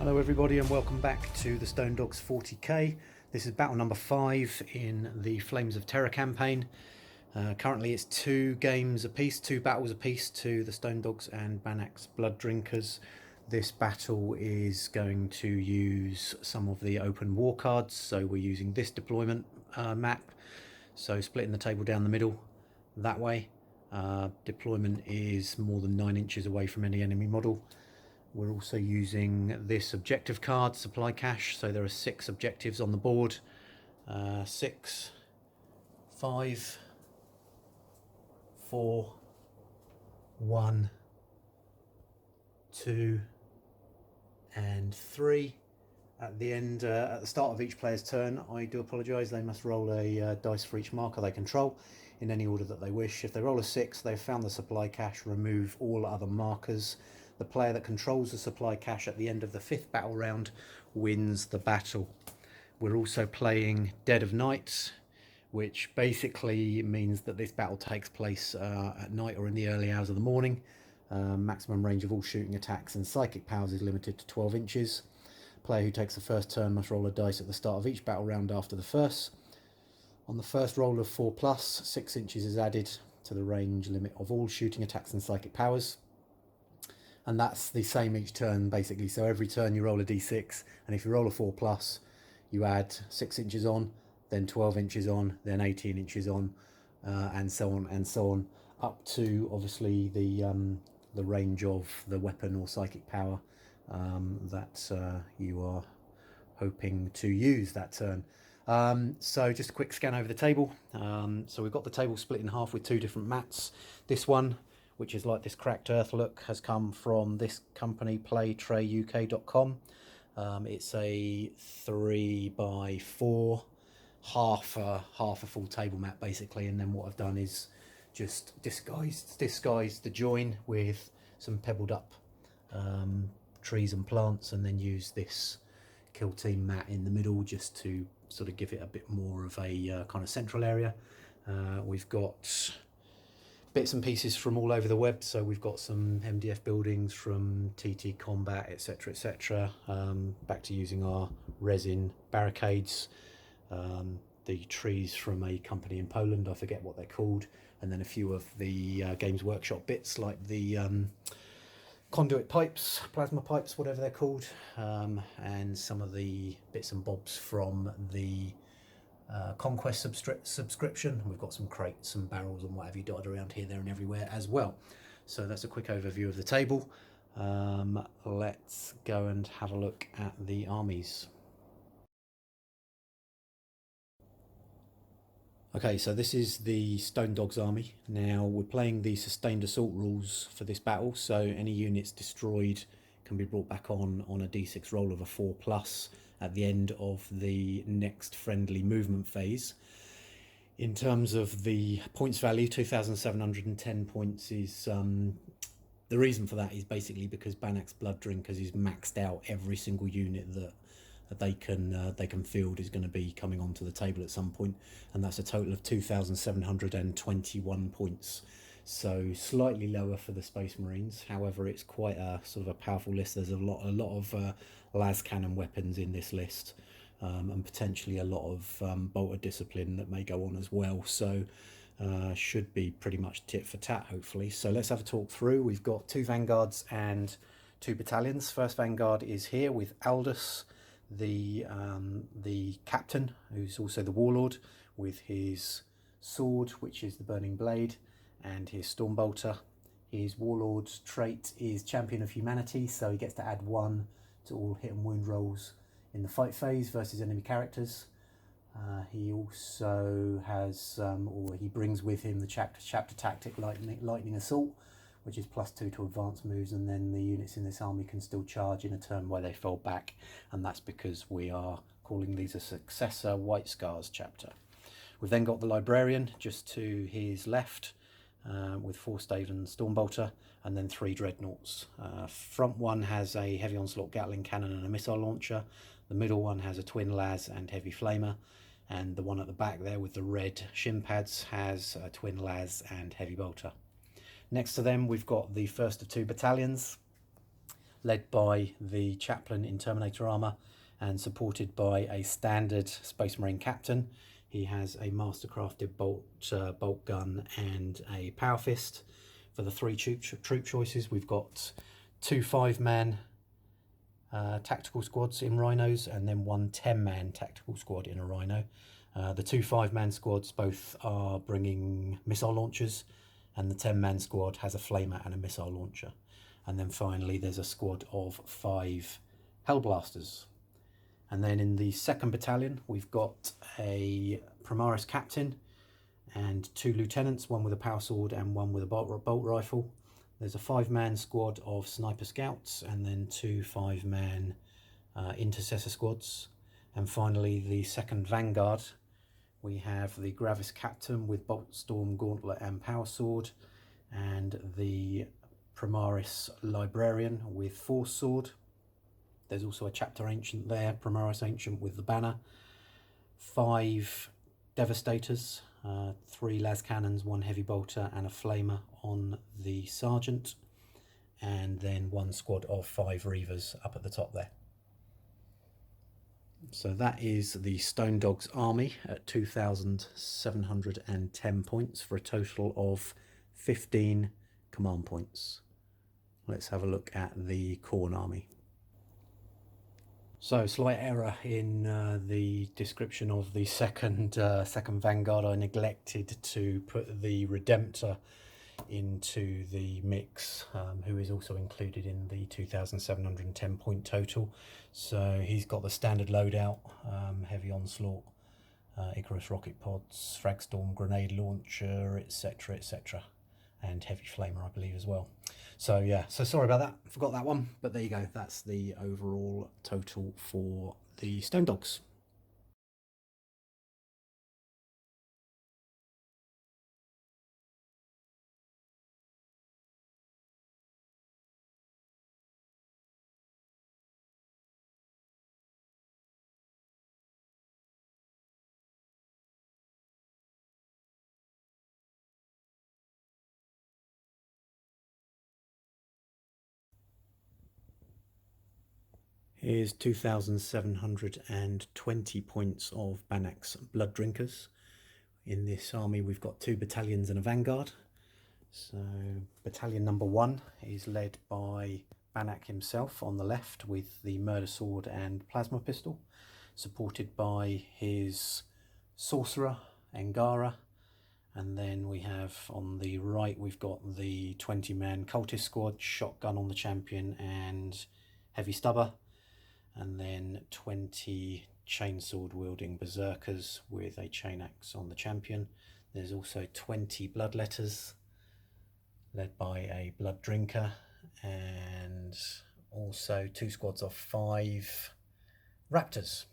Hello everybody and welcome back to the Stone Dogs 40k. This is battle number 5 in the Flames of Terror campaign. Currently it's 2 games apiece, 2 battles apiece to the Stone Dogs and Banaak's Blood Drinkers. This battle is going to use some of the open war cards, so we're using this deployment map, so splitting the table down the middle that way. Deployment is more than 9 inches away from any enemy model. We're also using this objective card, supply cache, so there are 6 objectives on the board. 6, 5, 4, 1, 2, and 3. At the end, at the start of each player's turn, I do apologise, they must roll a dice for each marker they control in any order that they wish. If they roll a 6, they've found the supply cache, remove all other markers. The player that controls the supply cache at the end of the 5th battle round wins the battle. We're also playing Dead of Night, which basically means that this battle takes place at night or in the early hours of the morning. Maximum range of all shooting attacks and psychic powers is limited to 12 inches. Player who takes the first turn must roll a dice at the start of each battle round after the first. On the first roll of 4+, 6 inches is added to the range limit of all shooting attacks and psychic powers. And that's the same each turn basically, so every turn you roll a d6, and if you roll a 4+, you add 6 inches on, then 12 inches on, then 18 inches on, and so on and so on, up to obviously the range of the weapon or psychic power that you are hoping to use that turn. So just a quick scan over the table. So we've got the table split in half with 2 different mats. This one, which is like this cracked earth look, has come from this company, playtrayuk.com. It's a 3x4, half a full table mat basically, and then what I've done is just disguised the join with some pebbled up trees and plants, and then use this kill team mat in the middle just to sort of give it a bit more of a kind of central area. We've got bits and pieces from all over the web, so we've got some MDF buildings from TT Combat, etc, etc, back to using our resin barricades, the trees from a company in Poland, I forget what they're called, and then a few of the Games Workshop bits like the conduit pipes, plasma pipes, whatever they're called, and some of the bits and bobs from the Conquest subscription. We've got some crates, some barrels and what have you dotted around here, there and everywhere as well. So that's a quick overview of the table. Let's go and have a look at the armies. Okay, so this is the Stone Dogs army. Now we're playing the sustained assault rules for this battle, so any units destroyed can be brought back on a d6 roll of a 4+ at the end of the next friendly movement phase. In terms of the points value, 2,710 points is the reason for that is basically because Banaak's Blood Drinkers is maxed out. Every single unit that they can field is going to be coming onto the table at some point, and that's a total of 2,721 points. So slightly lower for the Space Marines. However, it's quite a sort of a powerful list. There's a lot of las cannon weapons in this list, and potentially a lot of bolter discipline that may go on as well. So should be pretty much tit for tat, hopefully. So let's have a talk through. We've got 2 vanguards and 2 battalions. First vanguard is here with Aldous, the captain, who's also the warlord, with his sword, which is the burning blade, and his stormbolter. His warlord's trait is Champion of Humanity, so he gets to add 1 to all hit and wound rolls in the fight phase versus enemy characters. He also has, or he brings with him the chapter tactic lightning assault, which is +2 to advanced moves, and then the units in this army can still charge in a turn where they fall back, and that's because we are calling these a successor White Scars chapter. We've then got the librarian just to his left, with 4 stave and stormbolter, and then 3 dreadnoughts. Front one has a heavy onslaught Gatling cannon and a missile launcher. The middle one has a twin las and heavy flamer, and the one at the back there with the red shin pads has a twin las and heavy bolter. Next to them we've got the first of 2 battalions. led by the chaplain in Terminator armour and supported by a standard Space Marine captain. He has a mastercrafted bolt gun and a power fist. For the three troop choices, we've got 2 5-man tactical squads in rhinos, and then 1 10-man tactical squad in a rhino. The 2 5-man squads both are bringing missile launchers, and the 10-man squad has a flamer and a missile launcher. And then finally there's a squad of 5 Hellblasters. And then in the 2nd battalion we've got a Primaris captain and 2 lieutenants, one with a power sword and one with a bolt rifle. There's a 5-man squad of sniper scouts, and then 2 5-man intercessor squads. And finally, the 2nd vanguard, we have the Gravis captain with bolt storm gauntlet and power sword, and the Primaris librarian with force sword. There's also a chapter ancient there, Primaris ancient with the banner. 5 devastators, 3 las cannons, 1 heavy bolter and a flamer on the sergeant, and then 1 squad of 5 reavers up at the top there. So that is the Stone Dogs army at 2,710 points for a total of 15 command points. Let's have a look at the Khorne army. So, slight error in the description of the second vanguard. I neglected to put the Redemptor into the mix, who is also included in the 2,710 point total. So he's got the standard loadout, heavy onslaught, Icarus rocket pods, Fragstorm grenade launcher, etc, etc, and heavy flamer I believe as well. So yeah, so sorry about that, forgot that one, but there you go, that's the overall total for the Stone Dogs. Here's 2,720 points of Banaak's Blood Drinkers. In this army we've got 2 battalions and a vanguard. So battalion number 1 is led by Banaak himself on the left with the murder sword and plasma pistol, supported by his sorcerer Angara. And then we have on the right we've got the 20-man cultist squad, shotgun on the champion and heavy stubber, and then 20 chainsword wielding berserkers with a chain axe on the champion. There's also 20 bloodletters led by a blood drinker, and also 2 squads of 5 raptors.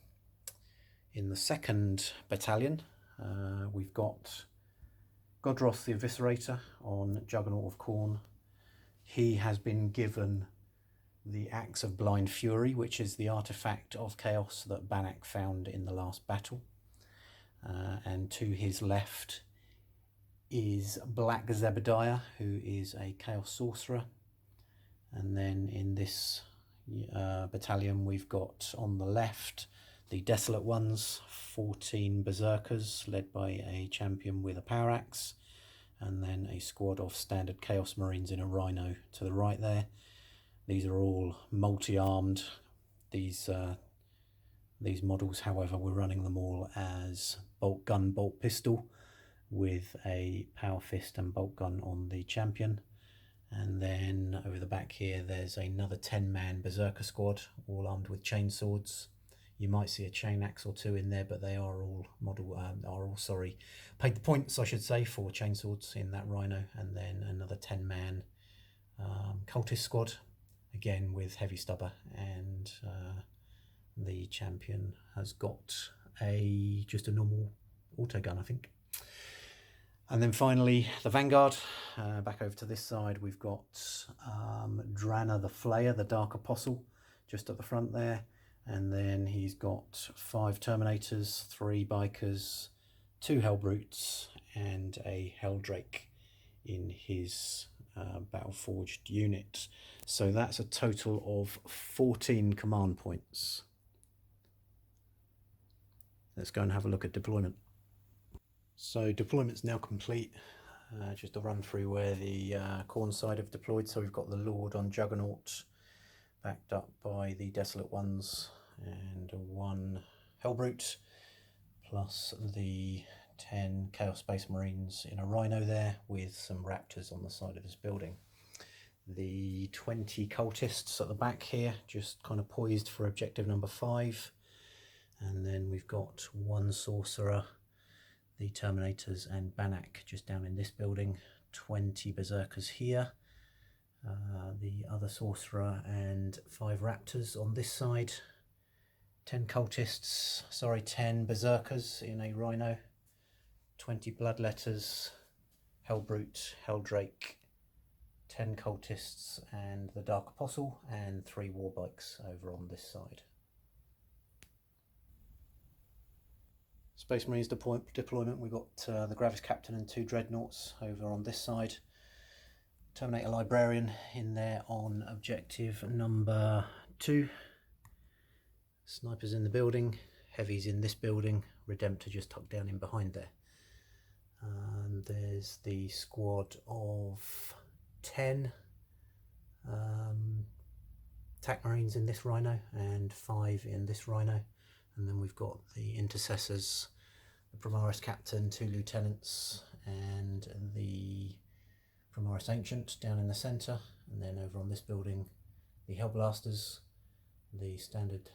In the 2nd battalion we've got Godroth the Eviscerator on Juggernaut of Khorne. He has been given the Axe of Blind Fury, which is the artifact of chaos that Banaak found in the last battle. And to his left is Black Zebediah, who is a chaos sorcerer. And then in this battalion we've got on the left the Desolate Ones, 14 berserkers led by a champion with a power axe, and then a squad of standard Chaos Marines in a rhino to the right there. These are all multi-armed. These models, however, we're running them all as bolt gun, bolt pistol, with a power fist and bolt gun on the champion. And then over the back here there's another 10-man berserker squad, all armed with chain swords. You might see a chain axe or 2 in there, but they are all paid the points, I should say, for chain swords in that rhino. And then another 10-man cultist squad, again with heavy stubber, and the champion has got just a normal auto gun, I think. And then finally the vanguard. Back over to this side we've got Drana the Flayer, the Dark Apostle, just at the front there. And then he's got 5 Terminators, 3 Bikers, 2 Hellbrutes and a Helldrake in his battle forged unit. So that's a total of 14 command points. Let's go and have a look at deployment. So deployment's now complete. Just a run through where the Khorne side have deployed. So we've got the Lord on Juggernaut, backed up by the Desolate Ones and one Hellbrute, plus the 10 Chaos Space Marines in a Rhino there, with some Raptors on the side of this building. The 20 cultists at the back here, just kind of poised for objective number 5. And then we've got one sorcerer, the Terminators and Banaak just down in this building, 20 berserkers here, the other sorcerer and 5 raptors on this side, 10 cultists, 10 berserkers in a rhino, 20 bloodletters, Hellbrute, Helldrake, 10 cultists and the Dark Apostle, and 3 warbikes over on this side. Space Marines deployment, we've got the Gravis Captain and 2 Dreadnoughts over on this side. Terminator Librarian in there on objective number 2. Snipers in the building, Heavies in this building, Redemptor just tucked down in behind there. And there's the squad of 10 TAC Marines in this Rhino and 5 in this Rhino. And then we've got the Intercessors, the Primaris Captain, 2 Lieutenants, and the Primaris Ancient down in the centre. And then over on this building, the Hellblasters, the Standard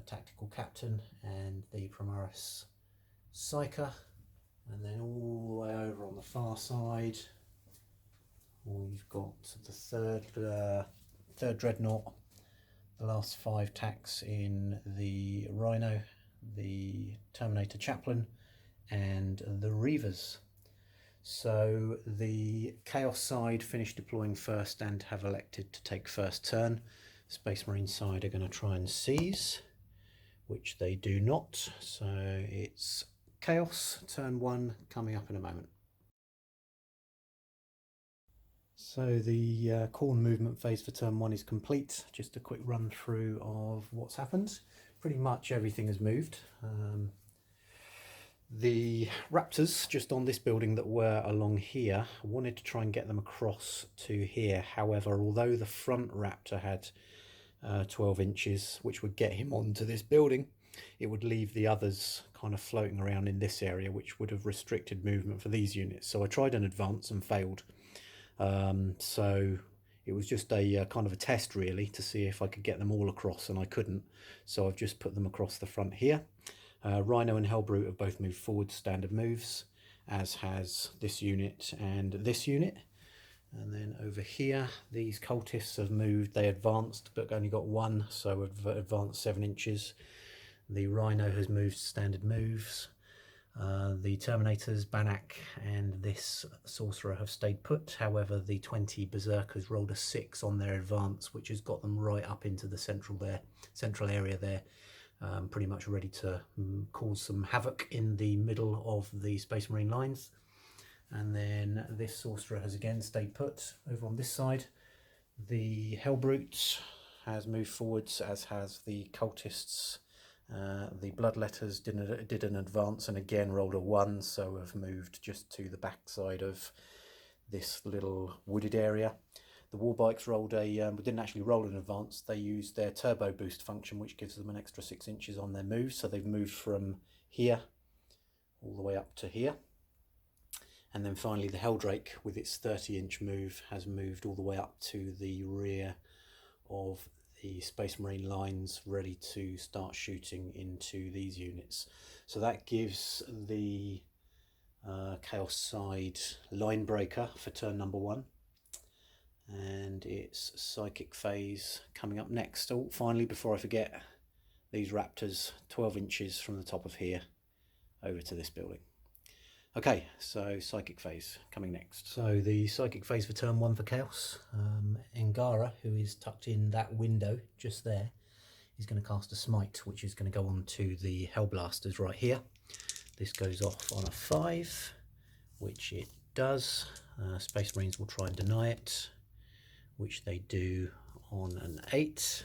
Tactical Captain, and the Primaris Psyker. And then all the way over on the far side, we've got the third Dreadnought, the last 5 TACs in the Rhino, the Terminator Chaplain, and the Reavers. So the Chaos side finished deploying first and have elected to take first turn. Space Marine side are going to try and seize, which they do not. So it's Chaos, turn 1, coming up in a moment. So the Khorne movement phase for turn 1 is complete. Just a quick run through of what's happened. Pretty much everything has moved. The Raptors just on this building that were along here, wanted to try and get them across to here. However, although the front Raptor had 12 inches, which would get him onto this building, it would leave the others kind of floating around in this area, which would have restricted movement for these units. So I tried an advance and failed. So it was just a kind of a test really to see if I could get them all across, and I couldn't. So I've just put them across the front here. Rhino and Hellbrute have both moved forward standard moves, as has this unit and this unit. And then over here, these cultists have moved. They advanced, but only got 1, so have advanced 7 inches. The Rhino has moved standard moves. The Terminators, Banaak, and this Sorcerer have stayed put. However, the 20 Berserkers rolled a 6 on their advance, which has got them right up into the central area there, pretty much ready to cause some havoc in the middle of the Space Marine lines. And then this Sorcerer has again stayed put over on this side. The Hellbrute has moved forwards, as has the Cultists. The Bloodletters did an advance and again rolled a 1, so have moved just to the back side of this little wooded area. The Warbikes rolled didn't actually roll an advance. They used their turbo boost function, which gives them an extra 6 inches on their move. So they've moved from here all the way up to here. And then finally the Helldrake, with its 30-inch move, has moved all the way up to the rear of the Space Marine lines, ready to start shooting into these units. So that gives the Chaos side line breaker for turn number 1. And it's Psychic phase coming up next. Oh, finally, before I forget, these Raptors, 12 inches from the top of here over to this building. Okay, so Psychic phase coming next. So the Psychic phase for turn 1 for Chaos. Engara, who is tucked in that window just there, is going to cast a Smite, which is going to go on to the Hellblasters right here. This goes off on a 5, which it does. Space Marines will try and deny it, which they do on an 8.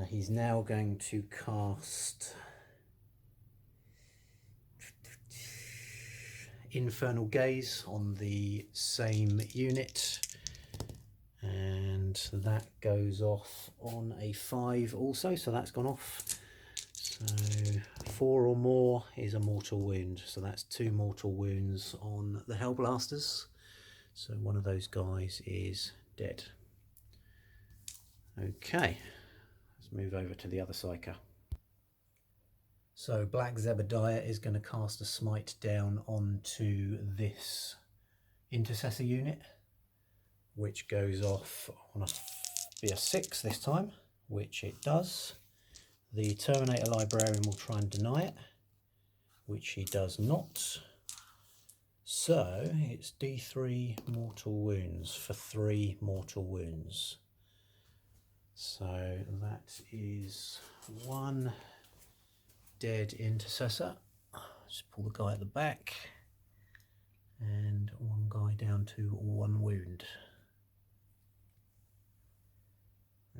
He's now going to cast Infernal Gaze on the same unit, and that goes off on a 5 also, so that's gone off. So 4 or more is a mortal wound, so that's 2 mortal wounds on the Hellblasters. So one of those guys is dead. Okay, let's move over to the other Psyker. So Black Zebediah is going to cast a smite down onto this intercessor unit, which goes off on a 6 this time, which it does. The Terminator Librarian will try and deny it, which he does not. So it's D3 mortal wounds for 3 mortal wounds. So that is 1 dead intercessor. Just pull the guy at the back, and 1 guy down to 1 wound.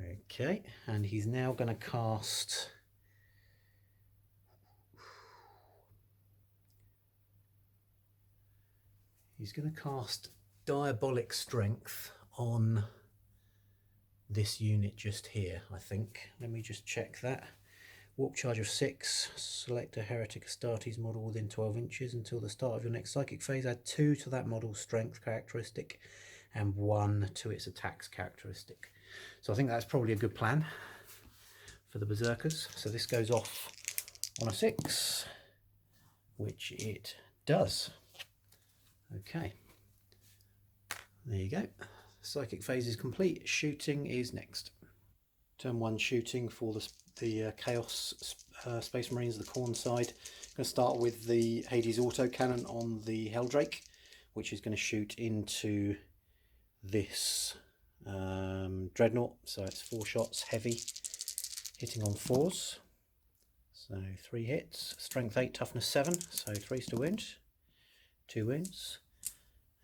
Okay, and he's now going to cast Diabolic Strength on this unit just here, I think. Let me just check that. Warp charge of 6. Select a Heretic Astartes model within 12 inches until the start of your next psychic phase. Add 2 to that model's strength characteristic and 1 to its attacks characteristic. So I think that's probably a good plan for the Berserkers. So this goes off on a 6, which it does. Okay, there you go. Psychic phase is complete. Shooting is next. Turn 1 shooting for the Chaos Space Marines, the Khorne side. I'm going to start with the Hades autocannon on the Helldrake, which is going to shoot into this Dreadnought. So it's 4 shots, heavy, hitting on 4s. So 3 hits, strength 8, toughness 7, so 3s to wound, 2 wounds.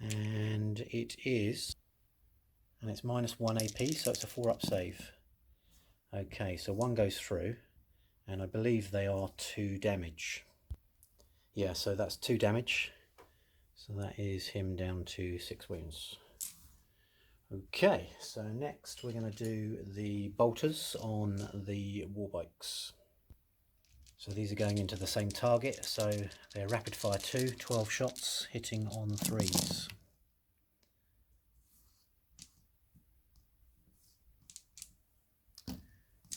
And it's -1 AP, so it's a 4-up save. Okay, so 1 goes through, and I believe they are 2 damage. Yeah, so that's 2 damage. So that is him down to 6 wounds. Okay, so next we're going to do the bolters on the Warbikes. So these are going into the same target, so they're rapid fire 2, 12 shots, hitting on 3s.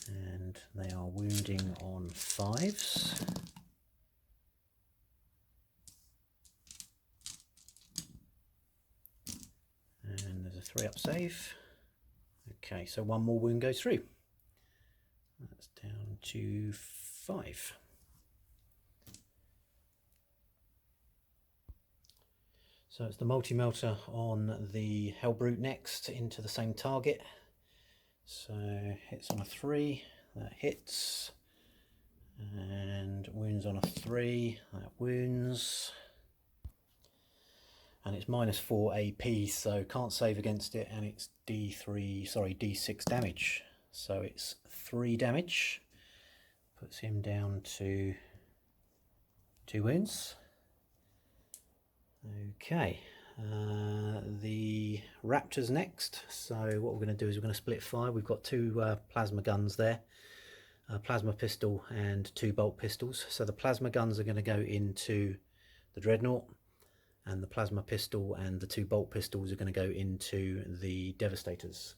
And they are wounding on 5s. And there's a 3-up save. Okay, so 1 more wound goes through. That's down to 5. So it's the multi-melter on the Hellbrute next into the same target. So hits on a 3, that hits. And wounds on a 3, that wounds. And it's -4 AP, so can't save against it, and it's D6 damage. So it's 3 damage. Puts him down to 2 wounds. Okay, the Raptors next. So what we're going to do is we're going to split fire. We've got 2 plasma guns there, a plasma pistol and 2 bolt pistols. So the plasma guns are going to go into the Dreadnought, and the plasma pistol and the 2 bolt pistols are going to go into the Devastators.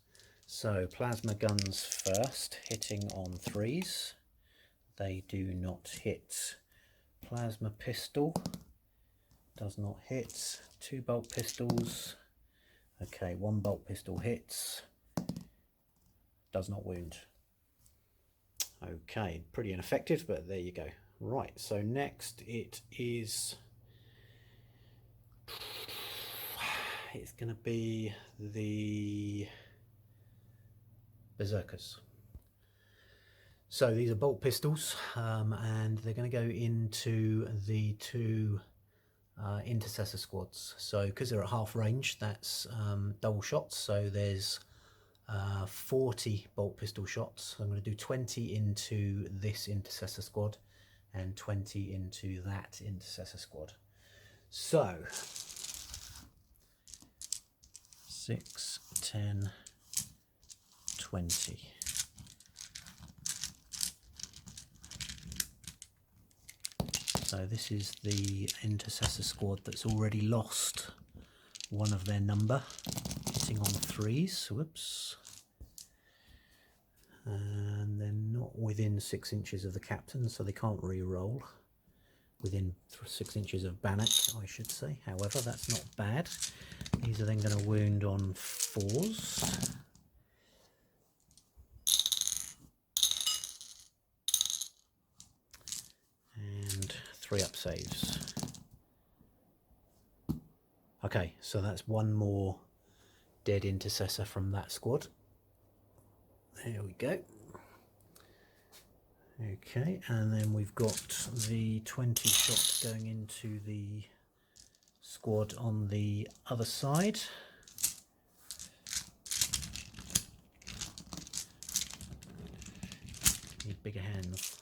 So plasma guns first, hitting on 3s. They do not hit. Plasma pistol does not hit. 2 bolt pistols. Okay, 1 bolt pistol hits. Does not wound. Okay, pretty ineffective, but there you go. Right, so next it's going to be the Berserkers. So these are bolt pistols, and they're going to go into the 2 intercessor squads. So because they're at half range, that's double shots, so there's 40 bolt pistol shots. I'm going to do 20 into this intercessor squad and 20 into that intercessor squad. So 6, 10, 20. So this is the intercessor squad that's already lost one of their number, hitting on 3s, whoops. And they're not within 6 inches of the captain, so they can't re-roll. Within 6 inches of Banaak, I should say. However, that's not bad. These are then going to wound on 4s. And 3 up saves. Okay, so that's one more dead intercessor from that squad. There we go. Okay, and then we've got the 20 shots going into the squad on the other side. Need bigger hands.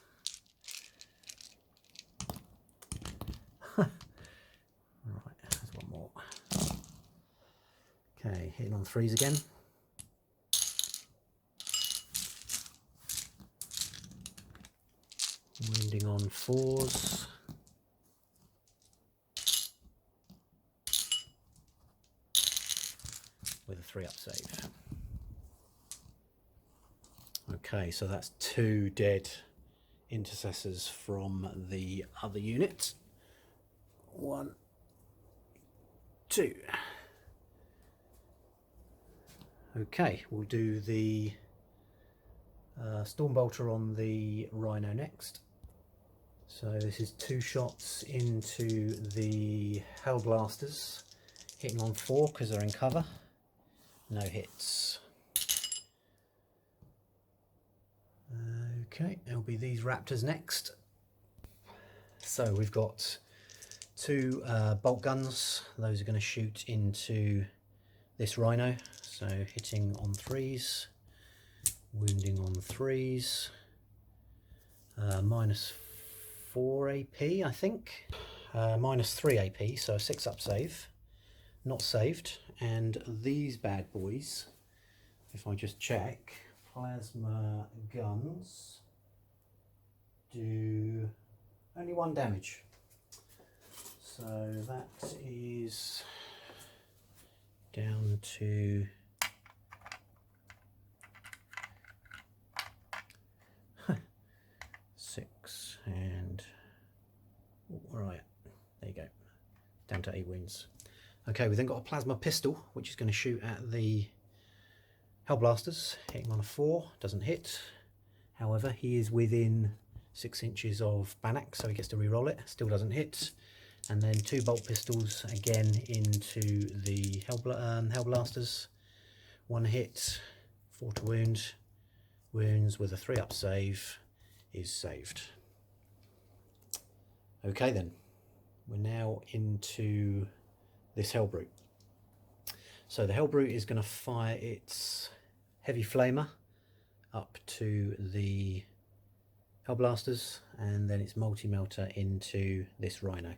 Right, there's one more. Okay, hitting on 3s again. Wounding on 4s. With a 3 up save. Okay, so that's 2 dead intercessors from the other unit. 1, 2. Okay, we'll do the Stormbolter on the Rhino next. So this is 2 shots into the Hellblasters, hitting on 4 because they're in cover. No hits. Okay, it'll be these Raptors next. So we've got 2 bolt guns. Those are going to shoot into this Rhino. So hitting on 3s, wounding on 3s. Minus 4 AP, I think. Minus 3 AP, so a 6 up save. Not saved. And these bad boys, if I just check, plasma guns do only 1 damage. So that is down to six, and right, there you go, down to 8 wounds. Okay, we then got a plasma pistol, which is going to shoot at the Hellblasters, hitting on a 4, doesn't hit. However, he is within 6 inches of Banaak, so he gets to re-roll it, still doesn't hit. And then 2 bolt pistols again into the Hellblasters. 1 hit, 4 to wound. Wounds with a 3 up save is saved. Okay then, we're now into this Hellbrute. So the Hellbrute is going to fire its heavy flamer up to the Hellblasters, and then its multi-melter into this Rhino.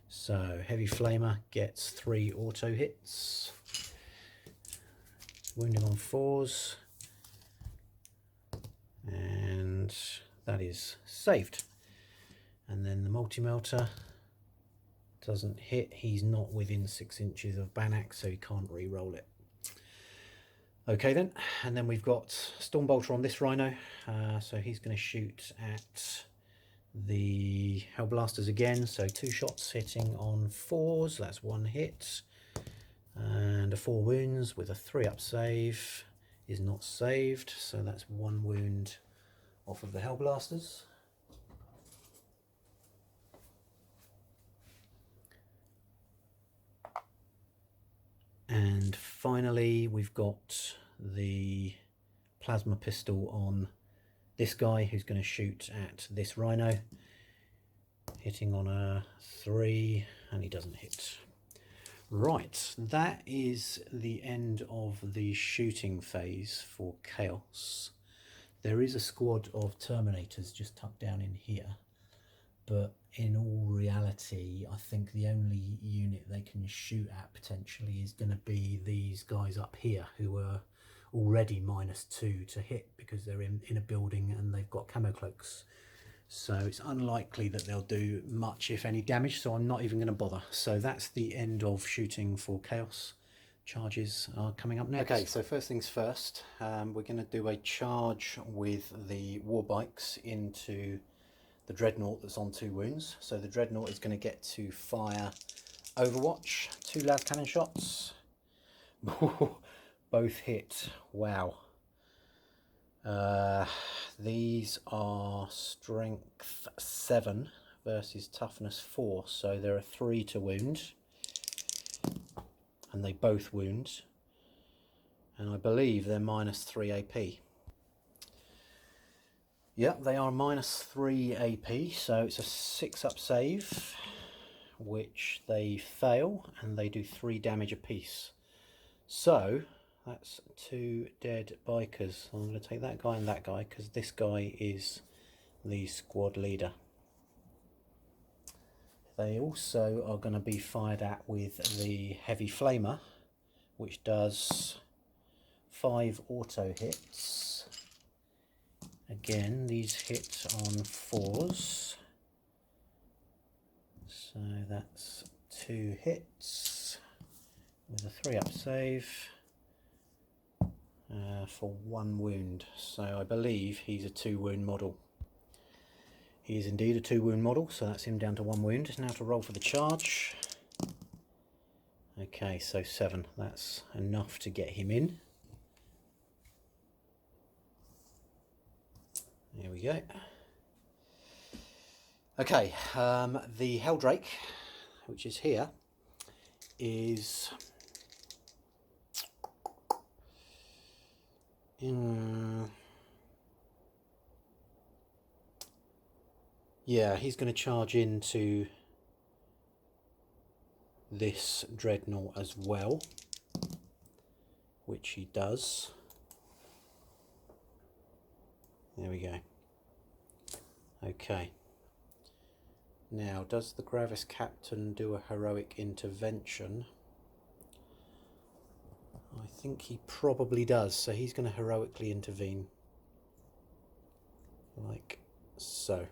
So heavy flamer gets 3 auto hits, wounding on 4s, and that is saved. And then the multi-melter doesn't hit. He's not within 6 inches of Banaak, so he can't re-roll it. Okay then, and then we've got Stormbolter on this Rhino, so he's going to shoot at the Hellblasters again. So 2 shots hitting on 4s, that's 1 hit, and a 4 wounds with a 3 up save is not saved, so that's 1 wound off of the Hellblasters. And finally, we've got the plasma pistol on this guy, who's going to shoot at this Rhino, hitting on a 3, and he doesn't hit. Right, that is the end of the shooting phase for Chaos. There is a squad of Terminators just tucked down in here, but in all reality, I think the only unit they can shoot at potentially is going to be these guys up here, who are already -2 to hit because they're in a building and they've got camo cloaks. So it's unlikely that they'll do much, if any, damage, so I'm not even going to bother. So that's the end of shooting for Chaos. Charges are coming up next. Okay, so first things first, we're going to do a charge with the war bikes into the Dreadnought that's on 2 wounds. So the Dreadnought is going to get to fire Overwatch, 2 las cannon shots. Both hit. Wow. These are strength 7 versus toughness 4, so there are 3 to wound, and they both wound, and I believe they're -3 AP. Yep, they are -3 AP, so it's a 6-up save, which they fail, and they do 3 damage apiece. So that's 2 dead bikers. I'm going to take that guy and that guy because this guy is the squad leader. They also are going to be fired at with the heavy flamer, which does 5 auto hits. Again, these hit on 4s. So that's 2 hits with a 3-up save. For 1 wound, so I believe he's a 2 wound model. He is indeed a 2 wound model, so that's him down to 1 wound. Now to roll for the charge. Okay, so 7, that's enough to get him in. There we go. Okay, the Helldrake, which is here, is yeah, he's going to charge into this Dreadnought as well, which he does. There we go. Okay. Now, does the Gravis Captain do a heroic intervention? I think he probably does, so he's going to heroically intervene. Like so.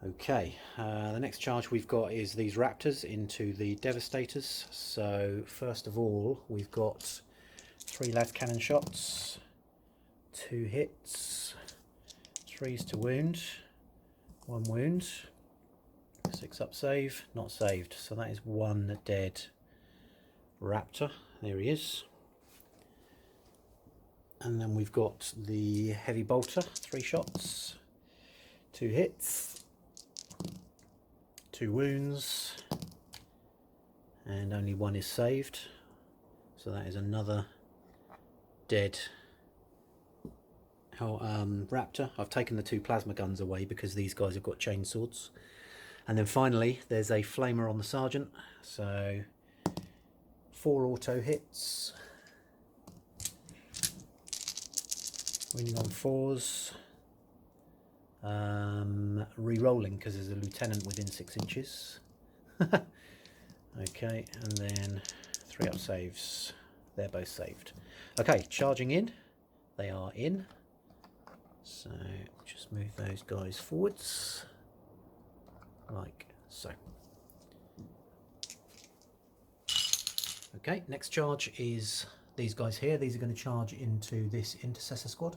Okay, the next charge we've got is these Raptors into the Devastators. So, first of all, we've got 3 las cannon shots, 2 hits, 3s to wound, 1 wound, 6-up save, not saved. So that is 1 dead Raptor. There he is. And then we've got the heavy bolter, 3 shots, 2 hits, 2 wounds, and only 1 is saved. So that is another dead Raptor. I've taken the 2 plasma guns away because these guys have got chainswords. And then finally, there's a flamer on the sergeant. So 4 auto hits, winning on 4s, re-rolling because there's a lieutenant within 6 inches. Okay, and then 3-up saves. They're both saved. Okay, charging in. They are in. So just move those guys forwards, like so. Okay, next charge is these guys here. These are going to charge into this intercessor squad.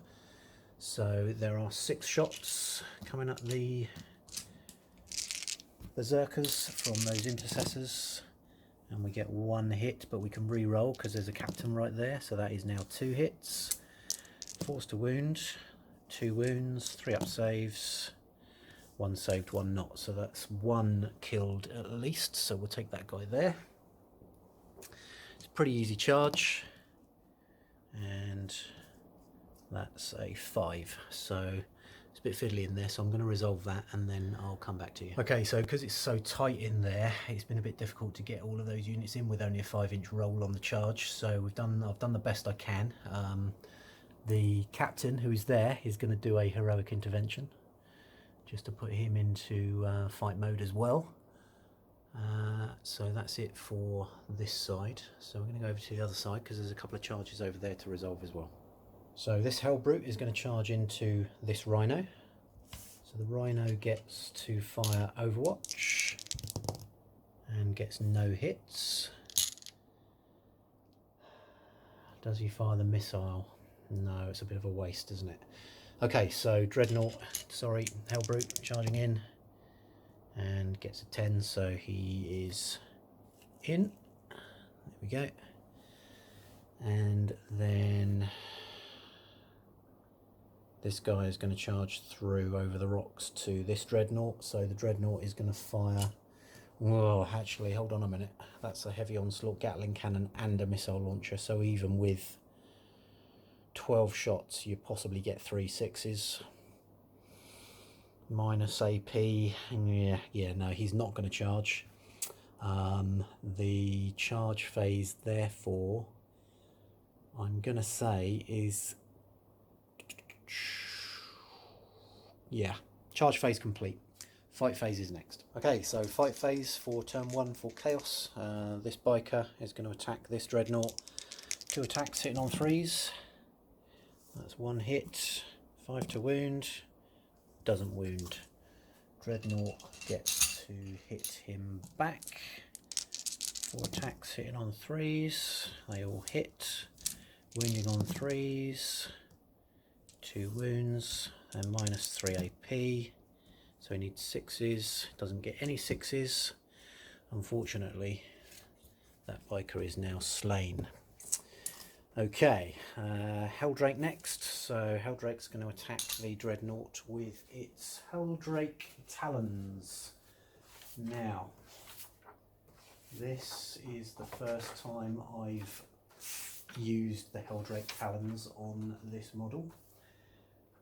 So there are 6 shots coming at the berserkers from those intercessors, and we get 1 hit, but we can re-roll because there's a captain right there. So that is now 2 hits, 4s to wound, 2 wounds, 3-up saves, 1 saved, 1 not. So that's 1 killed at least. So we'll take that guy there. Pretty easy charge, and that's a 5, so It's a bit fiddly in there, so I'm going to resolve that and then I'll come back to you. Okay, so because it's so tight in there, it's been a bit difficult to get all of those units in with only a 5-inch roll on the charge. So I've done the best I can. The captain who is there is going to do a heroic intervention, just to put him into fight mode as well. So that's it for this side. So we're going to go over to the other side because there's a couple of charges over there to resolve as well. So this Hell Brute is going to charge into this Rhino. So the Rhino gets to fire Overwatch and gets no hits. Does he fire the missile? No, it's a bit of a waste, isn't it? Okay, so Hell Brute charging in and gets a 10, so he is in. There we go. And then this guy is going to charge through over the rocks to this Dreadnought, so the Dreadnought is going to fire... Whoa, actually, hold on a minute. That's a heavy onslaught Gatling cannon and a missile launcher, so even with 12 shots, you possibly get 3 6s. Minus AP, yeah, no, he's not going to charge. The charge phase, therefore, I'm going to say is... Yeah, charge phase complete. Fight phase is next. Okay, so fight phase for turn 1 for Chaos. This biker is going to attack this Dreadnought. 2 attacks hitting on 3s. That's 1 hit, 5 to wound. Doesn't wound. Dreadnought gets to hit him back. 4 attacks hitting on 3s. They all hit. Wounding on 3s. 2 wounds and minus 3 AP. So he needs 6s. Doesn't get any 6s. Unfortunately, that biker is now slain. Okay, Helldrake next. So Helldrake's going to attack the Dreadnought with its Helldrake Talons. Now, this is the first time I've used the Helldrake Talons on this model.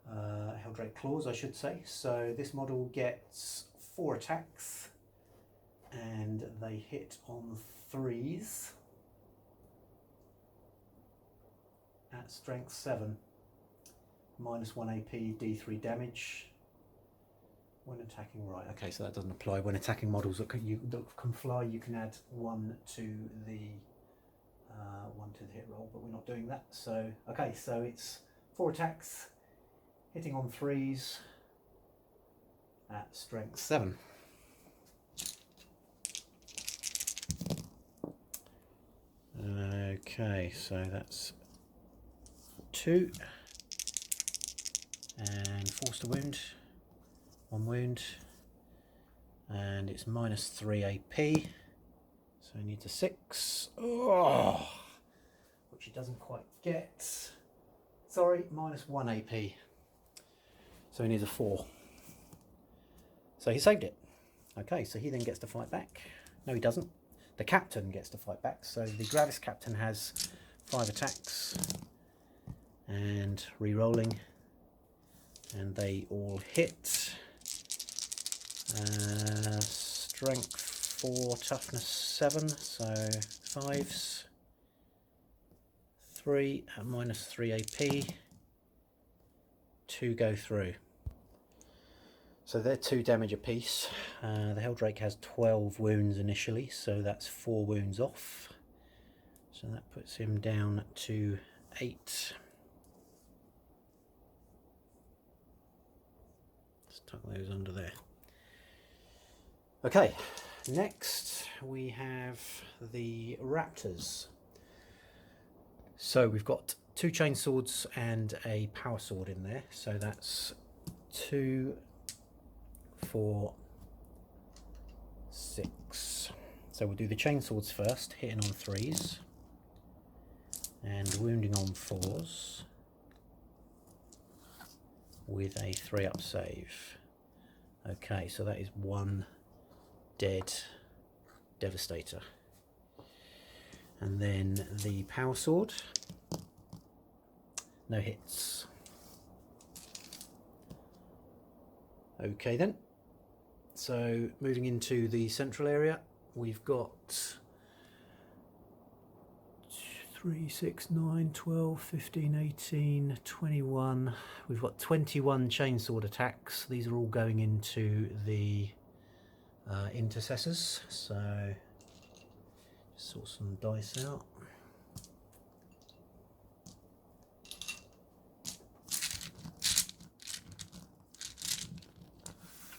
Helldrake Claws, I should say. So this model gets 4 attacks and they hit on 3s at strength 7, minus 1 AP, D3 damage when attacking. Right, okay, so that doesn't apply. When attacking models that can fly, you can add 1 to the hit roll, but we're not doing that. So okay, so it's 4 attacks hitting on 3s at strength 7. Okay, so that's 2 and forced to wound, 1 wound, and it's minus 3 AP, so he needs a 6. Oh, which he doesn't quite get. Sorry, minus 1 AP. So he needs a 4. So he saved it. Okay, so he then gets to fight back. No, he doesn't. The captain gets to fight back. So the Gravis captain has 5 attacks and re-rolling, and they all hit. Strength 4, toughness 7, so 5s. 3 at minus 3 AP. 2 go through. So they're 2 damage apiece. The Helldrake has 12 wounds initially, so that's 4 wounds off. So that puts him down to 8. Let's tuck those under there. Okay, next we have the Raptors. So we've got 2 chain swords and a power sword in there. So that's 2, 4, 6. So we'll do the chain swords first, hitting on 3s and wounding on 4s with a 3-up save. Okay, so that is 1 dead Devastator. And then the power sword, no hits. Okay then, so moving into the central area, we've got 3, 6, 9, 12, 15, 18, 21. We've got 21 chainsword attacks. These are all going into the intercessors. So just sort some dice out.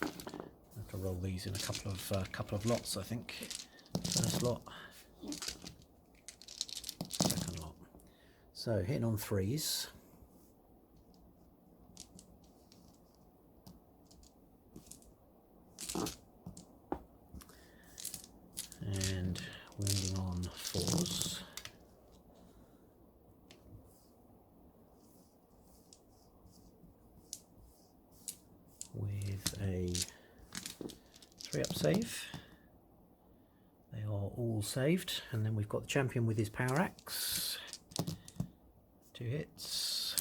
I have to roll these in a couple of lots, I think. First lot. Second lot. So hitting on 3s. And wounding on 4s. With a 3-up save. They are all saved, and then we've got the champion with his power axe. 2 hits.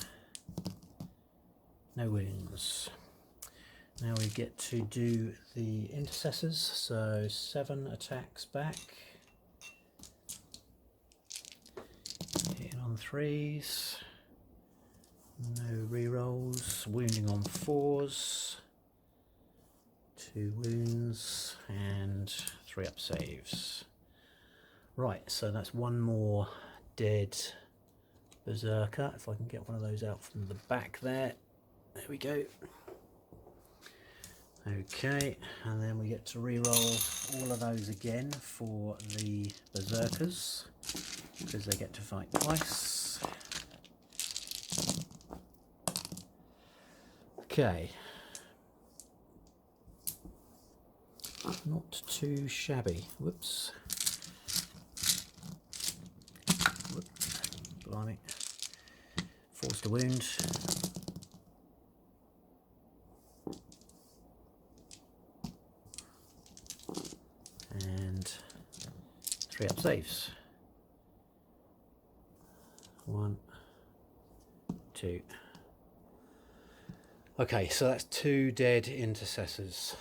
No wounds. Now we get to do the intercessors, so 7 attacks back. Hitting on 3s. No rerolls. Wounding on 4s. 2 wounds and 3-up saves. Right, so that's one more dead berserker. If I can get one of those out from the back there. There we go. Okay, and then we get to re-roll all of those again for the berserkers, because they get to fight twice. Okay. Not too shabby. Whoops. Whoop. Blimey. Forced a wound. And 3-up saves. 1, 2. Okay, so that's 2 dead intercessors.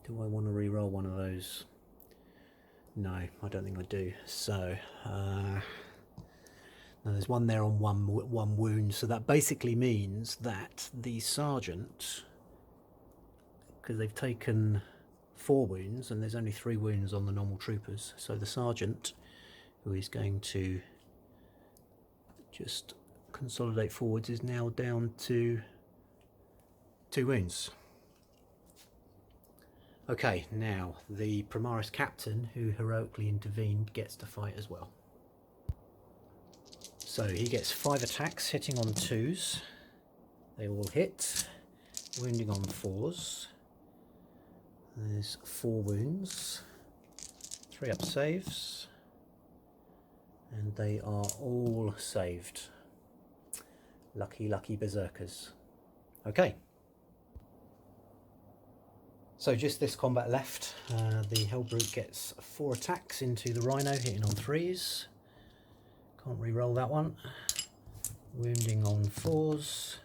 Do I want to re-roll one of those? No, I don't think I do. So, now there's one there on one wound, so that basically means that the sergeant, because they've taken 4 wounds and there's only 3 wounds on the normal troopers, so the sergeant, who is going to just consolidate forwards, is now down to 2 wounds. Okay, now the Primaris captain, who heroically intervened, gets to fight as well. So he gets 5 attacks, hitting on 2s. They all hit. Wounding on 4s. There's 4 wounds. 3-up saves. And they are all saved. Lucky, lucky berserkers. Okay. So just this combat left. The Hellbrute gets 4 attacks into the Rhino, hitting on 3s. Can't re-roll that one. Wounding on 4s.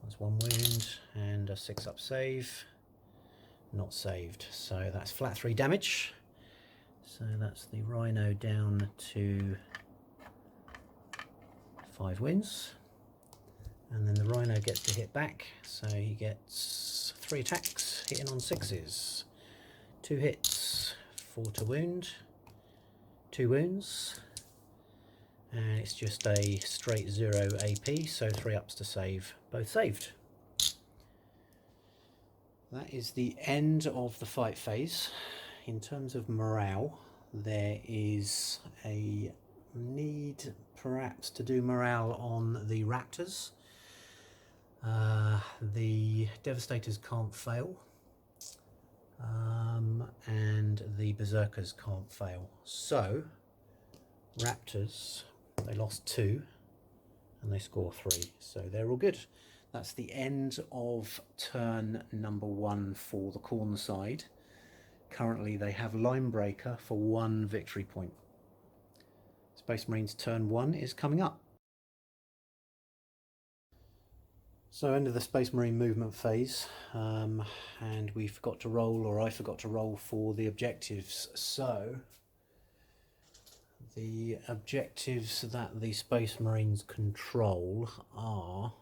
That's 1 wound and a 6-up save. Not saved. So that's flat 3 damage. So that's the Rhino down to 5 wins. And then the Rhino gets to hit back, so he gets 3 attacks, hitting on 6s. 2 hits, 4 to wound, 2 wounds, and it's just a straight 0 AP, so 3 ups to save, both saved. That is the end of the fight phase. In terms of morale, there is a need perhaps to do morale on the Raptors. The Devastators can't fail, and the Berserkers can't fail. So, Raptors, they lost 2 and they score 3, so they're all good. That's the end of turn number 1 for the Khorne side. Currently they have Linebreaker for 1 victory point. Space Marines turn 1 is coming up. So end of the Space Marine movement phase, and we forgot to roll, or I forgot to roll for the objectives. So the objectives that the Space Marines control are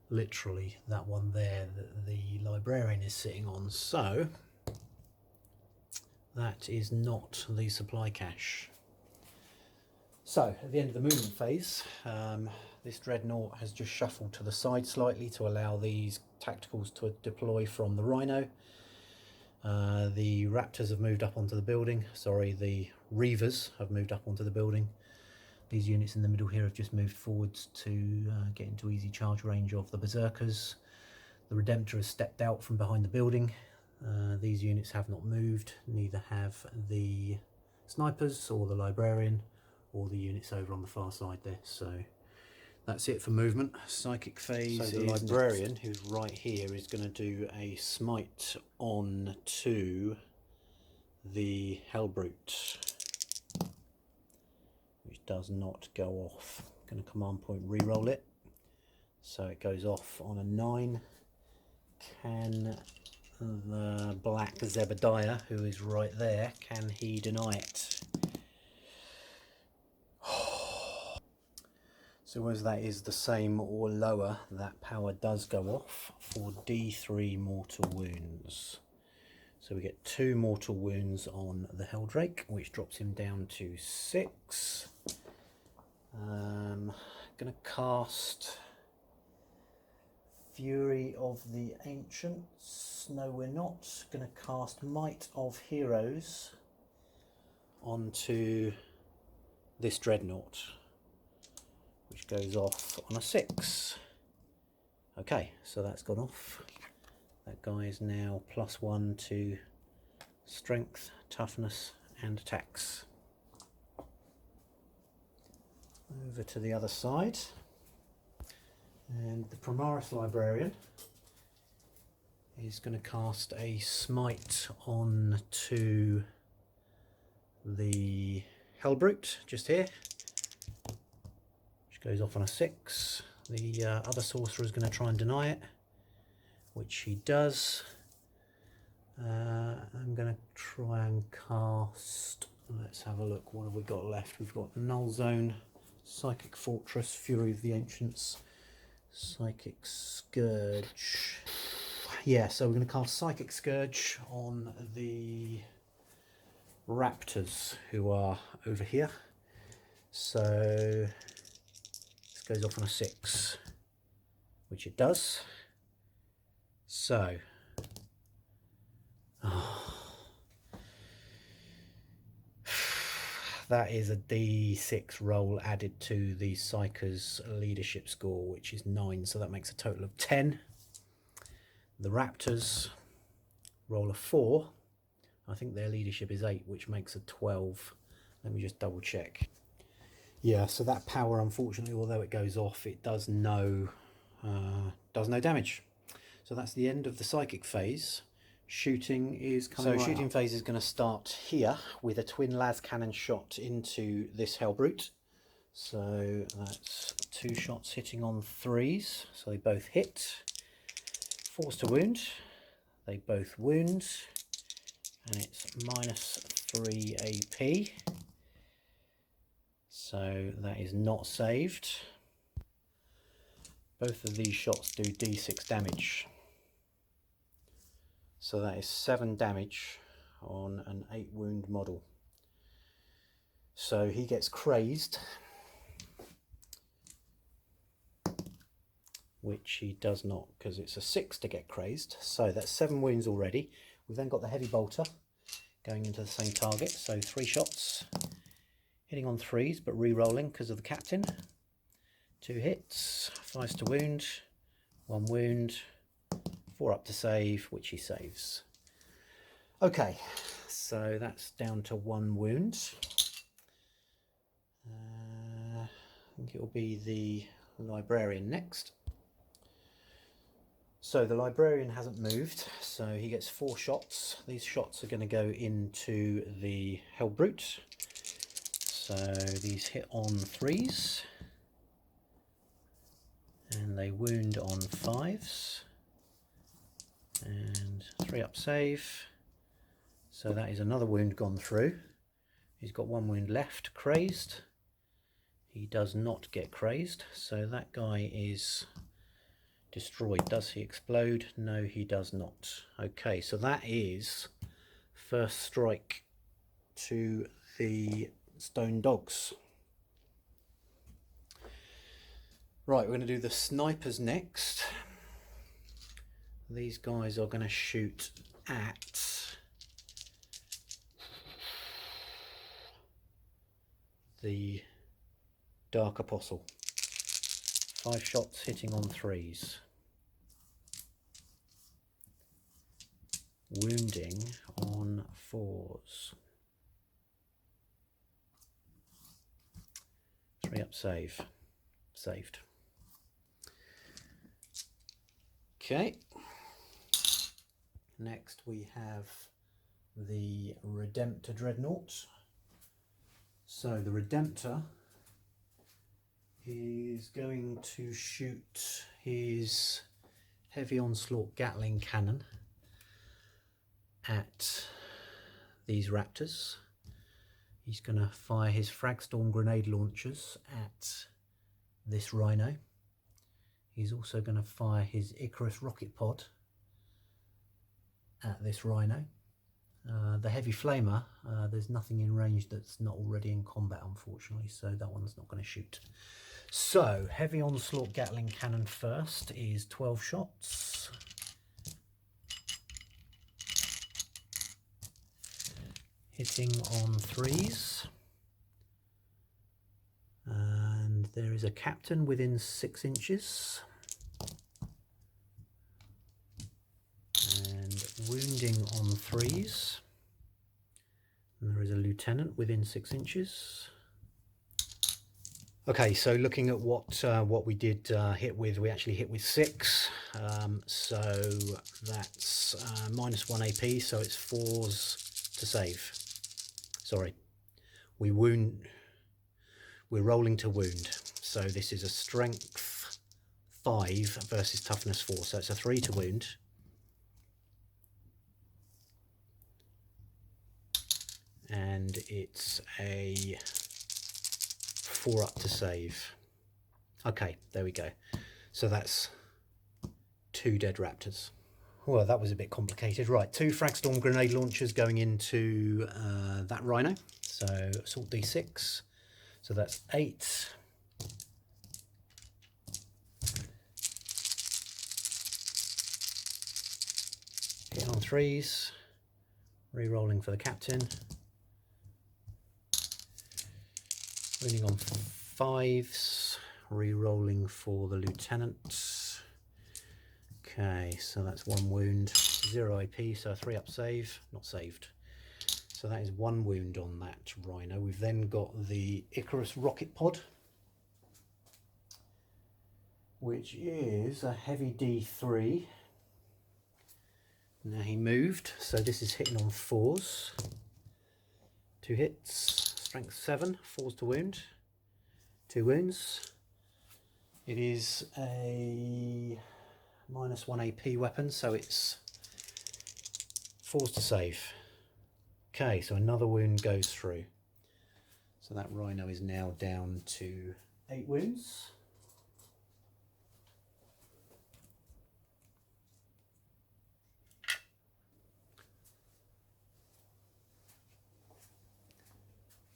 literally that one there that the librarian is sitting on. So that is not the supply cache. So at the end of the movement phase, this dreadnought has just shuffled to the side slightly to allow these tacticals to deploy from the Rhino. The Raptors have moved up onto the building. Sorry, the Reavers have moved up onto the building. These units in the middle here have just moved forwards to get into easy charge range of the Berserkers. The Redemptor has stepped out from behind the building. These units have not moved, neither have the snipers or the librarian or the units over on the far side there. So that's it for movement. Psychic phase. So the librarian, who's right here, is going to do a smite on to the Hellbrute, which does not go off. I'm going to command point re-roll it, so it goes off on a 9. Can the black Zebediah, who is right there, can he deny it? So as that is the same or lower, that power does go off for D3 mortal wounds. So we get 2 mortal wounds on the Helldrake, which drops him down to 6. Gonna cast Fury of the Ancients. No, we're not. Gonna cast Might of Heroes onto this dreadnought, which goes off on a 6. Okay, so that's gone off. That guy is now +1 to strength, toughness and attacks. Over to the other side, and the Primaris Librarian is going to cast a smite on to the Hellbrute just here, which goes off on a 6. The other sorcerer is going to try and deny it, which he does. I'm going to try and cast, let's have a look, what have we got left? We've got Null Zone, Psychic Fortress, Fury of the Ancients, Psychic Scourge. Yeah, so we're going to cast Psychic Scourge on the Raptors, who are over here. So this goes off on a 6, which it does. So that is a D6 roll added to the Psyker's leadership score, which is 9, so that makes a total of 10. The Raptors roll a 4. I think their leadership is 8, which makes a 12. Let me just double check. Yeah, so that power, unfortunately, although it goes off, it does no damage. So that's the end of the psychic phase. Shooting is coming. So shooting phase is going to start here with a twin las cannon shot into this Hellbrute. So that's 2 shots hitting on 3s, so they both hit. 4s to wound, they both wound, and it's -3 AP. So that is not saved. Both of these shots do D6 damage. So that is 7 damage on an 8 wound model. So he gets crazed, which he does not, because it's a 6 to get crazed. So that's 7 wounds already. We've then got the heavy bolter going into the same target. So 3 shots, hitting on 3s, but re-rolling because of the captain. 2 hits, 5s to wound, 1 wound, 4 up to save, which he saves. Okay, so that's down to 1 wound. I think it will be the librarian next. So the librarian hasn't moved, so he gets 4 shots. These shots are going to go into the Hellbrute. So these hit on 3s. and they wound on 5s, and 3 up save. So that is another wound gone through. He's got 1 wound left. Crazed. He does not get crazed, so that guy is destroyed. Does he explode? No, he does not. Okay, so that is first strike to the stone dogs. Right, we're going to do the snipers next. These guys are going to shoot at the Dark Apostle. 5 shots hitting on 3s. Wounding on 4s. 3 up save. Saved. Okay. Next we have the Redemptor Dreadnought. So the Redemptor is going to shoot his heavy onslaught Gatling cannon at these raptors. He's going to fire his Fragstorm grenade launchers at this rhino. He's also going to fire his Icarus rocket pod at this rhino. The heavy flamer, there's nothing in range that's not already in combat, unfortunately, so that one's not going to shoot. So heavy onslaught Gatling cannon first is 12 shots. Hitting on 3s. And there is a captain within 6 inches. And wounding on 3s. And there is a lieutenant within 6 inches. Okay, so looking at what we did hit with, we actually hit with 6. So that's -1 AP, so it's 4s to save. Sorry, we're rolling to wound. So this is a strength 5 versus toughness 4. So it's a 3 to wound. And it's a 4 up to save. Okay, there we go. So that's 2 dead raptors. Well, that was a bit complicated. Right, 2 Fragstorm grenade launchers going into that rhino. So assault D6. So that's 8. Hit on 3s. Re-rolling for the captain. Wounding on 5s. Re-rolling for the lieutenant. Okay, so that's 1 wound, 0 AP, so a 3 up save, not saved. So that is 1 wound on that rhino. We've then got the Icarus rocket pod, which is a heavy D3. Now he moved, so this is hitting on 4s. 2 hits, strength 7, 4s to wound, 2 wounds. It is a -1 AP weapon, so it's 4s to save. Okay, so another wound goes through. So that rhino is now down to 8 wounds.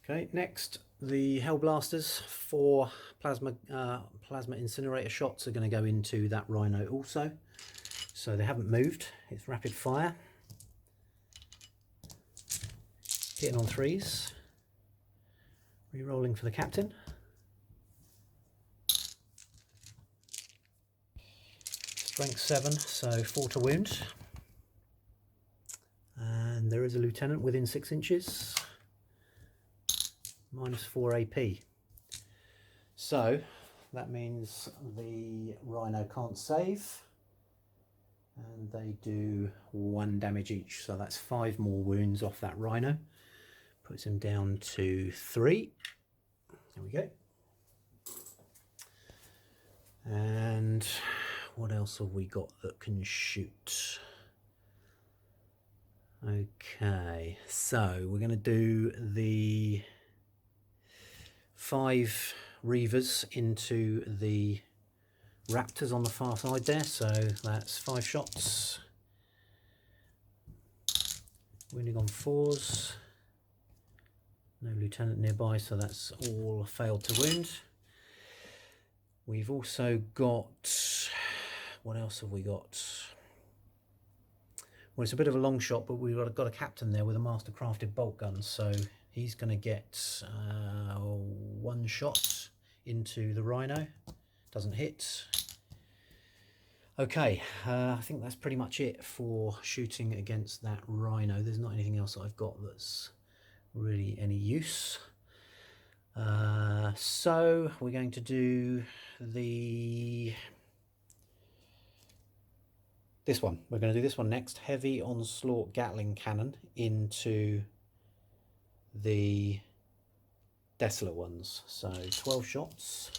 Okay, next the Hellblasters. 4 plasma incinerator shots are going to go into that rhino also. So they haven't moved. It's rapid fire. Hitting on 3s. Re-rolling for the captain. Strength 7, so 4 to wound. And there is a lieutenant within 6 inches. -4 AP. So that means the rhino can't save, and they do 1 damage each, so that's 5 more wounds off that rhino. Puts him down to 3. There we go. And what else have we got that can shoot? Okay, so we're going to do the 5 Reavers into the Raptors on the far side there, so that's 5 shots. Wounding on 4s. No lieutenant nearby, so that's all failed to wound. We've also got, what else have we got? Well, it's a bit of a long shot, but we've got a captain there with a master-crafted bolt gun, so he's going to get 1 shot into the Rhino. Doesn't hit. Okay, I think that's pretty much it for shooting against that Rhino. There's not anything else that I've got that's really any use. So we're going to do this one. We're going to do this one next. Heavy onslaught Gatling cannon into the desolate ones. So 12 shots.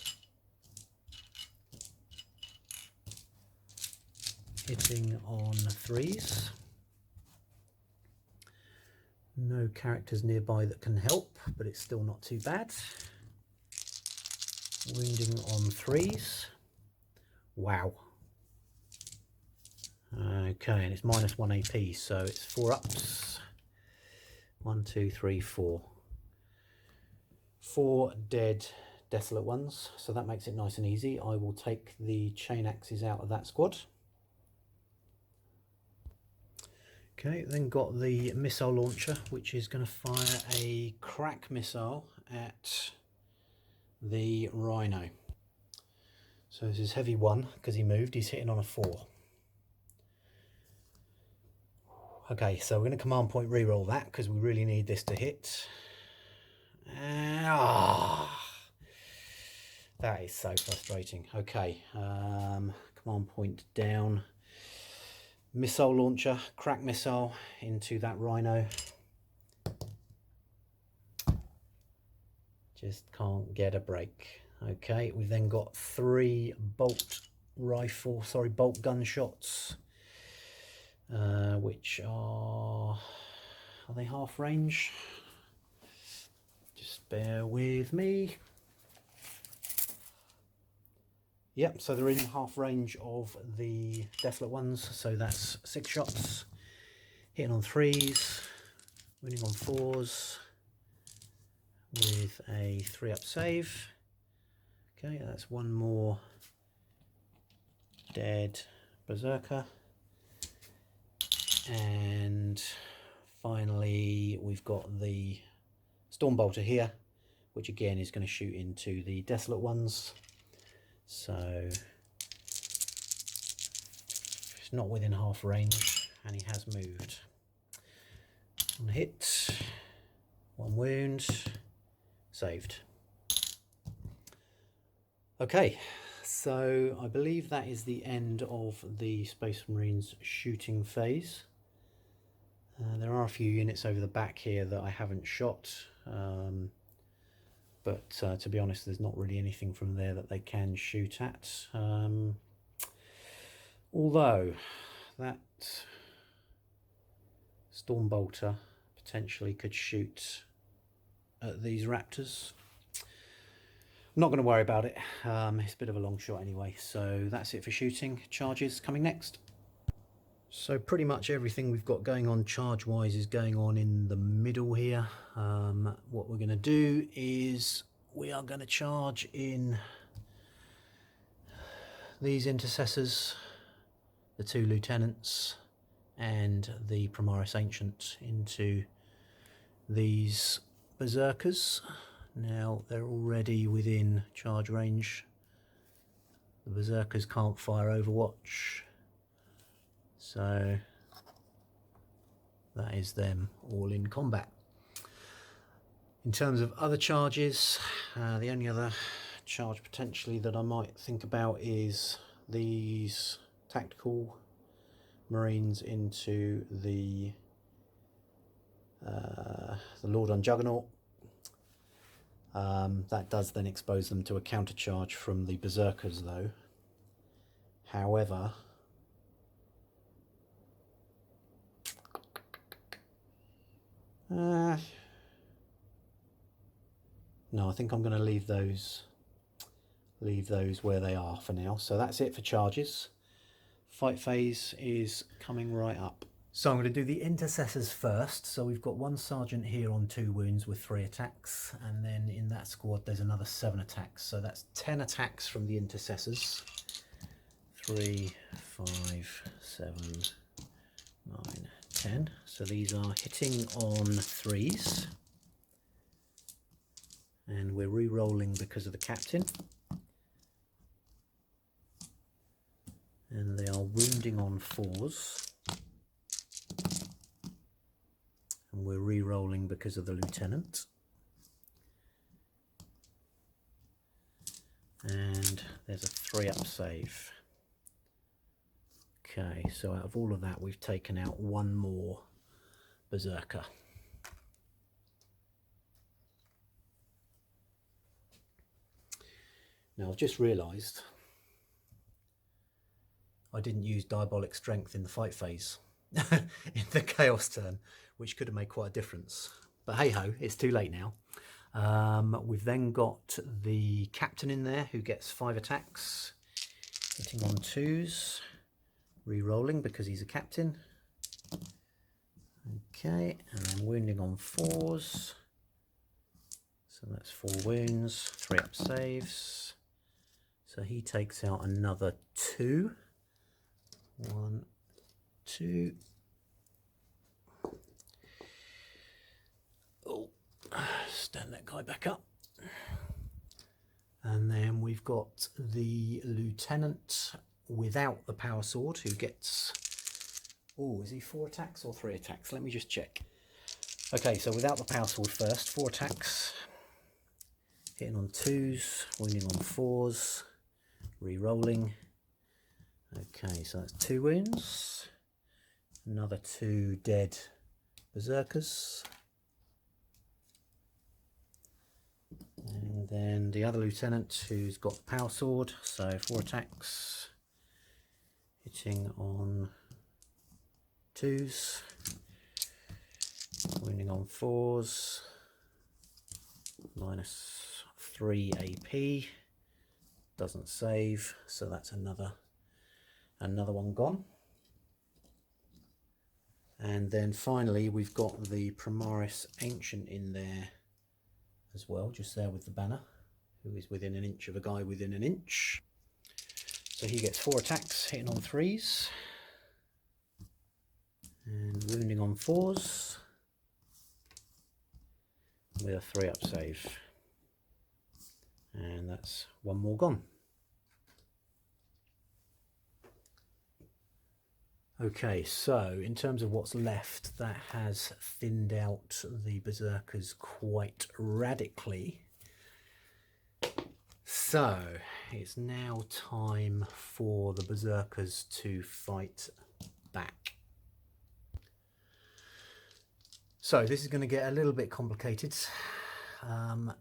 Hitting on 3s. No characters nearby that can help, but it's still not too bad. Wounding on 3s. Wow. Okay, and it's -1 AP, so it's 4 ups. 1, 2, 3, 4. 4 dead desolate ones, so that makes it nice and easy. I will take the chain axes out of that squad. Okay, then got the missile launcher, which is going to fire a crack missile at the Rhino. So this is heavy 1 because he moved. He's hitting on a 4. Okay, so we're going to command point reroll that because we really need this to hit. That is so frustrating. Okay, command point down. Missile launcher, crack missile into that Rhino. Just can't get a break. Okay, we've then got 3 bolt gun shots, which are they half range? Just bear with me. Yep, so they're in half range of the desolate ones, so that's 6 shots. Hitting on 3s, winning on 4s with a 3-up save. Okay, that's 1 more dead berserker. And finally we've got the Stormbolter here, which again is going to shoot into the desolate ones. So it's not within half range, and he has moved. 1 hit, 1 wound, saved. Okay, so I believe that is the end of the Space Marines shooting phase. There are a few units over the back here that I haven't shot. But to be honest, there's not really anything from there that they can shoot at. Although that Stormbolter potentially could shoot at these Raptors. I'm not going to worry about it. It's a bit of a long shot anyway. So that's it for shooting. Charges coming next. So pretty much everything we've got going on charge-wise is going on in the middle here. What we're going to do is we are going to charge in these intercessors, the 2 lieutenants and the Primaris Ancient into these berserkers. Now they're already within charge range. The berserkers can't fire Overwatch. So that is them all in combat. In terms of other charges, the only other charge potentially that I might think about is these tactical Marines into the Lord on Juggernaut. That does then expose them to a counter charge from the berserkers though. However, no, I think I'm going to leave those where they are for now. So that's it for charges. Fight phase is coming right up. So I'm going to do the intercessors first. So we've got one sergeant here on 2 wounds with 3 attacks, and then in that squad there's another 7 attacks. So that's 10 attacks from the intercessors. 3, 5, 7, 9, 10. So these are hitting on 3s. And we're re-rolling because of the captain. And they are wounding on 4s. And we're re-rolling because of the lieutenant. And there's a 3-up save. Okay, so out of all of that, we've taken out 1 more berserker. Now I've just realised I didn't use diabolic strength in the fight phase in the chaos turn, which could have made quite a difference. But hey ho, it's too late now. We've then got the captain in there who gets 5 attacks, hitting on 2s, re-rolling because he's a captain. Okay, and then wounding on 4s. So that's 4 wounds, 3-up saves. So he takes out another 2. 1, 2. Oh, stand that guy back up. And then we've got the lieutenant without the power sword who gets... Oh, is he 4 attacks or 3 attacks? Let me just check. Okay, so without the power sword first, 4 attacks. Hitting on 2s, wounding on 4s, re-rolling. Okay, so that's 2 wounds. Another 2 dead berserkers. And then the other lieutenant who's got the power sword, so 4 attacks. Hitting on 2s, wounding on 4s, minus 3 AP, doesn't save, so that's another one gone. And then finally we've got the Primaris Ancient in there as well, just there with the banner, who is within an inch of a guy within an inch. So he gets 4 attacks, hitting on 3s, and wounding on 4s, with a 3-up save. And that's 1 more gone. Okay, so in terms of what's left, that has thinned out the berserkers quite radically. So it's now time for the berserkers to fight back. So this is going to get a little bit complicated.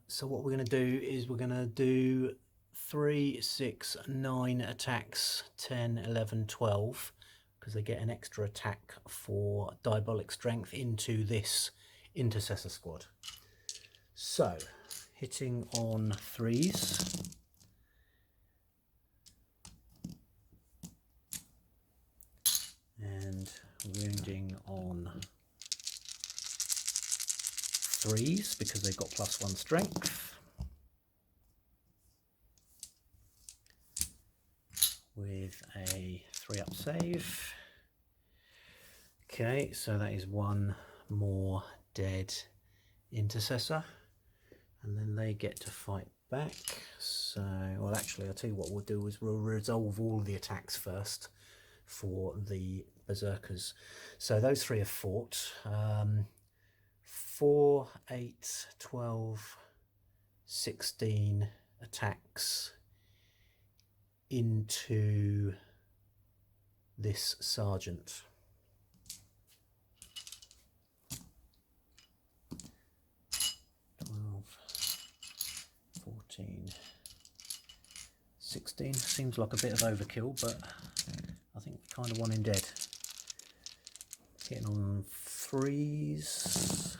So what we're going to do is we're going to do 3, 6, 9 attacks, 10, 11, 12, because they get an extra attack for diabolic strength into this intercessor squad. So hitting on 3s, and wounding on 3s because they've got +1 strength, with a 3-up save. Okay, so that is 1 more dead intercessor, and then they get to fight back. So, well, actually, I'll tell you what we'll do is we'll resolve all the attacks first for the berserkers. So those 3 have fought. 4, 8, 12, 16 attacks into this sergeant. 12, 14, 16 seems like a bit of overkill, but I think we kind of want him dead. Hitting on 3s.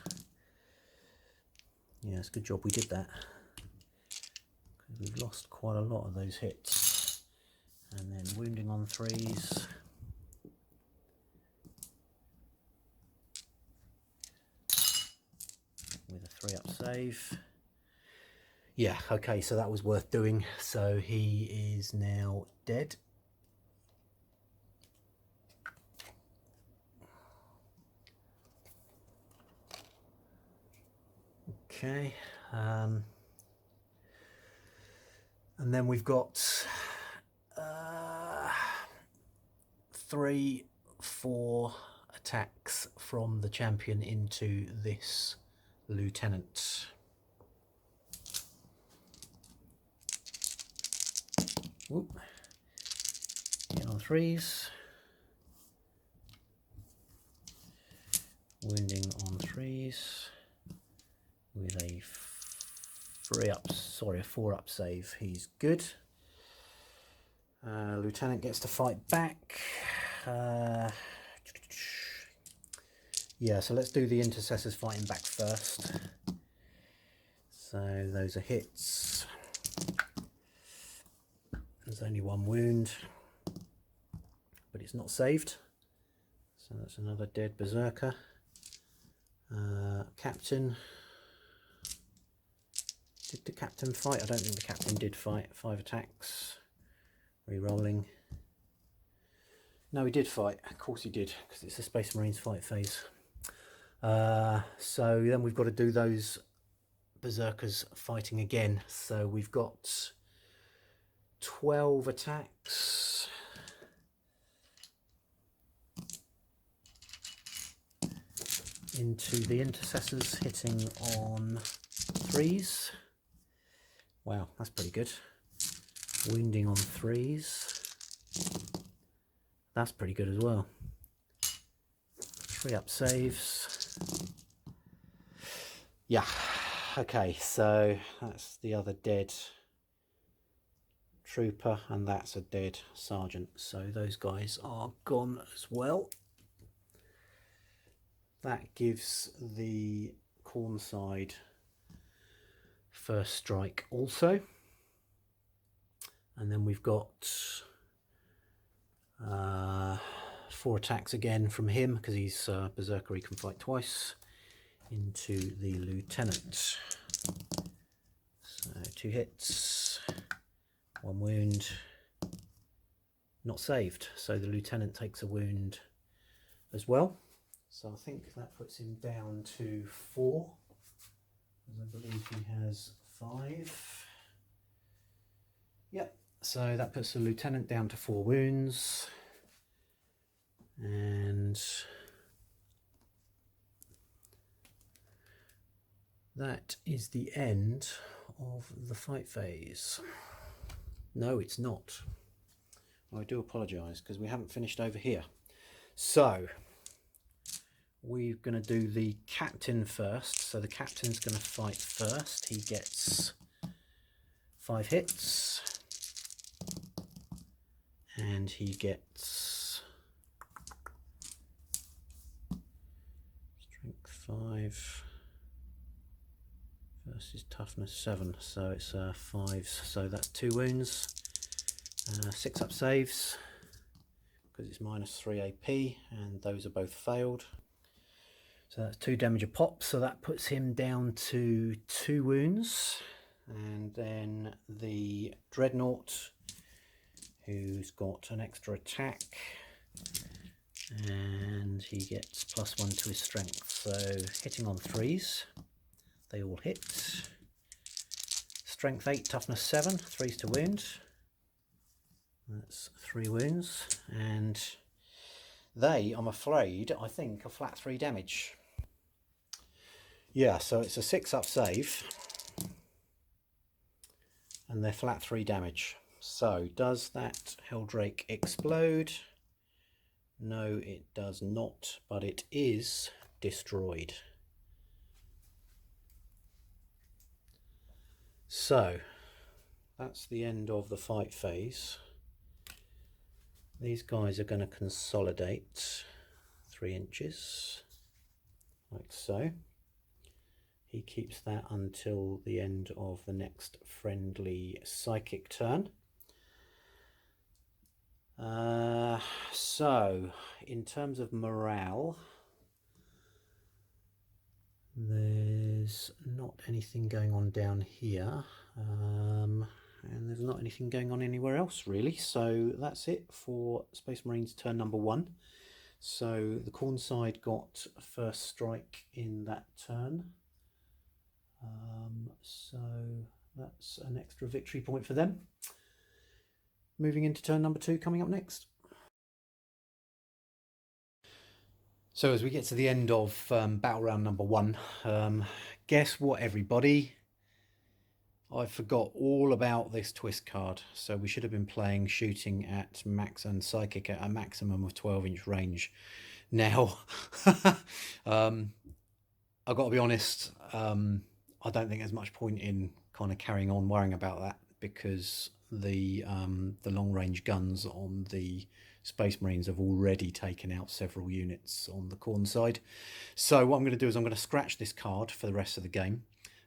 Yeah, it's a good job we did that, because we've lost quite a lot of those hits. And then wounding on 3s. With a 3-up save. Yeah, okay, so that was worth doing. So he is now dead. Okay, and then we've got 3-4 attacks from the champion into this lieutenant. Whoop. Hit on 3s. Wounding on 3s. With a 4-up save. He's good. Lieutenant gets to fight back. Yeah, so let's do the intercessors fighting back first. So those are hits. There's only 1 wound, but it's not saved. So that's another dead berserker. Captain. Did the captain fight? I don't think the captain did fight. 5 attacks. Re-rolling. No, he did fight. Of course he did, because it's a Space Marines fight phase. So then we've got to do those berserkers fighting again. So we've got 12 attacks. Into the intercessors, hitting on 3s. Wow, that's pretty good. Wounding on 3s. That's pretty good as well. 3-up saves. Yeah, okay, so that's the other dead trooper, and that's a dead sergeant. So those guys are gone as well. That gives the Cornside first strike also. And then we've got 4 attacks again from him, because he's berserker, he can fight twice, into the lieutenant. So 2 hits, 1 wound, not saved. So the lieutenant takes a wound as well. So I think that puts him down to 4, as I believe he has 5. Yep, so that puts the lieutenant down to 4 wounds. And that is the end of the fight phase. No, it's not. I do apologise, because we haven't finished over here. So we're going to do the captain first. So the captain's going to fight first. He gets 5 hits. And he gets strength 5 versus toughness 7. So it's 5s. So that's 2 wounds. 6-up saves, because it's -3 AP, and those are both failed. So that's 2 damage a pop, so that puts him down to 2 wounds. And then the Dreadnought, who's got an extra attack, and he gets +1 to his strength. So hitting on 3s, they all hit. Strength 8, toughness 7, 3s to wound. That's 3 wounds, and they, I'm afraid, I think are flat 3 damage. Yeah, so it's a 6-up save, and they're flat 3 damage. So does that Helldrake explode? No, it does not, but it is destroyed. So that's the end of the fight phase. These guys are going to consolidate 3 inches, like so. He keeps that until the end of the next friendly psychic turn. So, in terms of morale, there's not anything going on down here, and there's not anything going on anywhere else really. So that's it for Space Marines turn number 1. So the Khorne side got first strike in that turn. So that's an extra victory point for them. Moving into turn number 2 coming up next. So as we get to the end of battle round number 1, guess what everybody? I forgot all about this twist card. So we should have been playing shooting at max and psychic at a maximum of 12-inch range. Now, I've got to be honest, I don't think there's much point in kind of carrying on worrying about that, because the long range guns on the Space Marines have already taken out several units on the Khorne side. So what I'm going to do is I'm going to scratch this card for the rest of the game,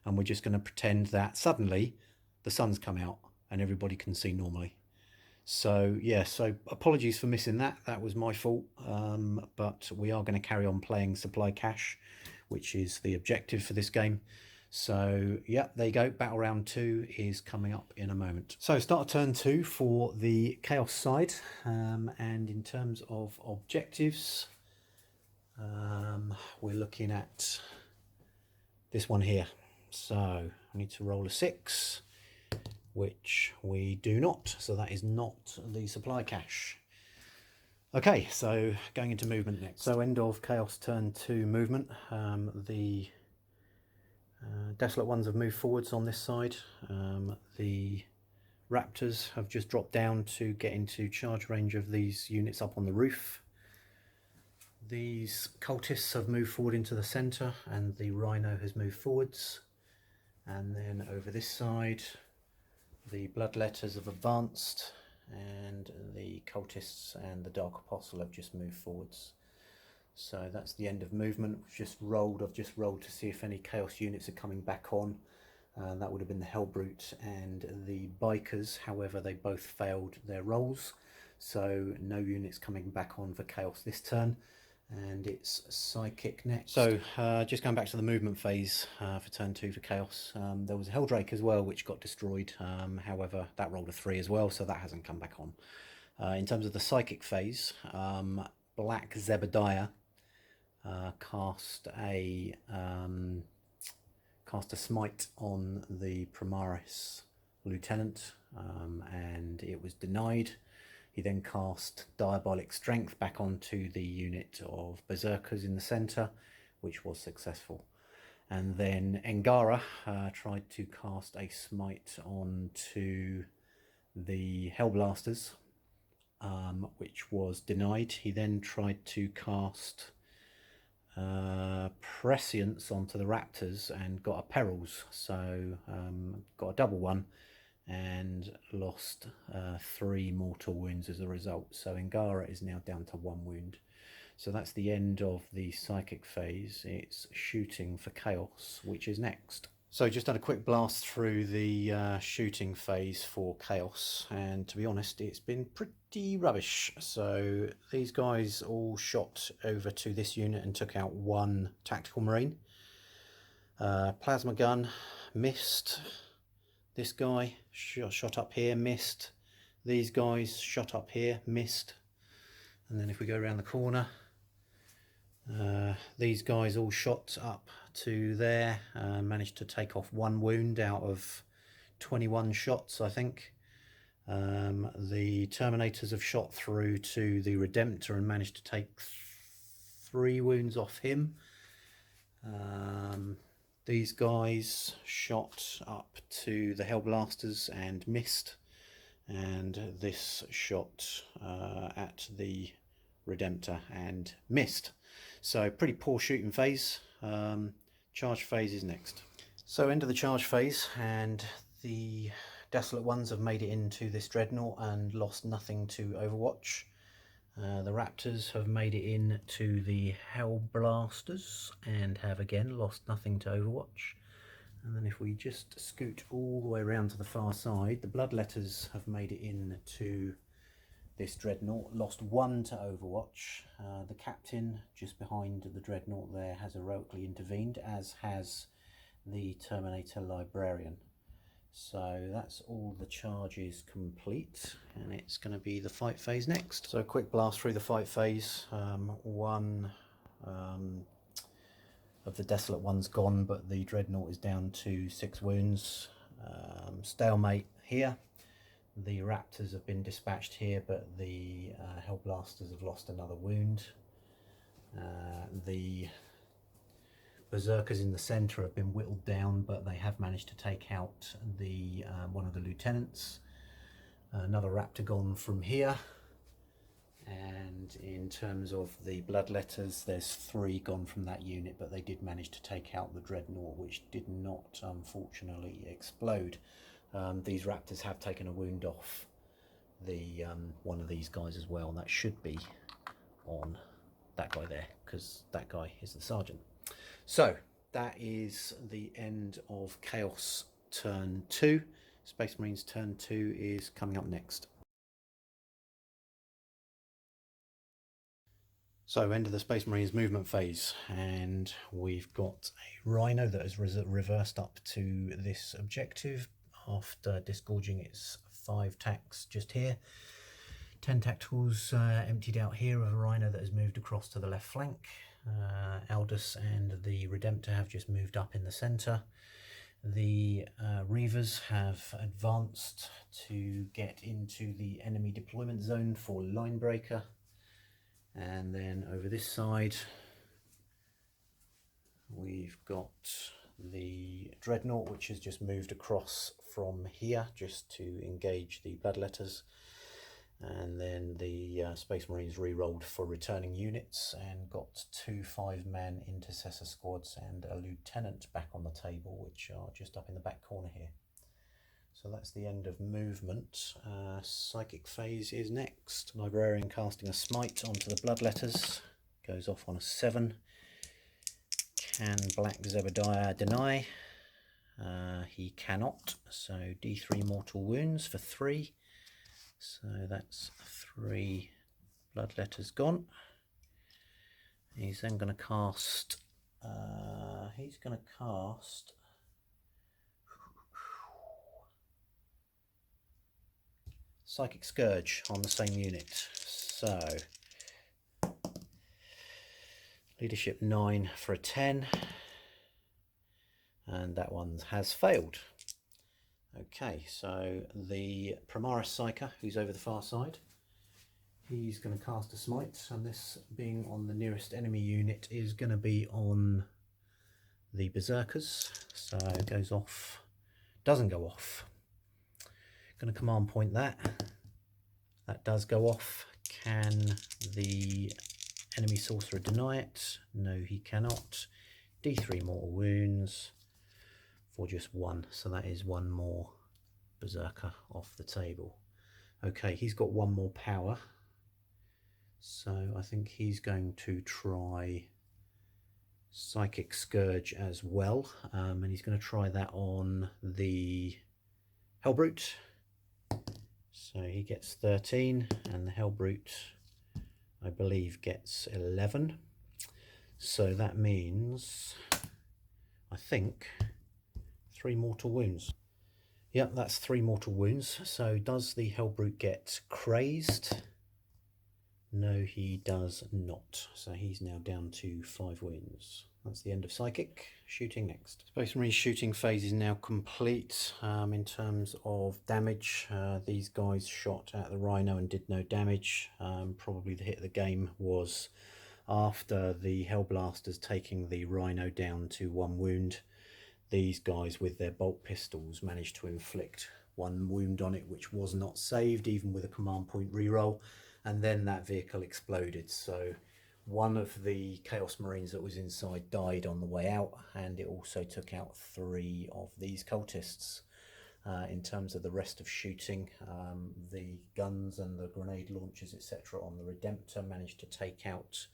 and we're just going to pretend that suddenly the sun's come out and everybody can see normally. So yeah, so apologies for missing that. That was my fault, but we are going to carry on playing supply cache, which is the objective for this game. So yeah, there you go. Battle round 2 is coming up in a moment. So start of turn 2 for the Chaos side, and in terms of objectives, we're looking at this one here. So I need to roll a 6, which we do not. So that is not the supply cache. Okay, so going into movement next. So end of Chaos turn 2 movement. The Desolate ones have moved forwards on this side. The Raptors have just dropped down to get into charge range of these units up on the roof. These Cultists have moved forward into the centre, and the Rhino has moved forwards. And then over this side, the Bloodletters have advanced, and the Cultists and the Dark Apostle have just moved forwards. So that's the end of movement. I've just rolled to see if any Chaos units are coming back on. That would have been the Hellbrute and the Bikers. However, they both failed their rolls, so no units coming back on for Chaos this turn. And it's Psychic next. So just going back to the movement phase for turn 2 for Chaos, there was a Helldrake as well, which got destroyed. However, that rolled a 3 as well, so that hasn't come back on. In terms of the Psychic phase, Black Zebediah cast a smite on the Primaris Lieutenant, and it was denied. He then cast Diabolic Strength back onto the unit of Berserkers in the centre, which was successful. And then Engara tried to cast a smite onto the Hellblasters, which was denied. He then tried to cast Prescience onto the Raptors and got a Perils, so got a double one and lost 3 mortal wounds as a result. So Engara is now down to 1 wound. So that's the end of the Psychic phase. It's shooting for Chaos, which is next. So just done a quick blast through the shooting phase for Chaos, and to be honest, it's been pretty rubbish. So these guys all shot over to this unit and took out 1 tactical marine. Plasma gun missed. This guy shot up here, missed. These guys shot up here, missed. And then if we go around the corner, these guys all shot up to there, managed to take off 1 wound out of 21 shots, I think. The Terminators have shot through to the Redemptor and managed to take 3 wounds off him. These guys shot up to the Hellblasters and missed, and this shot at the Redemptor and missed. So pretty poor shooting phase. Charge phase is next. So end of the charge phase, and the Desolate Ones have made it into this dreadnought and lost nothing to Overwatch. The Raptors have made it into the Hellblasters and have again lost nothing to Overwatch. And then if we just scoot all the way around to the far side, the Bloodletters have made it into this dreadnought, lost one to Overwatch. The captain just behind the dreadnought there has heroically intervened, as has the Terminator Librarian. So that's all the charges complete, and it's going to be the fight phase next. So a quick blast through the fight phase. One of the Desolate Ones gone, but the Dreadnought is down to 6 wounds. Stalemate here. The Raptors have been dispatched here, but the Hellblasters have lost another wound. The Berserkers in the centre have been whittled down, but they have managed to take out the one of the lieutenants. Another Raptor gone from here. And in terms of the Bloodletters, there's 3 gone from that unit, but they did manage to take out the Dreadnought, which did not unfortunately explode. These Raptors have taken a wound off the one of these guys as well, and that should be on that guy there, because that guy is the sergeant. So that is the end of Chaos turn 2. Space Marines turn 2 is coming up next. So end of the Space Marines movement phase, and we've got a Rhino that has reversed up to this objective after disgorging its 5 tacks just here. 10 tacticals emptied out here of a Rhino that has moved across to the left flank. Aldous and the Redemptor have just moved up in the centre. The Reavers have advanced to get into the enemy deployment zone for Linebreaker. And then over this side, we've got the Dreadnought, which has just moved across from here just to engage the Bloodletters. And then the Space Marines re-rolled for returning units and got 2 5-man intercessor squads and a lieutenant back on the table, which are just up in the back corner here. So that's the end of movement. Psychic phase is next. Librarian casting a smite onto the Bloodletters. Goes off on a 7. Can Black Zebediah deny? He cannot. So D3 mortal wounds for 3. So that's 3 Bloodletters gone. He's then going to cast. Psychic Scourge on the same unit. So leadership 9 for a 10, and that one has failed. Okay, so the Primaris Psyker, who's over the far side, he's going to cast a smite, and this being on the nearest enemy unit is going to be on the Berserkers. So it goes off, doesn't go off. Going to command point that. That does go off. Can the enemy sorcerer deny it? No, he cannot. D3 mortal wounds for just 1. So that is 1 more Berserker off the table. Okay, he's got 1 more power. So I think he's going to try Psychic Scourge as well. And he's going to try that on the Hellbrute. So he gets 13, and the Hellbrute, I believe, gets 11. So that means, I think, 3 mortal wounds. Yep, that's 3 mortal wounds. So does the Hellbrute get crazed? No, he does not. So he's now down to 5 wounds. That's the end of Psychic. Shooting next. Space Marine shooting phase is now complete. In terms of damage, these guys shot at the Rhino and did no damage. Probably the hit of the game was after the Hellblasters taking the Rhino down to 1 wound. These guys with their bolt pistols managed to inflict 1 wound on it, which was not saved even with a command point reroll, and then that vehicle exploded. So one of the Chaos Marines that was inside died on the way out, and it also took out 3 of these cultists. In terms of the rest of shooting, the guns and the grenade launchers, etc., on the Redemptor managed to take out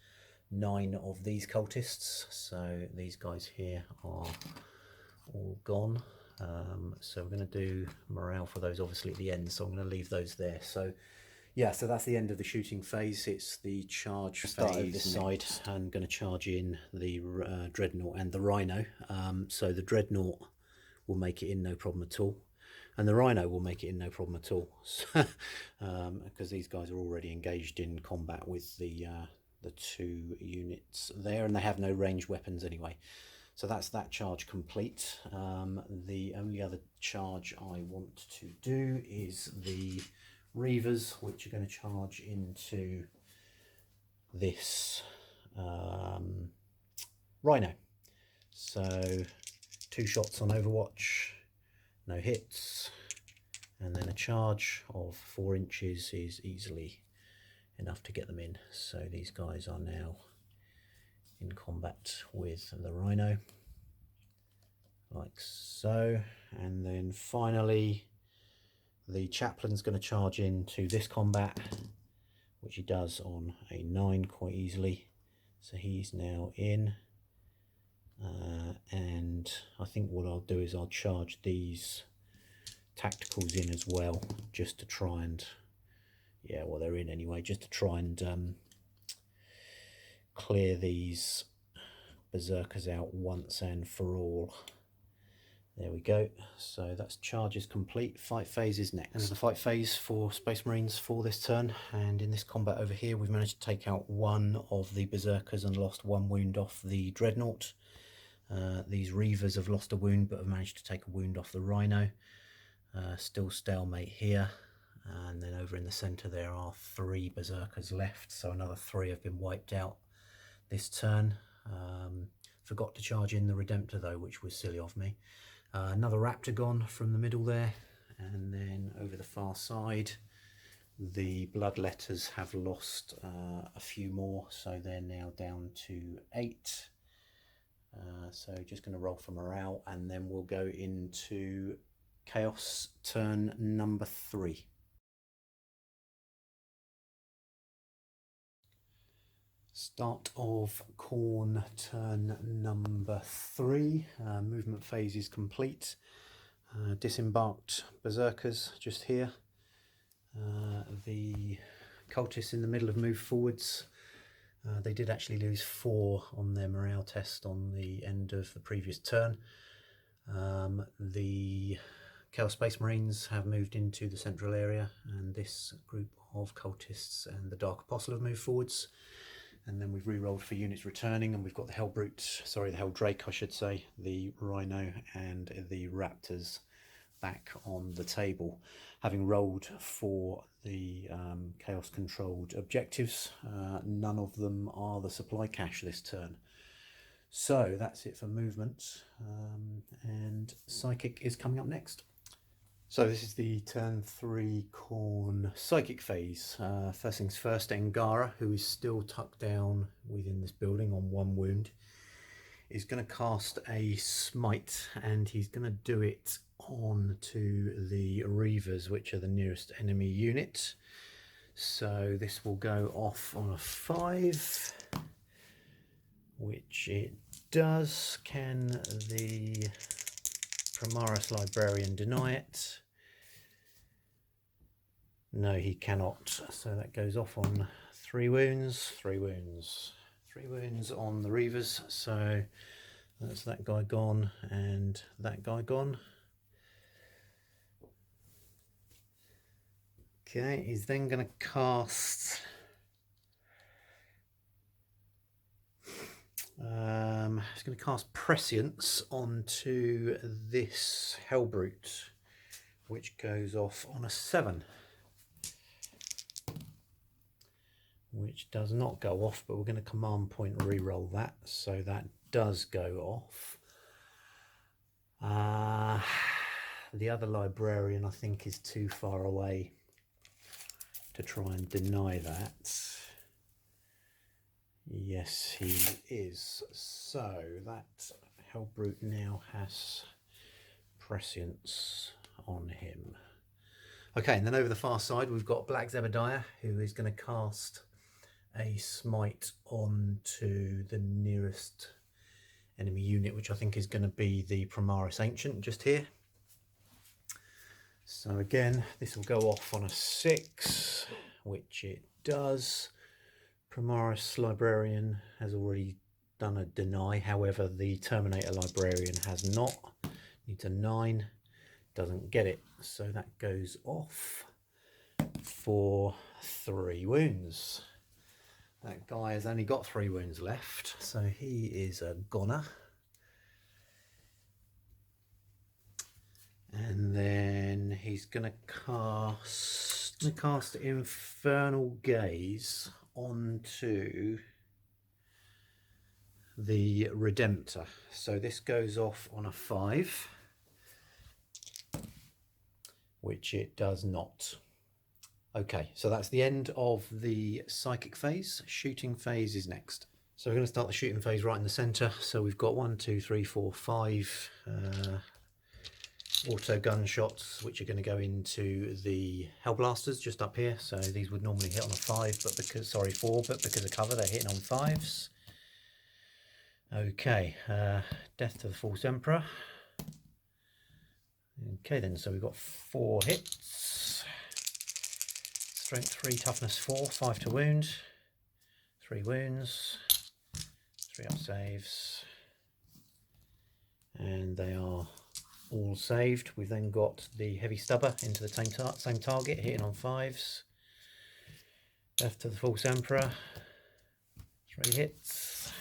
9 of these cultists. So these guys here are all gone. So we're going to do morale for those obviously at the end, so I'm going to leave those there. So yeah, so that's the end of the shooting phase. It's the charge phase this side. I'm going to charge in the Dreadnought and the Rhino. So the Dreadnought will make it in no problem at all, and the Rhino will make it in no problem at all, because these guys are already engaged in combat with the 2 units there, and they have no ranged weapons anyway. So that's that charge complete. The only other charge I want to do is the Reavers, which are going to charge into this Rhino. So 2 shots on Overwatch, no hits, and then a charge of 4 inches is easily enough to get them in. So these guys are now in combat with the Rhino, like so. And then finally the Chaplain's going to charge into this combat, which he does on a 9 quite easily. So he's now in, and I think what I'll do is I'll charge these tacticals in as well, just to try and, yeah, well, they're in anyway, just to try and clear these berserkers out once and for all. There we go. So that's charges complete. Fight phase is next. And the fight phase for Space Marines for this turn. And in this combat over here, we've managed to take out 1 of the berserkers and lost 1 wound off the Dreadnought. These Reavers have lost a wound, but have managed to take a wound off the Rhino. Still stalemate here. And then over in the centre there are 3 berserkers left. So another 3 have been wiped out this turn. Forgot to charge in the Redemptor though, which was silly of me. Another Raptor gone from the middle there, and then over the far side the Bloodletters have lost a few more, so they're now down to 8. So just going to roll for morale, and then we'll go into Chaos turn number 3. Start of Khorne turn number 3. Movement phase is complete. Disembarked berserkers just here. The cultists in the middle have moved forwards. They did actually lose 4 on their morale test on the end of the previous turn. The Chaos Space Marines have moved into the central area, and this group of cultists and the Dark Apostle have moved forwards. And then we've re-rolled for units returning, and we've got the Helldrake, I should say, the Rhino and the Raptors back on the table. Having rolled for the Chaos controlled objectives, none of them are the supply cache this turn. So that's it for movement, and Psychic is coming up next. So this is the turn 3 Khorne Psychic phase. First things first, Engara, who is still tucked down within this building on 1 wound, is going to cast a Smite, and he's going to do it on to the Reavers, which are the nearest enemy unit. So this will go off on a 5, which it does. Can the Primaris Librarian deny it? No, he cannot. So that goes off on 3 wounds, 3 wounds, 3 wounds on the Reavers. So that's that guy gone and that guy gone. Okay, he's then going to cast he's going to cast Prescience onto this Hellbrute, which goes off on a 7, which does not go off, but we're going to command point re-roll that, so that does go off. The other Librarian, I think, is too far away to try and deny that. Yes, he is. So that Hellbrute now has Prescience on him. Okay, and then over the far side we've got Black Zebediah, who is going to cast a smite onto the nearest enemy unit, which I think is going to be the Primaris Ancient just here. So again, this will go off on a 6, which it does. Primaris Librarian has already done a deny, however the Terminator Librarian has not. Needs a 9, doesn't get it, so that goes off for 3 wounds. That guy has only got 3 wounds left, so he is a goner. And then he's going to cast Infernal Gaze onto the Redemptor. So this goes off on a 5, which it does not. Okay, so that's the end of the psychic phase. Shooting phase is next. So we're going to start the shooting phase right in the center. So we've got 1, 2, 3, 4, 5 auto gunshots, which are going to go into the Hellblasters just up here. So these would normally hit on a 5, but because 4, but because of cover, they're hitting on 5s. Okay, death to the False Emperor. Okay then, so we've got 4 hits. Strength 3, toughness 4, 5 to wound. 3 wounds. 3 up saves. And they are all saved. We've then got the heavy stubber into the same target, hitting on 5s. Death to the False Emperor. 3 hits.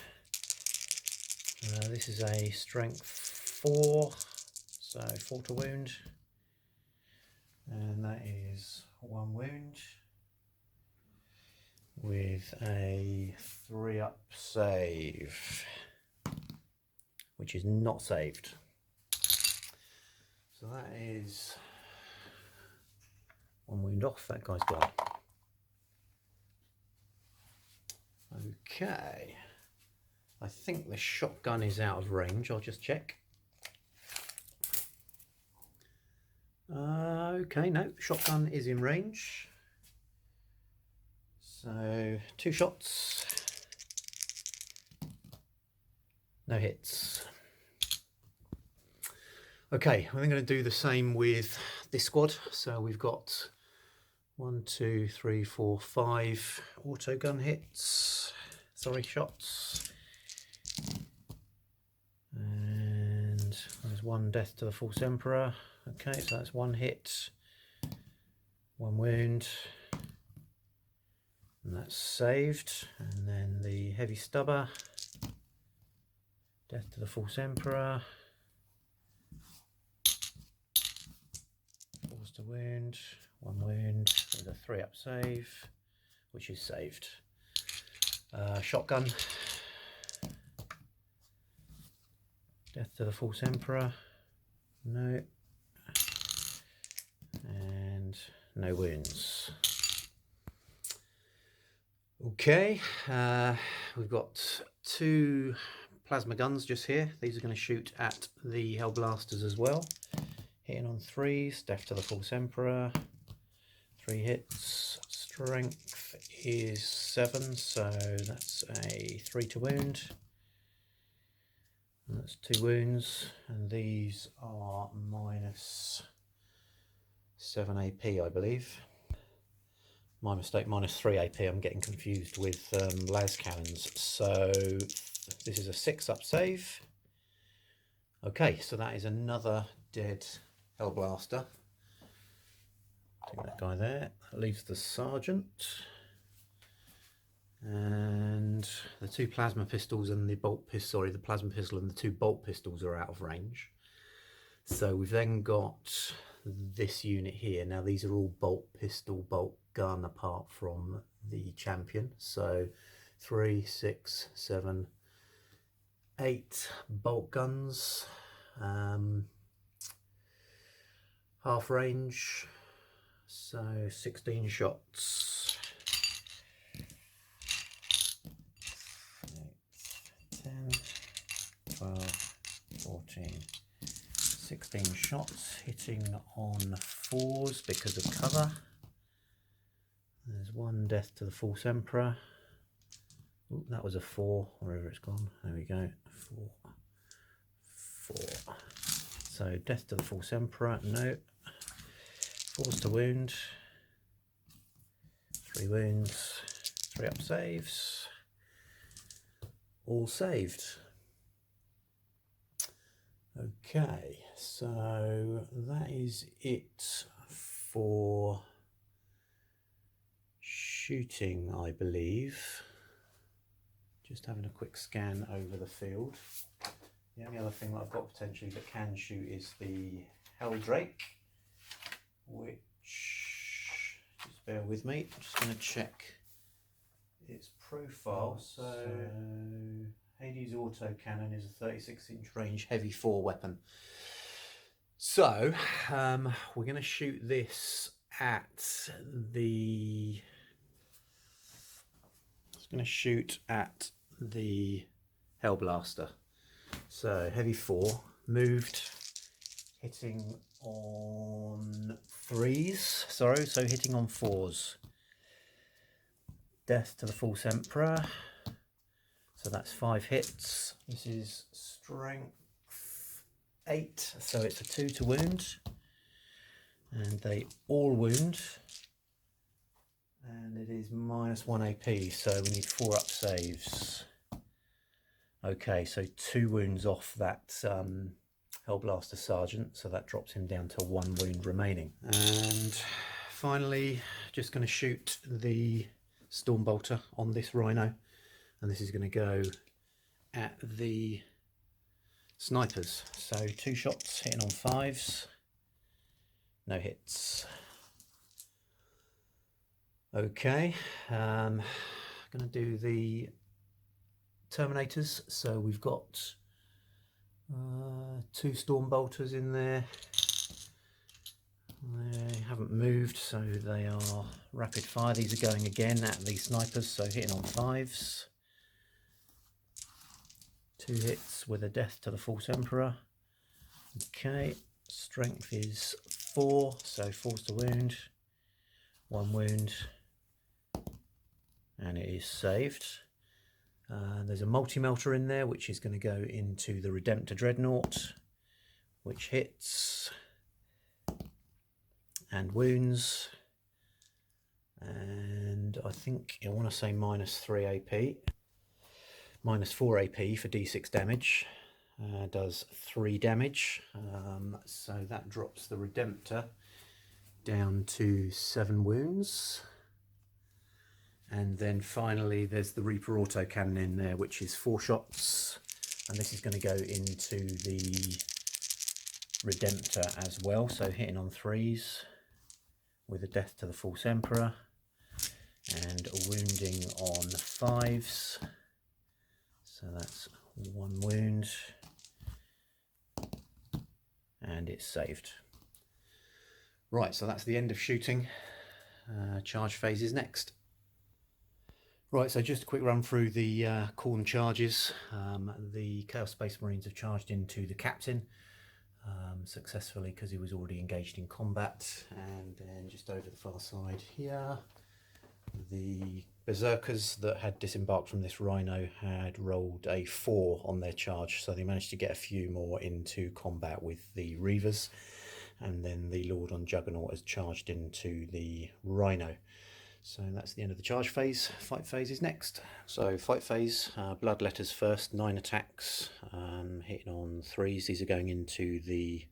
This is a strength 4, so 4 to wound. And that is 1 wound. With a 3 up save, which is not saved. So that is 1 wound off, that guy's gone. Okay, I think the shotgun is out of range, I'll just check. Okay, no, shotgun is in range. So 2 shots, no hits. Okay, I'm going to do the same with this squad. So we've got 1, 2, 3, 4, 5 auto gun hits, shots. And there's 1 death to the False Emperor. Okay, so that's 1 hit, 1 wound. And that's saved. And then the heavy stubber, death to the False Emperor, force to wound, 1 wound with a 3 up save, which is saved. Shotgun, death to the False Emperor, no, and no wounds. Okay, we've got 2 plasma guns just here. These are going to shoot at the Hellblasters as well. Hitting on 3s, death to the False Emperor, 3 hits. Strength is 7, so that's a 3 to wound. And that's 2 wounds, and these are minus 7 AP, I believe. My mistake, minus 3 AP. I'm getting confused with las cannons. So this is a 6 up save. Okay, so that is another dead Hellblaster. Take that guy there. That leaves the Sergeant. And the 2 plasma pistols and the bolt pistol, sorry, the plasma pistol and the 2 bolt pistols are out of range. So we've then got this unit here. Now these are all bolt pistol, bolt gun, apart from the champion. So 3, 6, 7, 8 bolt guns, half range, so 16 shots. 8, 10, 12, 14, 16 16 shots, hitting on 4s because of cover. There's one death to the false emperor. Ooh, that was a 4, wherever it's gone. There we go. 4. So death to the false emperor, no. 4s to wound. 3 wounds, 3 up saves. All saved. Okay, so that is it for shooting, I believe. Just having a quick scan over the field. The only other thing that I've got potentially that can shoot is the Helldrake, which, just bear with me, I'm just going to check its profile. So Hades autocannon is a 36-inch range heavy 4 weapon. So we're going to shoot this at the... It's going to shoot at the Hellblaster. So heavy 4, moved, hitting on 3s. Sorry, so hitting on 4s. Death to the false emperor. So that's 5 hits. This is strength 8, so it's a 2 to wound. And they all wound. And it is -1 AP, so we need 4 up saves. Okay, so 2 wounds off that Hellblaster Sergeant, so that drops him down to 1 wound remaining. And finally, just going to shoot the Stormbolter on this Rhino. And this is going to go at the snipers. So 2 shots hitting on 5s, no hits. Okay, going to do the Terminators. So we've got 2 Stormbolters in there. They haven't moved, so they are rapid fire. These are going again at the snipers, so hitting on 5s. 2 hits with a death to the false emperor. Okay, strength is 4, so 4s to wound. 1 wound, and it is saved. There's a multi-melter in there, which is going to go into the Redemptor Dreadnought, which hits and wounds. And I think I want to say -3 AP. -4 AP for D6 damage. Does 3 damage. So that drops the Redemptor down to 7 wounds. And then finally there's the Reaper autocannon in there, which is 4 shots, and this is going to go into the Redemptor as well, so hitting on 3s with a death to the false emperor and a wounding on 5s, so that's 1 wound, and it's saved. Right, so that's the end of shooting. Charge phase is next. Right, so just a quick run through the Khorne charges. The Chaos Space Marines have charged into the captain successfully because he was already engaged in combat. And then just over the far side here, the Berserkers that had disembarked from this Rhino had rolled a 4 on their charge, so they managed to get a few more into combat with the Reavers. And then the Lord on Juggernaut has charged into the Rhino. So that's the end of the charge phase. Fight phase is next. So fight phase, Bloodletters first, 9 attacks, hitting on 3s. These are going into the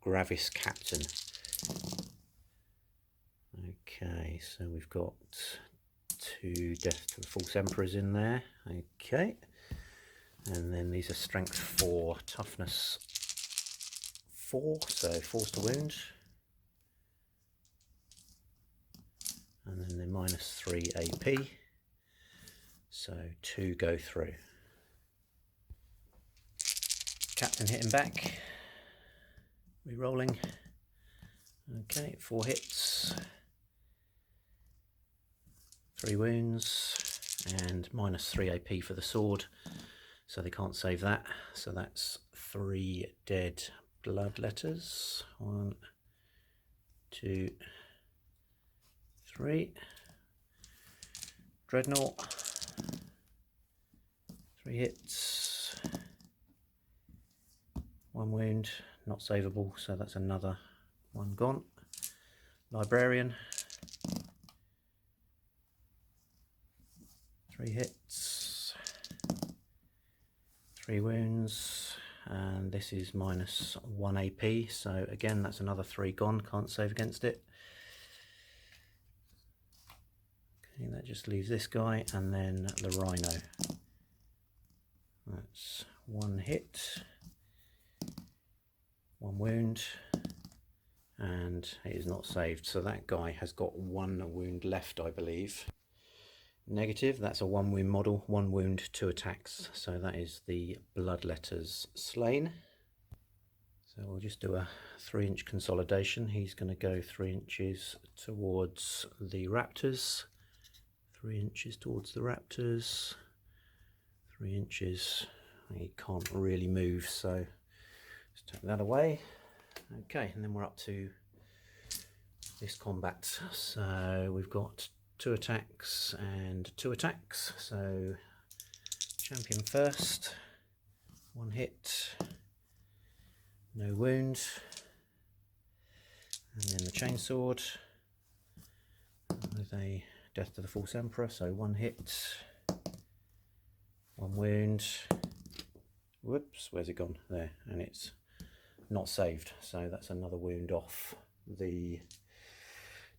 Gravis Captain. Okay, so we've got 2 Death to the False Emperors in there. Okay, and then these are Strength 4, Toughness 4, so 4s to wound. And then they're -3 AP, so 2 go through. Captain hitting back, re-rolling. Okay, 4 hits, 3 wounds, and -3 AP for the sword, so they can't save that. So that's 3 dead blood letters. 1, 2, 3. Dreadnought. 3 hits. 1 wound, not savable, so that's another 1 gone. Librarian. 3 hits. 3 wounds. And this is minus 1 AP, so again that's another 3 gone, can't save against it. Okay, that just leaves this guy and then the Rhino. That's 1 hit, 1 wound, and it is not saved, so that guy has got 1 wound left, I believe. Negative, that's a 1 wound model, 1 wound, 2 attacks, so that is the blood letters slain. So we'll just do a 3-inch consolidation. He's going to go 3 inches towards the raptors, 3 inches towards the raptors, 3 inches. He can't really move, so let's take that away. Okay, and then we're up to this combat. So we've got 2 attacks and 2 attacks. So champion first, 1 hit, no wound, and then the chainsword with a death to the false emperor. So 1 hit, 1 wound. Whoops, where's it gone? There, and it's not saved. So that's another wound off the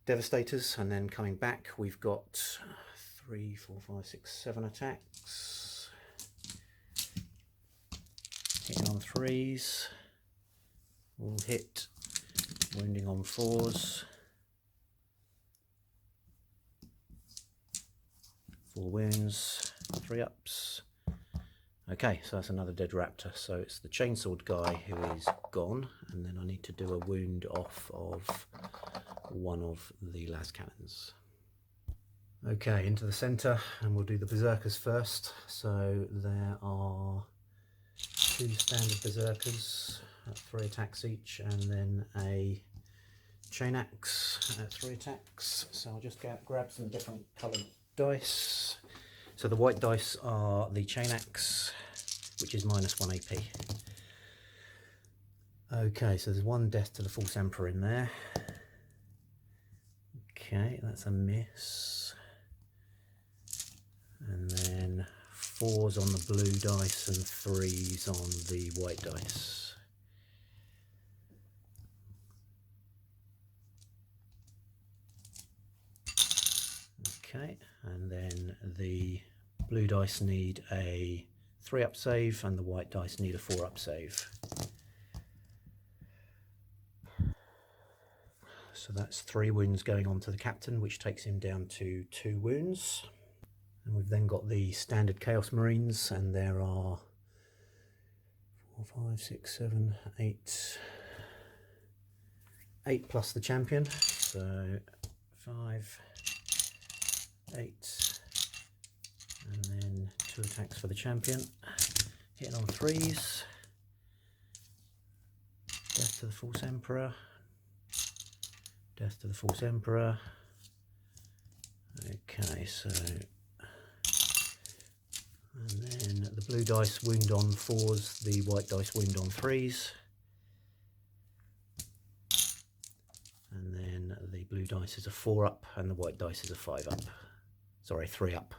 Devastators. And then coming back, we've got 3, 4, 5, 6, 7 attacks. Hitting on 3s. All hit. Wounding on 4s. 4 wounds. 3 ups. Okay, so that's another dead raptor. So it's the chainsword guy who is gone, and then I need to do a wound off of one of the las cannons. Okay, into the centre, and we'll do the berserkers first. So there are 2 standard berserkers at 3 attacks each, and then a chain axe at 3 attacks. So I'll just grab some different coloured dice. So the white dice are the chain axe, which is minus 1 AP. Okay, so there's 1 death to the false emperor in there. Okay, that's a miss. And then 4s on the blue dice and 3s on the white dice. Okay, and then the blue dice need a 3-up save and the white dice need a 4-up save. So that's 3 wounds going on to the captain, which takes him down to 2 wounds. And we've then got the standard Chaos Marines, and there are 4, 5, 6, 7, 8. 8 plus the champion, so 5, 8, and then 2 attacks for the champion. Hitting on 3s. Death to the false emperor. Death to the false emperor. Okay, so, and then the blue dice wound on 4s, the white dice wound on 3s. And then the blue dice is a 4-up and the white dice is a 5-up. Sorry, 3-up,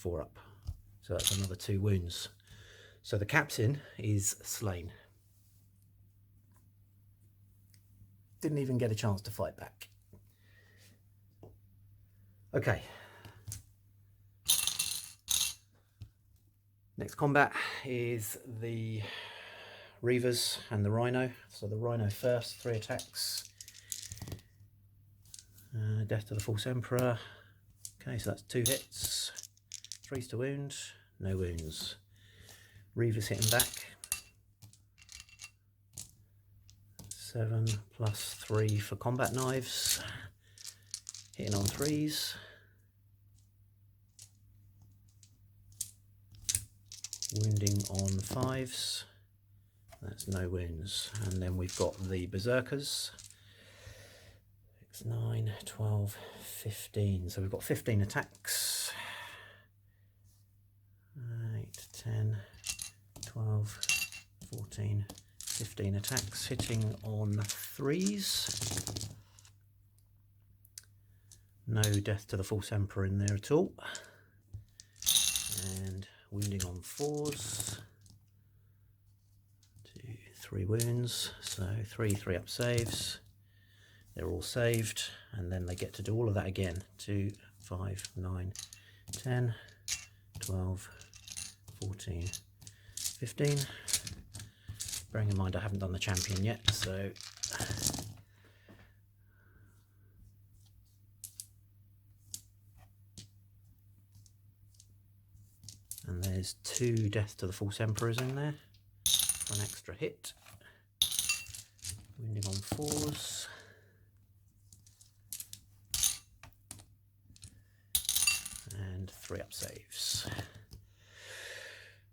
4-up. So that's another 2 wounds. So the captain is slain. Didn't even get a chance to fight back. Okay. Next combat is the Reavers and the Rhino. So the Rhino first, 3 attacks. Death to the false emperor. Okay, so that's 2 hits. 3s to wound, no wounds. Reavers hitting back. 7 plus 3 for combat knives. Hitting on 3s. Wounding on 5s. That's no wounds. And then we've got the Berserkers. 6, 9, 12, 15. So we've got 15 attacks. 8, 10, 12, 14, 15 attacks, hitting on 3s. No death to the False Emperor in there at all. And wounding on 4s. 2, 3 wounds, so 3 up saves. They're all saved, and then they get to do all of that again. 2, 5, 9, 10, 12, 14, 15. Bearing in mind I haven't done the champion yet, so and there's 2 death to the False Emperors in there for an extra hit. Wounding on 4s. And 3 up saves.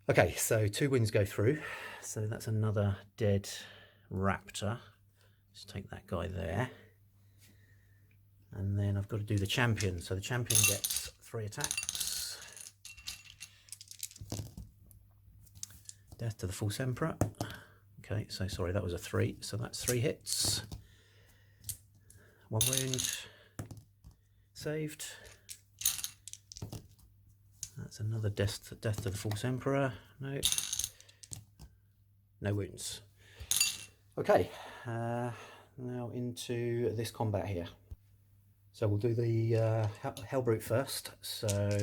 Okay, so 2 wounds go through. So that's another dead raptor. Let's take that guy there. And then I've got to do the champion. So the champion gets 3 attacks. Death to the False Emperor. Okay, so sorry, that was a 3. So that's 3 hits. 1 wound. Saved. That's another death to the False Emperor. No wounds. Okay, now into this combat here. So we'll do the Hellbrute first. So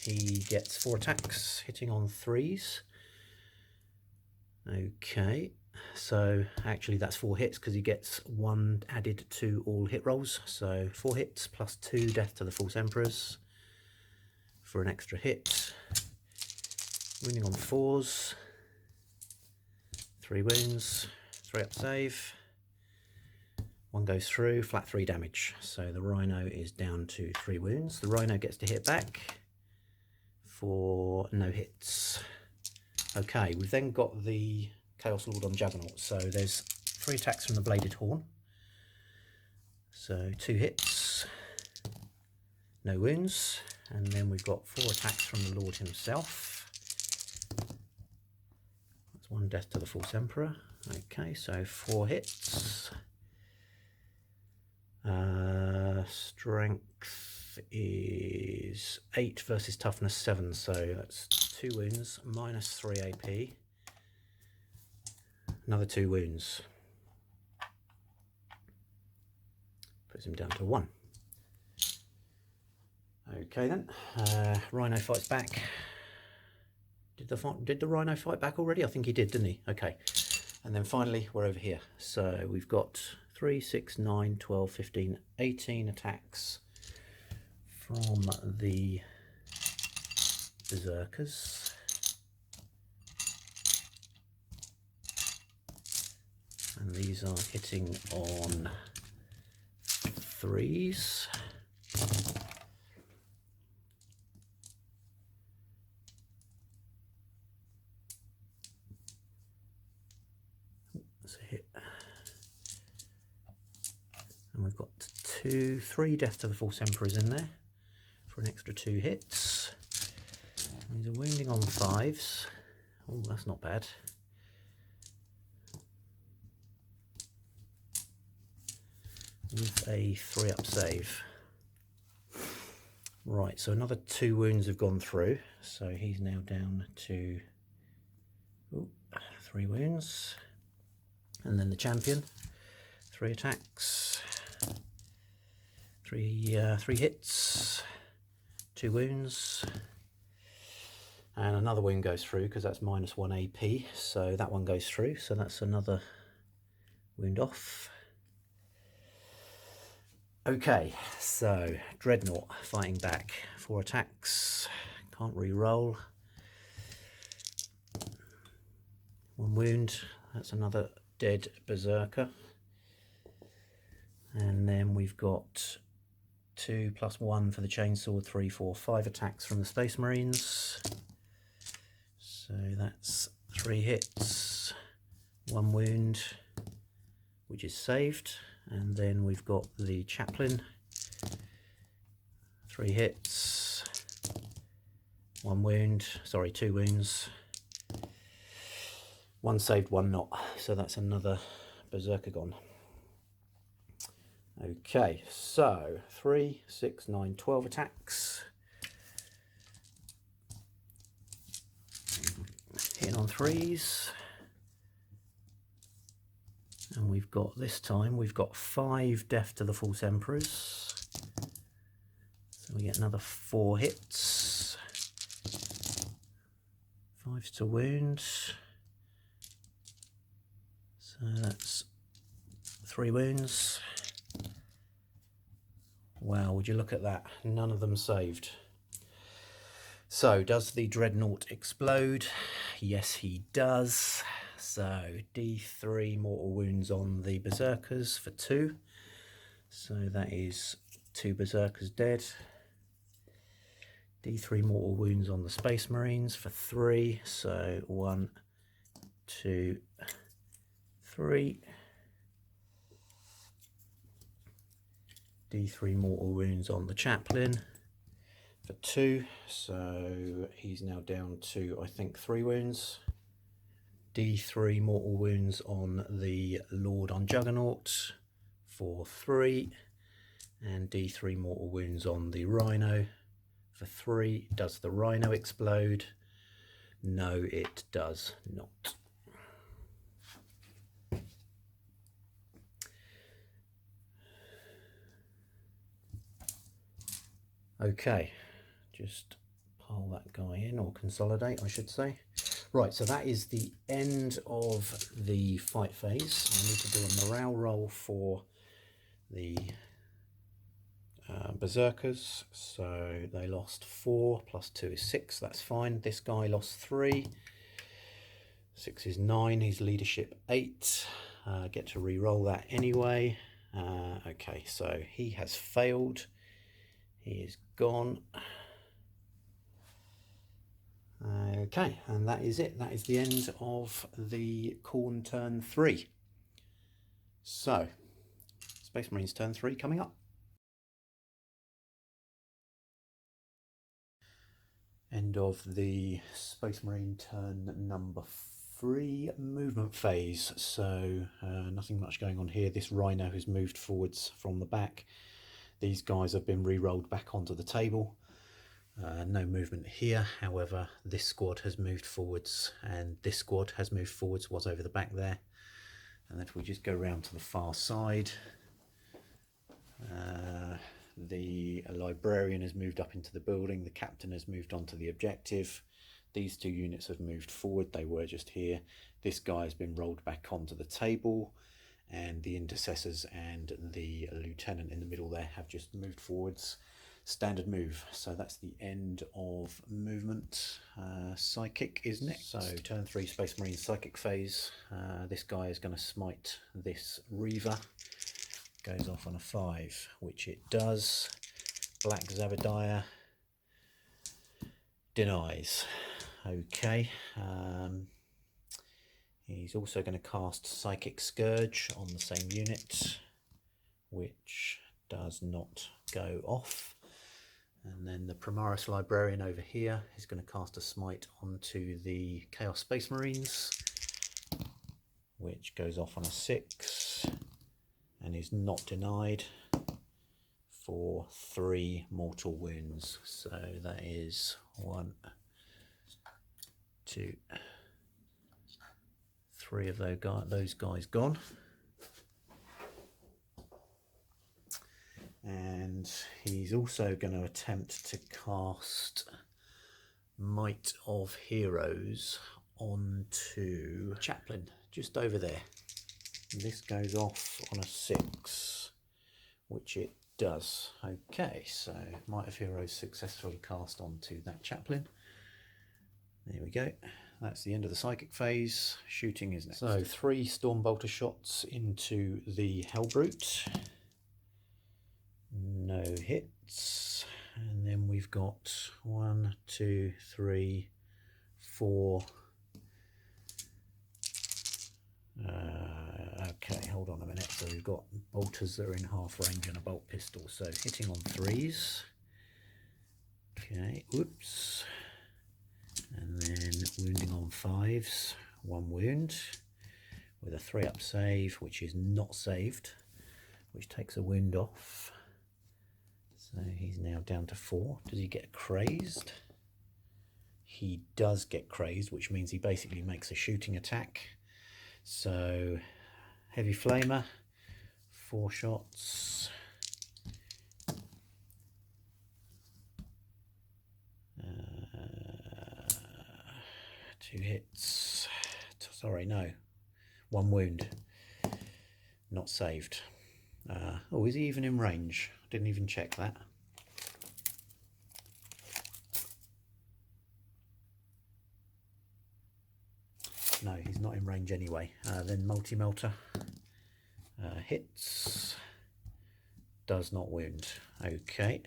he gets 4 attacks, hitting on 3s. Okay, so actually that's 4 hits because he gets 1 added to all hit rolls. So 4 hits plus 2 death to the False Emperors for an extra hit. Wounding on 4s. 3 wounds, 3 up save. 1 goes through, flat 3 damage. So the Rhino is down to 3 wounds. The Rhino gets to hit back for no hits. Okay, we've then got the Chaos Lord on Juggernaut. So there's 3 attacks from the Bladed Horn. So 2 hits, no wounds. And then we've got 4 attacks from the Lord himself. That's 1 death to the False Emperor. Okay, so 4 hits. Strength is 8 versus toughness 7, so that's 2 wounds, minus 3 AP. Another 2 wounds. Puts him down to 1. Okay then, Rhino fights back. Did the Rhino fight back already? I think he did, didn't he? Okay. And then finally, we're over here. So we've got 3, 6, 9, 12, 15, 18 attacks from the Berserkers. And these are hitting on 3s. That's a hit. And we've got 3 death to the False Emperors in there for an extra 2 hits. And these are wounding on 5s. Oh, that's not bad. With a 3 up save. Right, so another 2 wounds have gone through. So he's now down to 3 wounds. And then the champion, 3 attacks, 3 hits, 2 wounds, and another wound goes through because that's minus 1 AP, so that one goes through, so that's another wound off. Okay, so Dreadnought fighting back, 4 attacks, can't re-roll, 1 wound, that's another dead Berserker. And then we've got 2 plus 1 for the Chainsword, 3, 4, 5 attacks from the Space Marines. So that's 3 hits, 1 wound, which is saved, and then we've got the chaplain, 3 hits, 1 wound, sorry, 2 wounds, 1 saved, 1 not, so that's another berserker gone. Okay, so 3, 6, 9, 12 attacks. Hitting on 3s. And we've got, this time, we've got 5 death to the false emperors. So we get another 4 hits. 5 to wound. So that's 3 wounds. Wow, would you look at that? None of them saved. So, does the dreadnought explode? Yes, he does. So, D3 mortal wounds on the berserkers for 2. So that is 2 berserkers dead. D3 mortal wounds on the space marines for 3. So 1, 2, 3. D3 mortal wounds on the chaplain for 2, so he's now down to, I think, 3 wounds. D3 mortal wounds on the Lord on Juggernaut for 3, and D3 mortal wounds on the Rhino for 3. Does the Rhino explode? No, it does not. Okay, just pile that guy in, or consolidate I should say. Right, so that is the end of the fight phase. I need to do a morale roll for the berserkers. So they lost 4, plus 2 is 6, that's fine. This guy lost 3, 6 is 9, his leadership 8. Get to re-roll that anyway. Okay, so he has failed. He is gone. Okay, and that is it. That is the end of the Khorne turn 3. So, Space Marines turn 3 coming up. End of the Space Marine turn number 3 movement phase. So, nothing much going on here. This Rhino has moved forwards from the back. These guys have been re-rolled back onto the table. No movement here, however this squad has moved forwards and this squad has moved forwards, was over the back there. And if we just go round to the far side, the librarian has moved up into the building, the captain has moved on to the objective. These 2 units have moved forward, they were just here. This guy has been rolled back onto the table, and the intercessors and the lieutenant in the middle there have just moved forwards. Standard move. So that's the end of movement. Psychic is next. So turn 3 Space Marine psychic phase. This guy is going to smite this Reaver. Goes off on a 5, which it does. Black Zabadiah denies. Okay. He's also going to cast Psychic Scourge on the same unit, which does not go off. And then the Primaris Librarian over here is going to cast a smite onto the Chaos Space Marines, which goes off on a 6 and is not denied for 3 mortal wounds. So that is 1, 2, 3 of those guys gone. And he's also going to attempt to cast Might of Heroes onto Chaplain, just over there. And this goes off on a 6, which it does. Okay, so Might of Heroes successfully cast onto that Chaplain. There we go. That's the end of the psychic phase. Shooting is next. So 3 Stormbolter shots into the Hellbrute. No hits. And then we've got 1, 2, 3, 4, hold on a minute. So we've got bolters that are in half range and a bolt pistol. So hitting on 3s. Okay, whoops. And then wounding on 5s. 1 wound with a 3-up save, which is not saved, which takes a wound off. So he's now down to 4. Does he get crazed? He does get crazed, which means he basically makes a shooting attack. So heavy flamer, 4 shots. 2 hits. Sorry, no. 1 wound. Not saved. Oh, is he even in range? Didn't even check that. No, he's not in range anyway. Then multi-melter hits. Does not wound. Okay.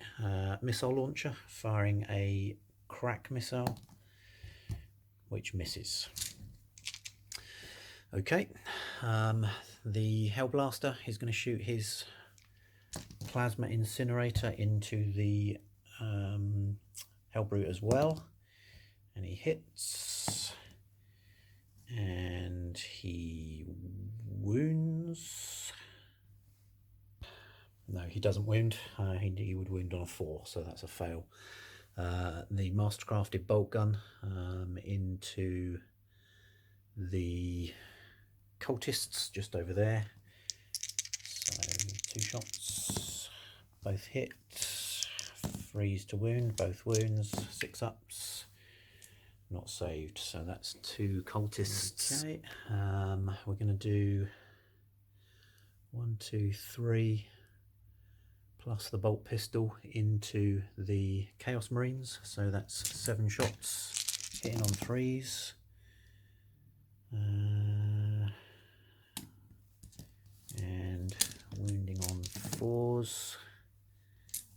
Missile launcher firing a crack missile, which misses. Okay. The Hellblaster is going to shoot his plasma incinerator into the Hellbrute as well, and he hits, and he wounds. No, he doesn't wound. He would wound on a 4, so that's a fail. The Mastercrafted bolt gun into the cultists just over there. So 2 shots, both hit. 3s to wound, both wounds. 6 ups, not saved. So that's 2 cultists. Okay. We're going to do 1, 2, 3 plus the bolt pistol into the Chaos Marines. So that's 7 shots, hitting on 3s. And wounding on 4s.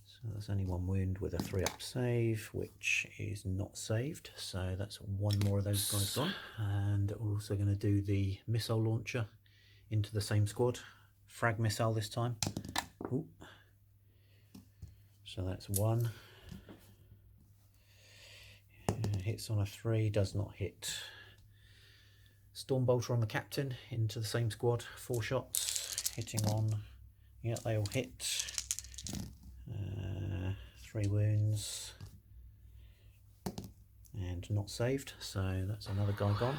So that's only 1 wound with a 3-up save, which is not saved. So that's 1 more of those guys gone. And we're also going to do the missile launcher into the same squad. Frag missile this time. Ooh. So that's 1. Hits on a 3, does not hit. Stormbolter on the captain into the same squad. 4 shots, hitting on. Yeah, they all hit. 3 wounds and not saved. So that's another guy gone.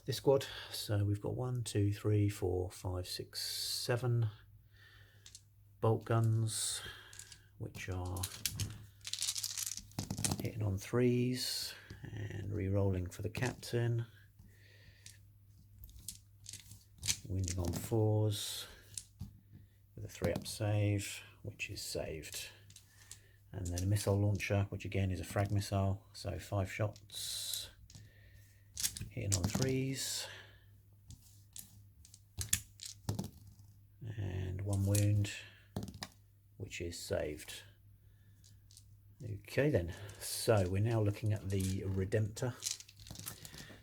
This squad. So we've got 1, 2, 3, 4, 5, 6, 7 bolt guns, which are hitting on 3s and re-rolling for the captain. Wounding on 4s with a 3-up save, which is saved. And then a missile launcher, which again is a frag missile. So 5 shots, hitting on 3s. And 1 wound, which is saved. Okay then, so we're now looking at the Redemptor.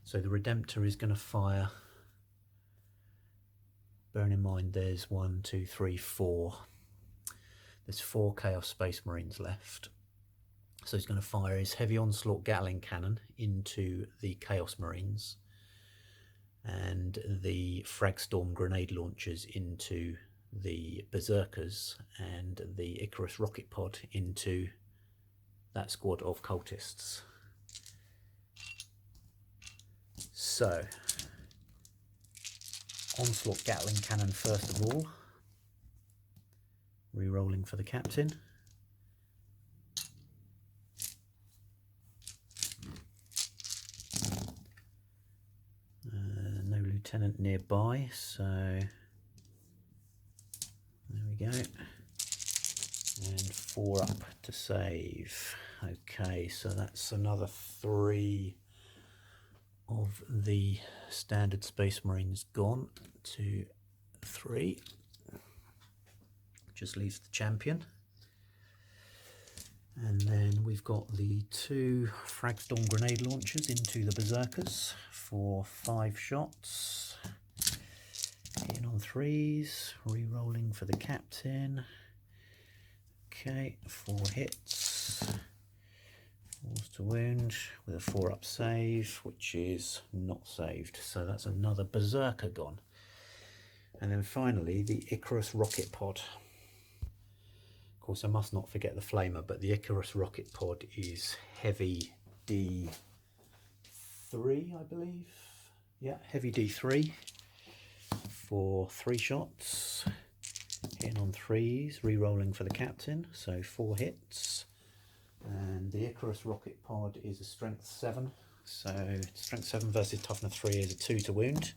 So the Redemptor is going to fire, bearing in mind there's 1, 2, 3, 4. There's 4 Chaos Space Marines left. So he's going to fire his Heavy Onslaught Gatling Cannon into the Chaos Marines and the Fragstorm Grenade Launchers into the Berserkers and the Icarus Rocket Pod into that squad of cultists. So, Onslaught Gatling Cannon first of all. Re-rolling for the captain. No lieutenant nearby, so there we go. And 4 up to save. Okay, so that's another 3 of the standard Space Marines gone to 3. Just leaves the champion. And then we've got the 2 Fragstorm Grenade Launchers into the Berserkers for 5 shots. Hitting on threes, re-rolling for the captain. Okay, 4 hits, 4s to wound with a 4-up save, which is not saved, so that's another berserker gone. And then finally the Icarus rocket pod. Of course, I must not forget the flamer, but the Icarus rocket pod is heavy D3, I believe. Yeah, heavy D3 for 3 shots, hitting on 3s, re-rolling for the captain, so 4 hits. And the Icarus rocket pod is a strength 7, so strength 7 versus toughness 3 is a 2 to wound.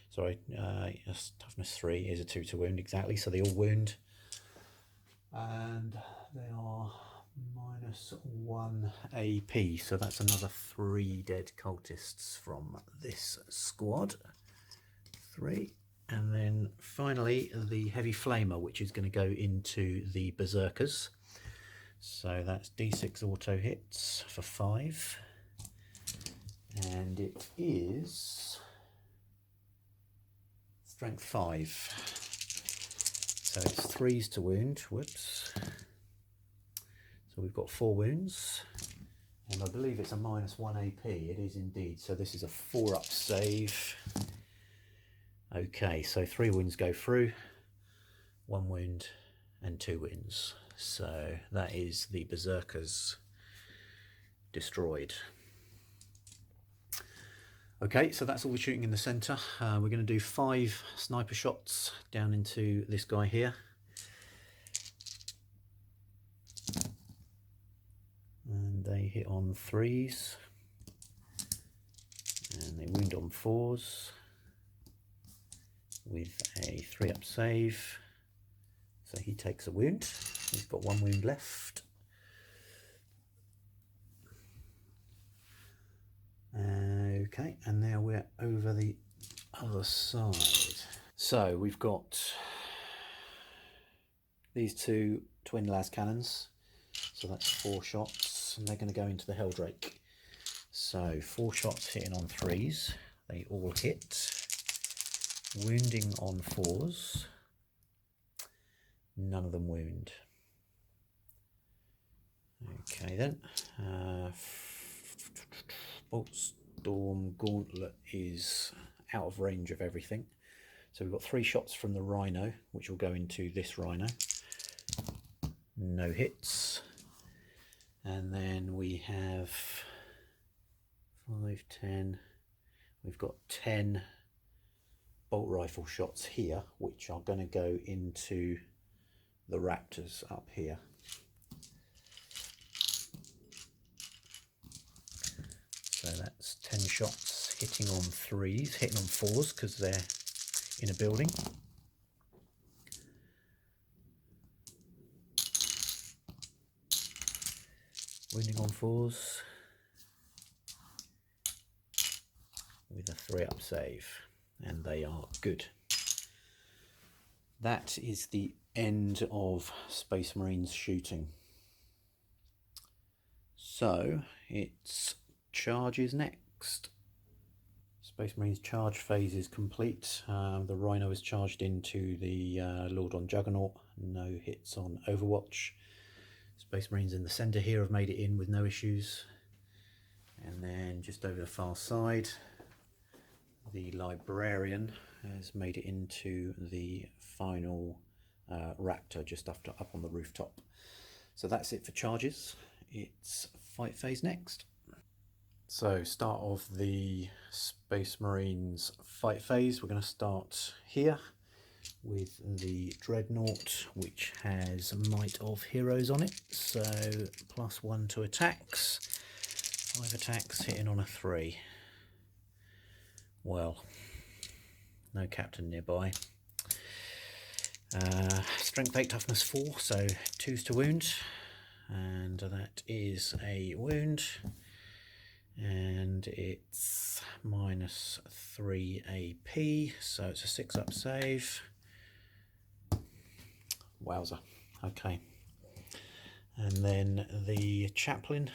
Sorry, yes, toughness 3 is a 2 to wound, exactly, so they all wound. And they are -1 AP, so that's another 3 dead cultists from this squad. 3. And then finally the heavy flamer, which is going to go into the berserkers. So that's D6 auto hits for 5. And it is strength 5. So it's 3s to wound. Whoops. So we've got 4 wounds. And I believe it's a -1 AP. It is indeed. So this is a 4-up save. Okay, so 3 wounds go through, 1 wound and 2 wounds. So that is the berserkers destroyed. Okay, so that's all the shooting in the centre. We're going to do 5 sniper shots down into this guy here. And they hit on 3s. And they wound on 4s. With a 3-up save. So he takes a wound. He's got 1 wound left. Okay, and now we're over the other side. So we've got these 2 twin las cannons. So that's 4 shots, and they're going to go into the Helldrake. So 4 shots hitting on 3s. They all hit. Wounding on 4s. None of them wound. Okay then. Bolt Storm Gauntlet is out of range of everything. So we've got 3 shots from the Rhino, which will go into this Rhino. No hits. And then we have 5, 10. We've got 10 bolt rifle shots here, which are going to go into the Raptors up here. So that's 10 shots hitting on 3s, hitting on 4s because they're in a building. Wounding on 4s with a 3-up save, and they are good. That is the end of Space Marines shooting. So it's charges next. Space Marines charge phase is complete. The Rhino is charged into the Lord on Juggernaut. No hits on Overwatch. Space Marines in the centre here have made it in with no issues. And then just over the far side, the Librarian has made it into the final Raptor just up on the rooftop. So that's it for charges. It's fight phase next. So start of the Space Marines fight phase. We're going to start here with the Dreadnought, which has Might of Heroes on it. So +1 to attacks. 5 attacks hitting on a 3. Well, no captain nearby. Strength 8, toughness 4, so 2s to wound. And that is a wound. And it's -3 AP, so it's a 6-up save. Wowzer. Okay. And then the Chaplain.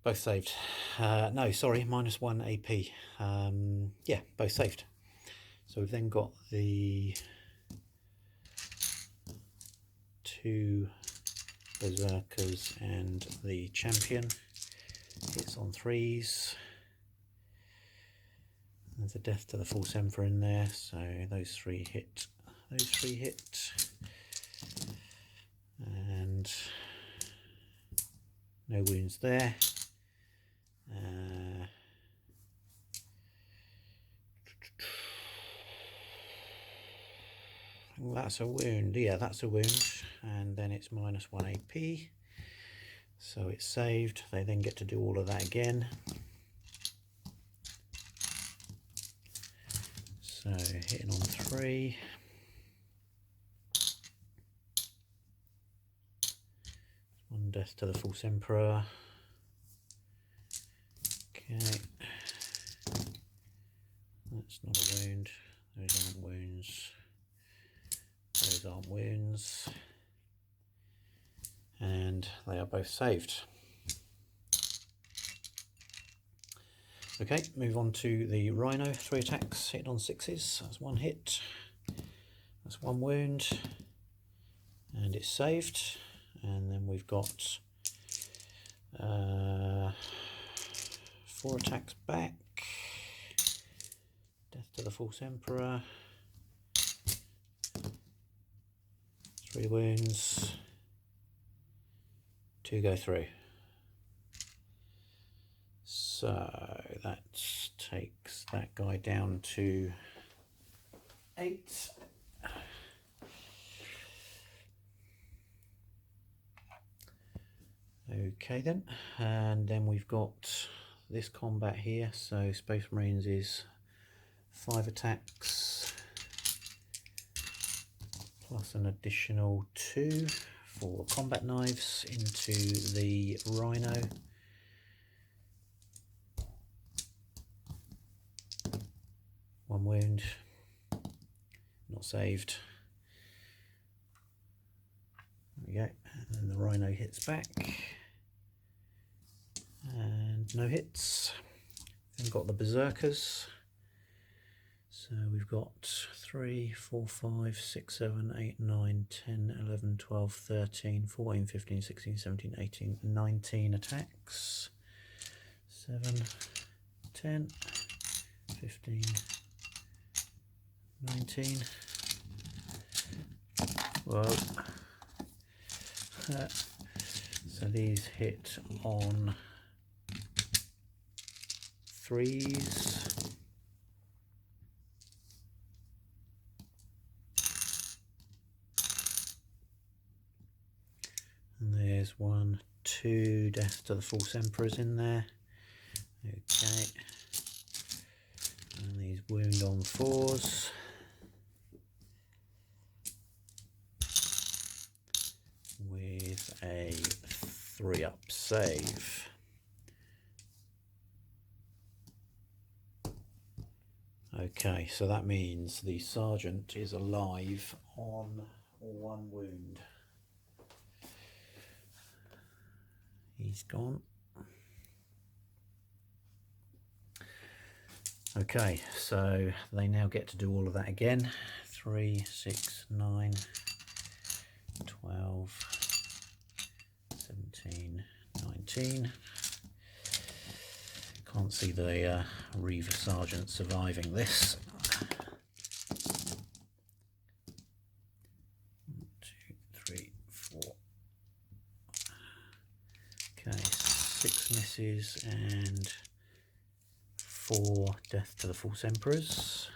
Both saved. No, sorry, -1 AP. Yeah, both saved. So we've then got the 2 berserkers and the champion. Hits on 3s. There's a death to the false emperor in there, so those 3 hit. Those 3 hit. And no wounds there. That's a wound. Yeah, that's a wound. And then it's -1 AP. So it's saved. They then get to do all of that again. So hitting on 3. One death to the false emperor. Okay. That's not a wound. Those aren't wounds. Those aren't wounds. And they are both saved. Okay, move on to the rhino. 3 attacks, hitting on 6s. That's 1 hit. That's 1 wound. And it's saved. And then we've got 4 attacks back. Death to the false emperor. 3 wounds. 2 go through. So that takes that guy down to 8. Okay then, and then we've got this combat here. So Space Marines is 5 attacks plus an additional 2 for combat knives into the rhino. One wound, not saved. There we go, and then the rhino hits back. And no hits. Then got the berserkers. So we've got 3, 4, 5, 6, 7, 8, 9, 10, 11, 12, 13, 14, 15, 16, 17, 18, 19 attacks. 7, 10, 15, 19. Whoa. So these hit on 3s. And there's 1, 2 death to the false emperors in there. Okay. And these wound on 4s. With a 3-up save. Okay, so that means the sergeant is alive on 1 wound. He's gone. Okay, so they now get to do all of that again. 3, 6, 9, 12, 17, 19. Can't see the Reaver Sergeant surviving this. 1, 2, 3, 4. Okay, 6 misses and 4 death to the false emperors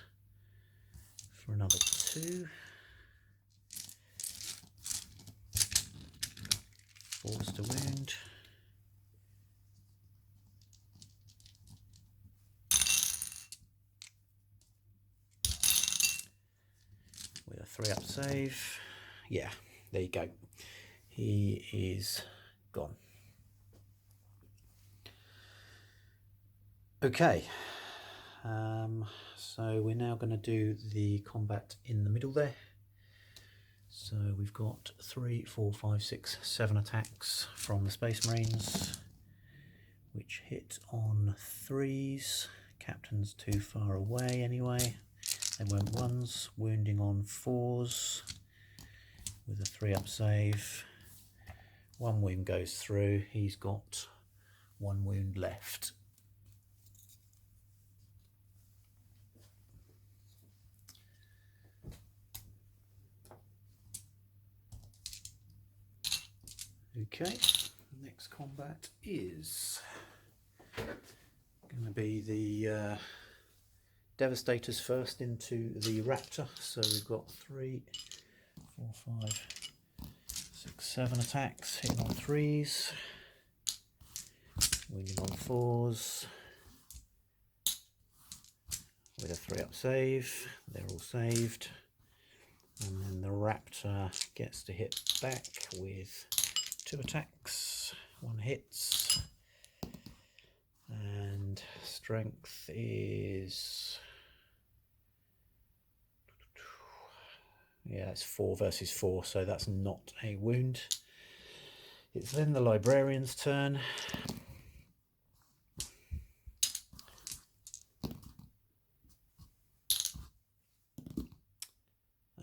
for another 2. 4s to wound. With a 3-up save. Yeah, there you go. He is gone. Okay, so we're now going to do the combat in the middle there. So we've got 3, 4, 5, 6, 7 attacks from the Space Marines. which hit on 3s. Captain's too far away anyway. They went 1s, wounding on 4s with a 3-up save. 1 wound goes through. He's got 1 wound left. Okay, next combat is going to be the Devastators first into the Raptor. So we've got 3, 4, 5, 6, 7 attacks, hitting on 3s, wounding on 4s, with a 3-up save. They're all saved. And then the Raptor gets to hit back with 2 attacks, 1 hits, and strength is, yeah, it's 4 versus 4, so that's not a wound. It's then the Librarian's turn.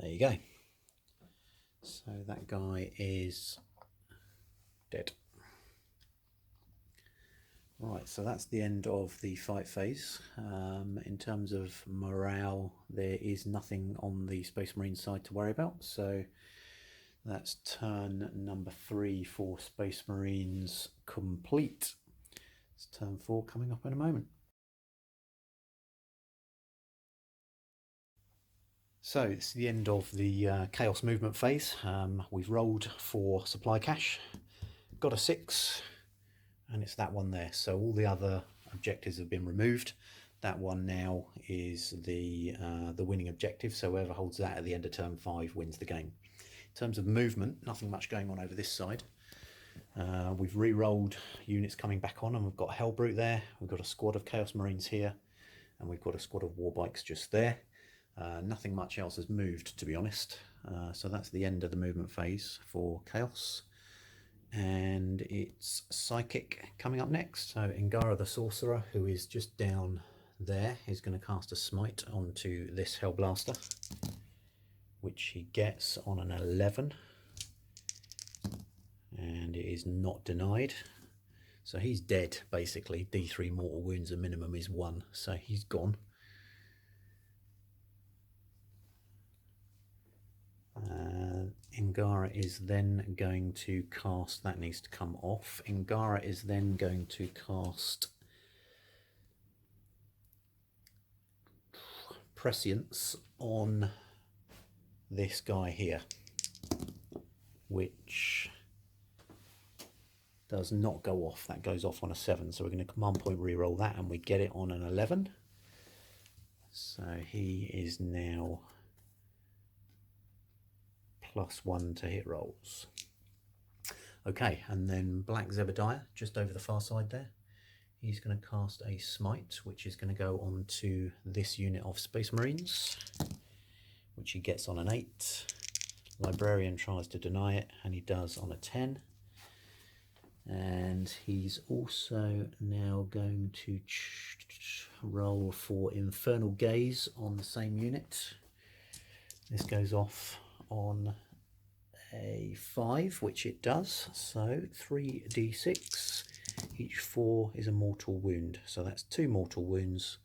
There you go. So that guy is dead. Right, so that's the end of the fight phase. In terms of morale, there is nothing on the Space Marine side to worry about. So that's turn number 3 for Space Marines complete. It's turn 4 coming up in a moment. So it's the end of the Chaos movement phase. We've rolled for supply cache, got a 6, and it's that one there. So all the other objectives have been removed. That one now is the winning objective. So whoever holds that at the end of turn 5 wins the game. In terms of movement, nothing much going on over this side. We've re-rolled units coming back on, and we've got Hellbrute there. We've got a squad of Chaos Marines here, and we've got a squad of Warbikes just there. Nothing much else has moved, to be honest. So that's the end of the movement phase for Chaos. And it's Psychic coming up next. So Ingara the Sorcerer, who is just down there, is going to cast a Smite onto this Hellblaster, which he gets on an 11. And it is not denied. So he's dead, basically. D3 mortal wounds, the minimum is 1. So he's gone. Ingara is then going to cast, that needs to come off. Ingara is then going to cast Prescience on this guy here, which does not go off. That goes off on a 7, so we're going to command point reroll that, and we get it on an 11. So he is now +1 to hit rolls. Okay, and then Black Zebediah, just over the far side there. He's going to cast a Smite, which is going to go onto this unit of Space Marines, which he gets on an 8. Librarian tries to deny it, and he does on a 10. And he's also now going to roll for Infernal Gaze on the same unit. This goes off on a 5, which it does. So 3d6. Each 4 is a mortal wound. So that's 2 mortal wounds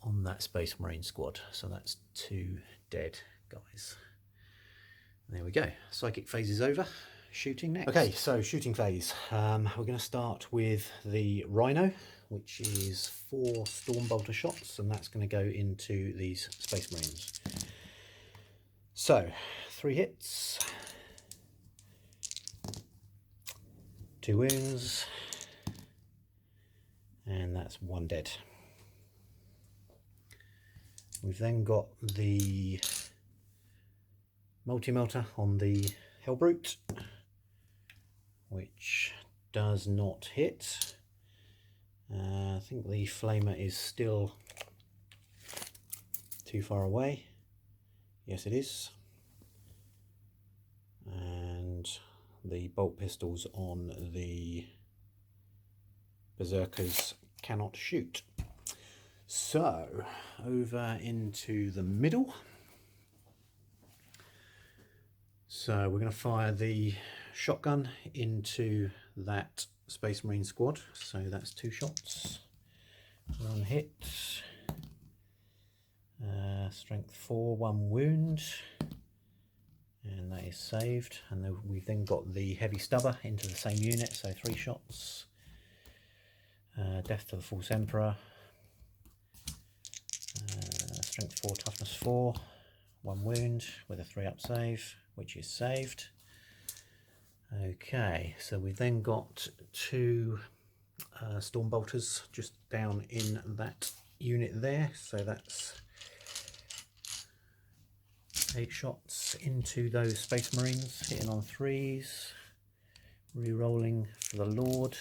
on that Space Marine squad. So that's 2 dead guys. There we go. Psychic phase is over. Shooting next. Okay, so shooting phase. We're going to start with the Rhino, which is 4 Stormbolter shots, and that's going to go into these Space Marines. So 3 hits, 2 wounds, and that's 1 dead. We've then got the multi-melter on the Hellbrute, which does not hit. I think the flamer is still too far away. Yes, it is. And the bolt pistols on the berserkers cannot shoot. So over into the middle. So we're going to fire the shotgun into that Space Marine squad. So that's 2 shots. 1 hit. Strength 4, 1 wound. And that is saved. And then we've then got the heavy stubber into the same unit. So 3 shots. Death to the False Emperor. Strength 4, toughness 4. 1 wound with a 3-up save, which is saved. Okay, so we've then got 2 storm bolters just down in that unit there. So that's 8 shots into those Space Marines, hitting on 3s, re-rolling for the Lord.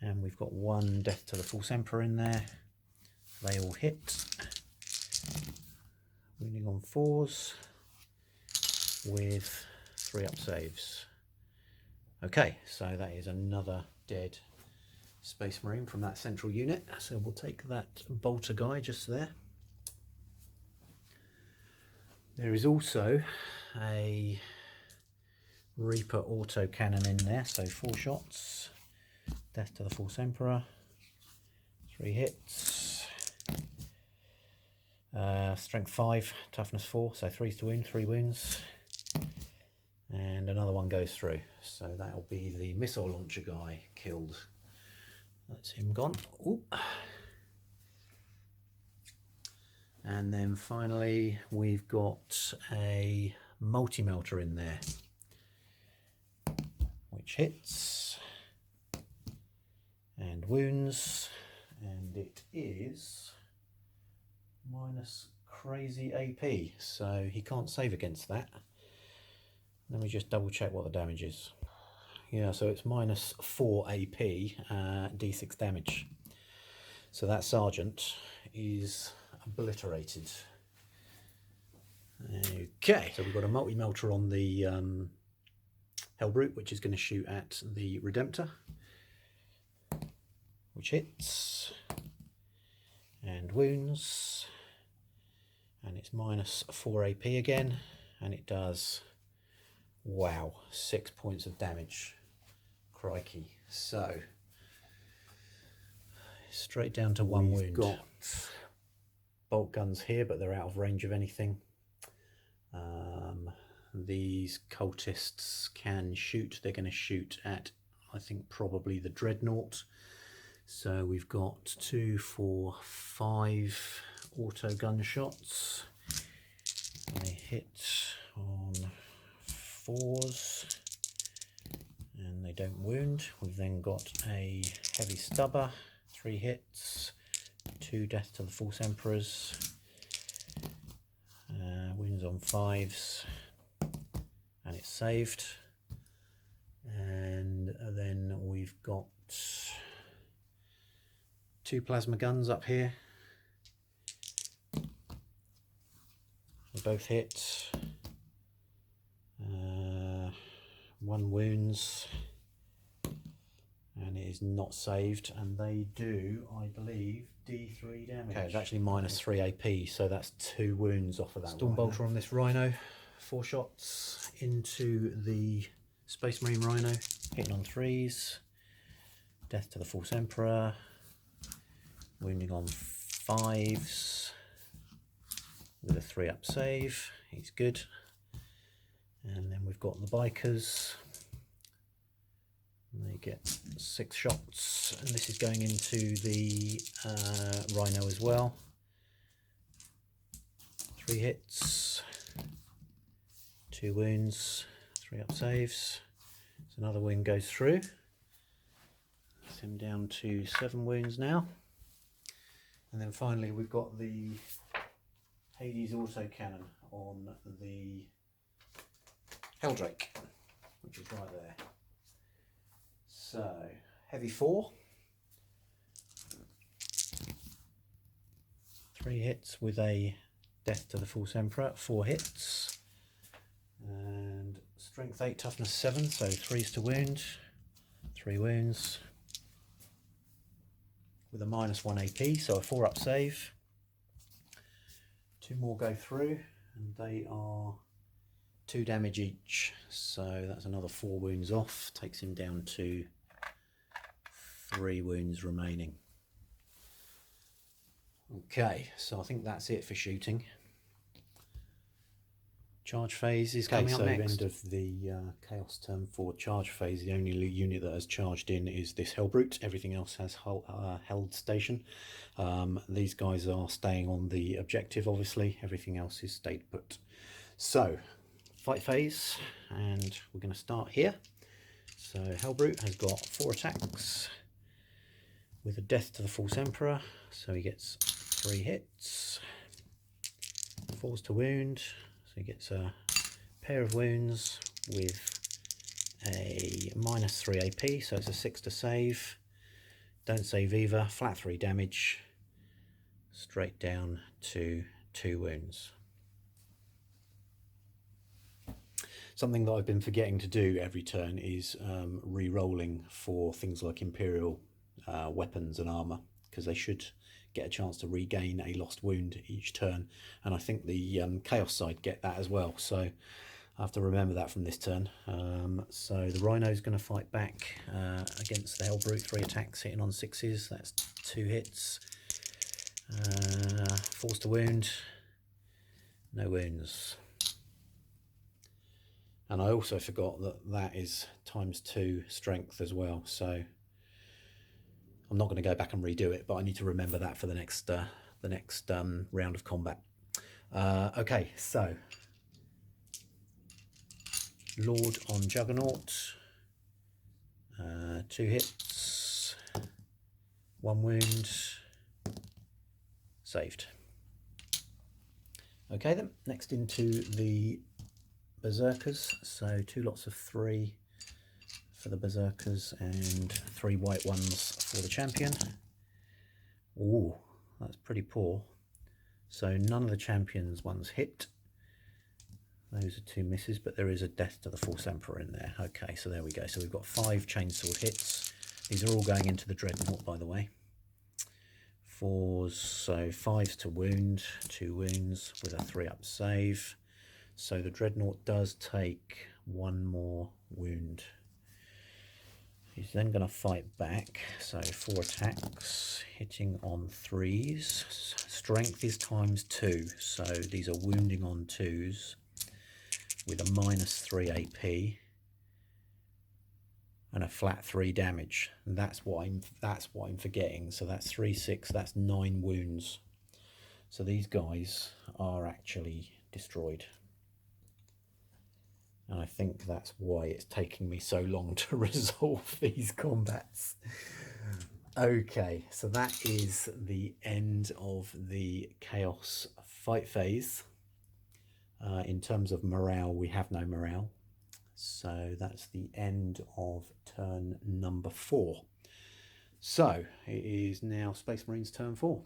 And we've got 1 Death to the False Emperor in there. They all hit. Wounding on 4s with 3-up saves. Okay, so that is another dead Space Marine from that central unit. So we'll take that bolter guy just there. There is also a Reaper auto cannon in there, so 4 shots. Death to the False Emperor. 3 hits. Strength 5, toughness 4, so 3 to wound, 3 wounds. And another one goes through. So that'll be the missile launcher guy killed. That's him gone. Ooh. And then finally we've got a multi-melter in there, which hits and wounds, and it is minus crazy AP, so he can't save against that. Let me just double check what the damage is. Yeah, so it's minus 4 AP, D6 damage. So that sergeant is obliterated. Okay, so we've got a multi-melter on the Hellbrute, which is going to shoot at the Redemptor, which hits and wounds, and it's minus 4 AP again, and it does, wow, 6 points of damage. Crikey. So straight down to 1 wound. We've got bolt guns here, but they're out of range of anything. These cultists can shoot. They're going to shoot at, I think, probably the Dreadnought. So we've got 2, 4, 5 auto gunshots. They hit on 4s and they don't wound. We've then got a heavy stubber, 3 hits, 2 death to the False Emperors, wounds on 5s, and it's saved. And then we've got 2 plasma guns up here. They both hit. 1 wounds, and it is not saved, and they do, I believe, D3 damage. Okay, it's actually minus 3 AP, so that's 2 wounds off of that. Stormbolter on this Rhino, 4 shots into the Space Marine Rhino, hitting on 3s, death to the False Emperor, wounding on 5s with a 3-up save. He's good. And then we've got the bikers, and they get 6 shots, and this is going into the Rhino as well. 3 hits, 2 wounds, 3-up saves. So another wound goes through. That's him down to 7 wounds now. And then finally we've got the Hades autocannon on the Helldrake, which is right there. So, heavy 4. 3 hits with a death to the False Emperor, 4 hits. And strength 8, toughness 7, so 3s to wound, 3 wounds. with a -1 AP, so a 4-up save. 2 more go through, and they are 2 damage each, so that's another 4 wounds off, takes him down to 3 wounds remaining. Okay, so I think that's it for shooting. Charge phase is coming up next. End of the Chaos turn 4 charge phase. The only unit that has charged in is this Hellbrute. Everything else has held station. These guys are staying on the objective, obviously. Everything else is stayed put. So, fight phase, and we're going to start here. So Hellbrute has got 4 attacks with a death to the False Emperor, so he gets 3 hits. 4s to wound, so he gets a pair of wounds with a -3 AP, so it's a 6 to save. Don't save either, flat 3 damage, straight down to 2 wounds. Something that I've been forgetting to do every turn is re-rolling for things like Imperial weapons and armour, because they should get a chance to regain a lost wound each turn, and I think the Chaos side get that as well, so I have to remember that from this turn. So the Rhino is going to fight back against the Hellbrute. 3 attacks hitting on 6s, that's 2 hits. 4s to wound, no wounds. And I also forgot that that is ×2 strength as well, so I'm not going to go back and redo it, but I need to remember that for the next round of combat. Okay, so Lord on Juggernaut, 2 hits, 1 wound, saved. Okay then, next into the Berserkers, so 2 lots of 3 for the Berserkers and 3 white ones for the champion. Ooh, that's pretty poor. So none of the champion's ones hit. Those are 2 misses, but there is a death to the False Emperor in there. Okay, so there we go. So we've got 5 chainsword hits. These are all going into the Dreadnought, by the way. 4s, so 5s to wound, 2 wounds with a 3-up save. So the Dreadnought does take 1 more wound. He's then going to fight back, so 4 attacks, hitting on 3s. Strength is ×2, so these are wounding on 2s with a -3 AP and a flat 3 damage. And that's what I'm forgetting. So that's 3, 6, that's 9 wounds. So these guys are actually destroyed. And I think that's why it's taking me so long to resolve these combats. Okay, so that is the end of the Chaos fight phase. In terms of morale, we have no morale. So that's the end of turn number 4. So it is now Space Marines turn 4.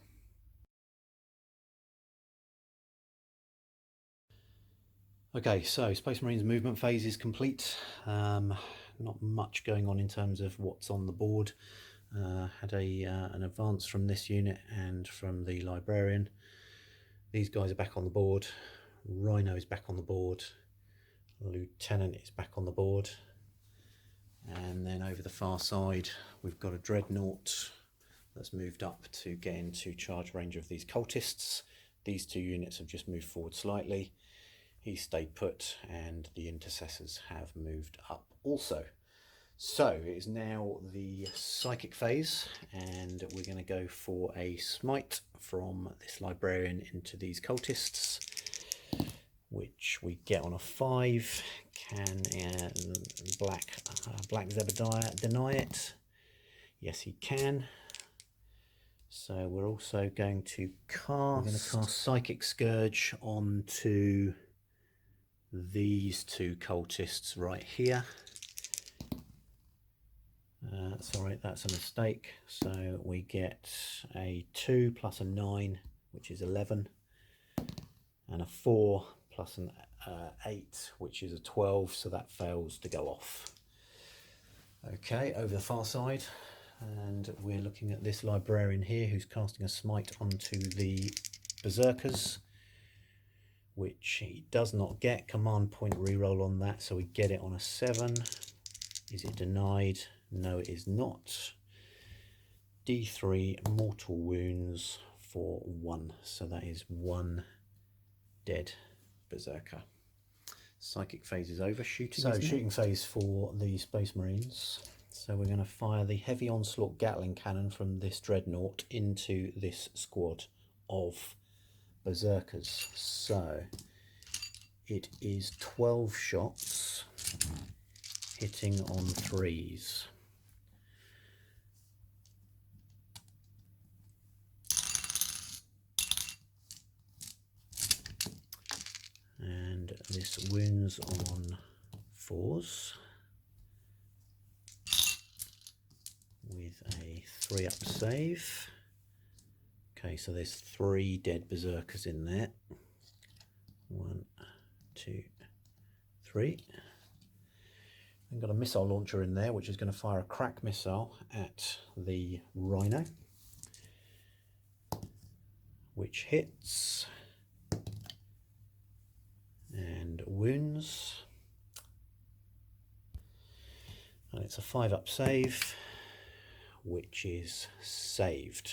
Okay, so Space Marines movement phase is complete. Not much going on in terms of what's on the board. Had an advance from this unit and from the Librarian. These guys are back on the board. Rhino is back on the board. Lieutenant is back on the board. And then over the far side, we've got a Dreadnought that's moved up to get into charge range of these cultists. These 2 units have just moved forward slightly. He stayed put, and the intercessors have moved up also. So it is now the psychic phase, and we're going to go for a smite from this Librarian into these cultists, which we get on a 5. Can Black Zebediah deny it? Yes, he can. So we're also going to cast Psychic Scourge onto these 2 cultists right here. Sorry, that's a mistake. So we get a 2 plus a 9, which is 11, and a 4 plus an 8, which is a 12, so that fails to go off. Okay, over the far side, and we're looking at this librarian here who's casting a smite onto the berserkers, which he does not get. Command point reroll on that, so we get it on a 7. Is it denied? No, it is not. D3 mortal wounds for 1, so that is 1 dead berserker. Psychic phase is over. Shooting phase for the Space Marines. So we're going to fire the heavy onslaught Gatling cannon from this dreadnought into this squad of berserkers. So it is 12 shots hitting on 3s. And this wounds on 4s with a 3-up save. Okay, so there's 3 dead berserkers in there. 1, 2, 3. Then got a missile launcher in there, which is going to fire a crack missile at the Rhino, which hits and wounds, and it's a 5-up save, which is saved.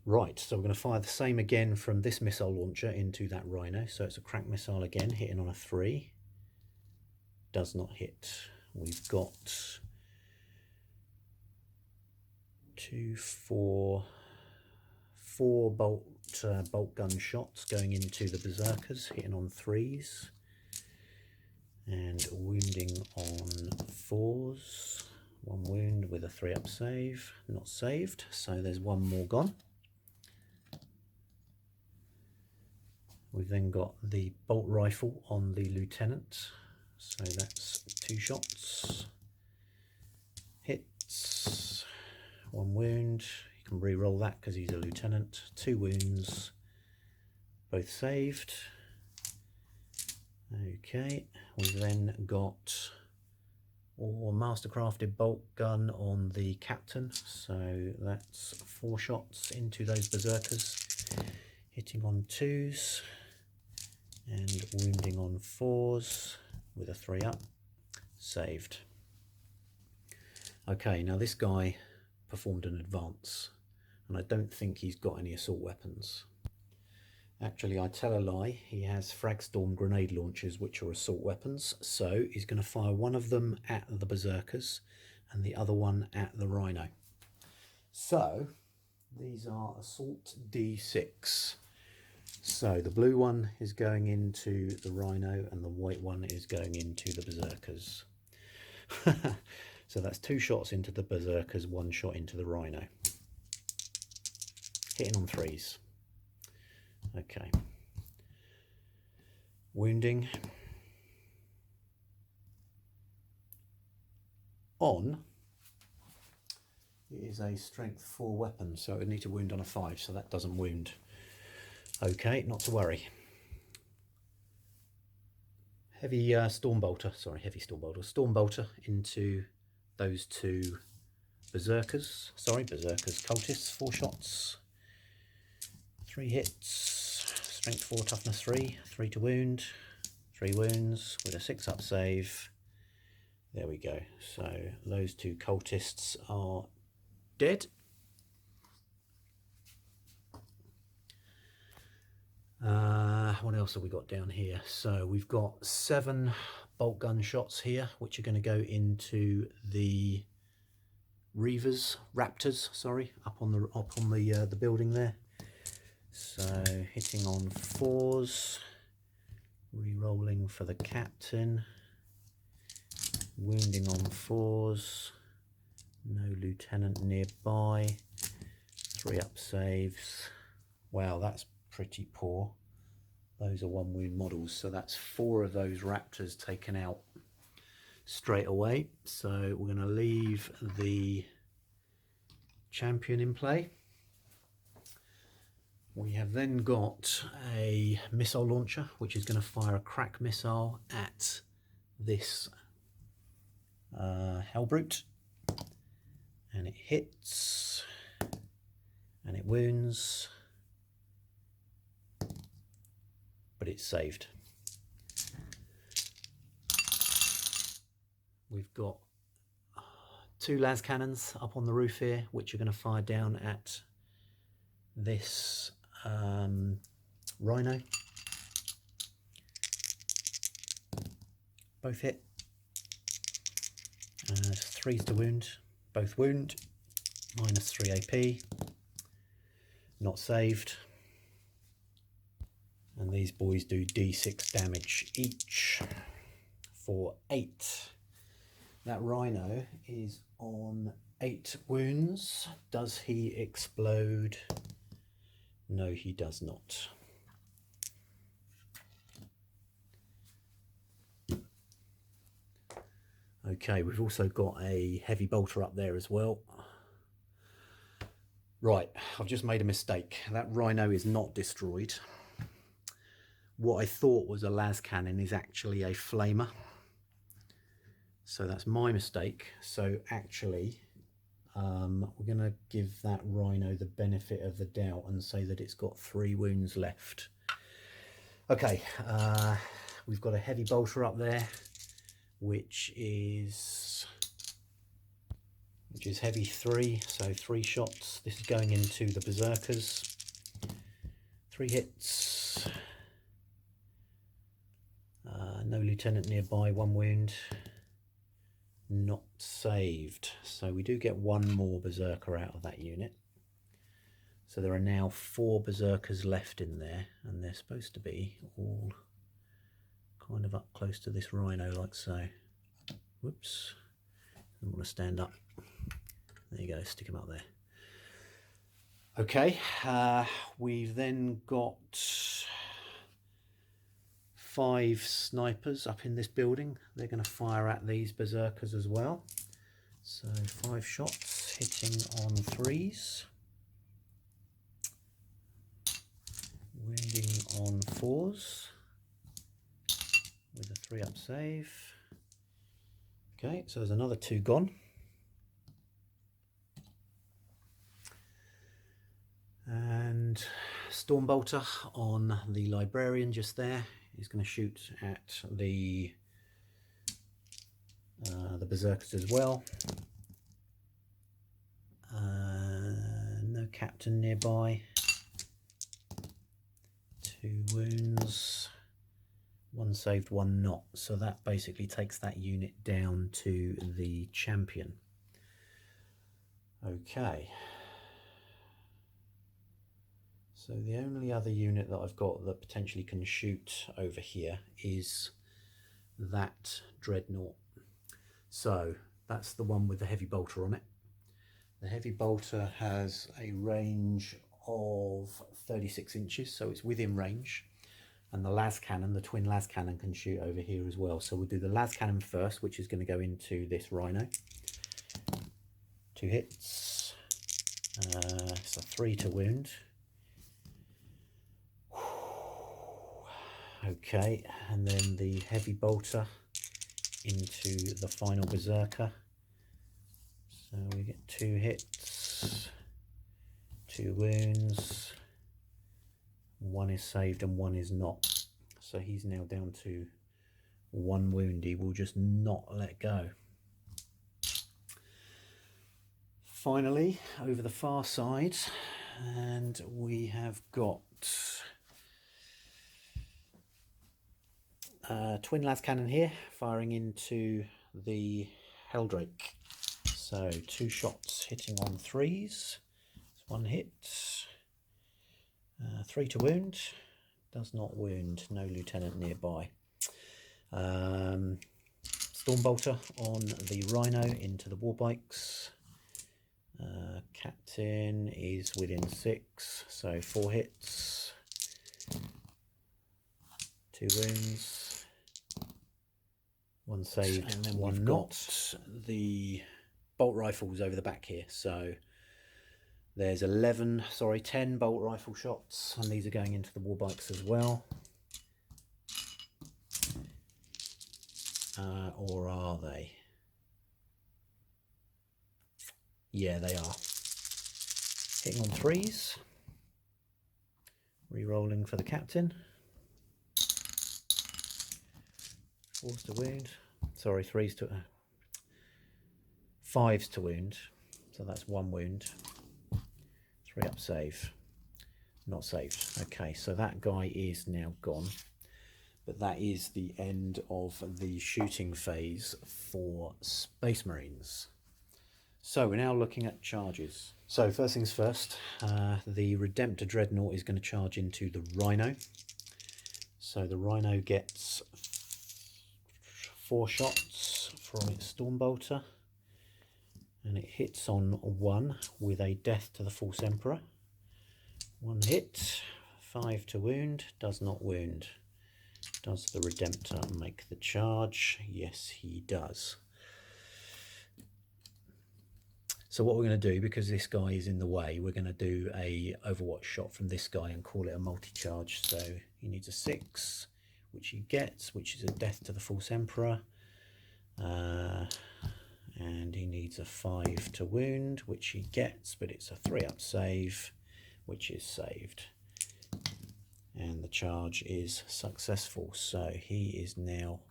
Right, so we're going to fire the same again from this missile launcher into that Rhino. So it's a crack missile again, hitting on a 3. Does not hit. We've got 4 bolt gun shots going into the berserkers, hitting on 3s and wounding on 4s. 1 wound with a 3-up save, not saved, so there's 1 more gone. We've then got the bolt rifle on the lieutenant, so that's 2 shots. Hits, 1 wound. You can re-roll that because he's a lieutenant. 2 wounds, both saved. Okay, we've then got mastercrafted bolt gun on the captain, so that's 4 shots into those berserkers, hitting on 2s and wounding on 4s with a 3-up, saved. Okay, now this guy performed an advance, and I don't think he's got any assault weapons. Actually, I tell a lie, he has Fragstorm grenade launchers, which are assault weapons, so he's going to fire one of them at the berserkers and the other one at the Rhino. So these are assault D6. So the blue one is going into the Rhino and the white one is going into the berserkers. So that's 2 shots into the berserkers, 1 shot into the Rhino. Hitting on 3s. Okay. Wounding on, it is a strength 4 weapon, so it would need to wound on a 5, so that doesn't wound. Okay, not to worry. Heavy Stormbolter into those 2 berserkers, cultists, 4 shots, 3 hits, strength 4, toughness 3, 3 to wound, 3 wounds with a 6-up save. There we go. So those 2 cultists are dead. What else have we got down here? So we've got 7 bolt gun shots here, which are going to go into the Raptors, up on the building there. So hitting on 4s, re-rolling for the captain, wounding on 4s, no lieutenant nearby, 3-up saves. Wow, that's pretty poor. Those are 1 wound models, so that's 4 of those Raptors taken out straight away. So we're going to leave the champion in play. We have then got a missile launcher, which is going to fire a crack missile at this Hellbrute. And and it hits and it wounds, but it's saved. We've got 2 las cannons up on the roof here, which are going to fire down at this rhino. Both hit. 3s to wound. Both wound. -3 AP. Not saved. And these boys do D6 damage each for 8. That rhino is on 8 wounds. Does he explode? No, he does not. Okay, we've also got a heavy bolter up there as well. Right, I've just made a mistake. That rhino is not destroyed. What I thought was a las cannon is actually a flamer. So that's my mistake. So actually, we're going to give that rhino the benefit of the doubt and say that it's got 3 wounds left. Okay, we've got a heavy bolter up there, which is heavy 3, so 3 shots. This is going into the berserkers. 3 hits. No lieutenant nearby, 1 wound. Not saved. So we do get 1 more berserker out of that unit. So there are now 4 berserkers left in there, and they're supposed to be all kind of up close to this rhino like so. Whoops. I want to stand up. There you go, stick him up there. Okay, we've then got 5 snipers up in this building. They're going to fire at these berserkers as well. So 5 shots hitting on 3s. Wounding on 4s. With a 3-up save. Okay, so there's another 2 gone. And Stormbolter on the librarian just there. He's going to shoot at the berserkers as well. No captain nearby. 2 wounds. 1 saved, 1 not. So that basically takes that unit down to the champion. Okay. So the only other unit that I've got that potentially can shoot over here is that dreadnought. So that's the one with the heavy bolter on it. The heavy bolter has a range of 36 inches, so it's within range. And the las cannon, the twin las cannon, can shoot over here as well. So we'll do the las cannon first, which is going to go into this rhino. 2 hits. So 3 to wound. Okay, and then the heavy bolter into the final berserker. So we get 2 hits, 2 wounds. 1 is saved and 1 is not. So he's now down to 1 wound. He will just not let go. Finally, over the far side, and we have got twin las cannon here firing into the Helldrake. So 2 shots hitting on 3s. 1 hit. 3 to wound. Does not wound. No lieutenant nearby. Stormbolter on the rhino into the warbikes. Captain is within 6, so 4 hits. 2 wounds. 1 saved, and then 1 not. The bolt rifles over the back here. So there's 10 bolt rifle shots, and these are going into the warbikes as well. Or are they? Yeah, they are. Hitting on 3s. Re-rolling for the captain. 4s to wound. Sorry, 3s to... 5s to wound. So that's 1 wound. 3 up save. Not saved. Okay, so that guy is now gone. But that is the end of the shooting phase for Space Marines. So we're now looking at charges. So first things first, the Redemptor Dreadnought is going to charge into the Rhino. So the Rhino gets 4 shots from its Stormbolter, and it hits on 1 with a death to the False Emperor. 1 hit, 5 to wound, does not wound. Does the Redemptor make the charge? Yes, he does. So what we're going to do, because this guy is in the way, we're going to do a Overwatch shot from this guy and call it a multi-charge. So he needs a 6, which he gets, which is a death to the False Emperor. And he needs a 5 to wound, which he gets, but it's a 3 up save, which is saved. And the charge is successful. So he is now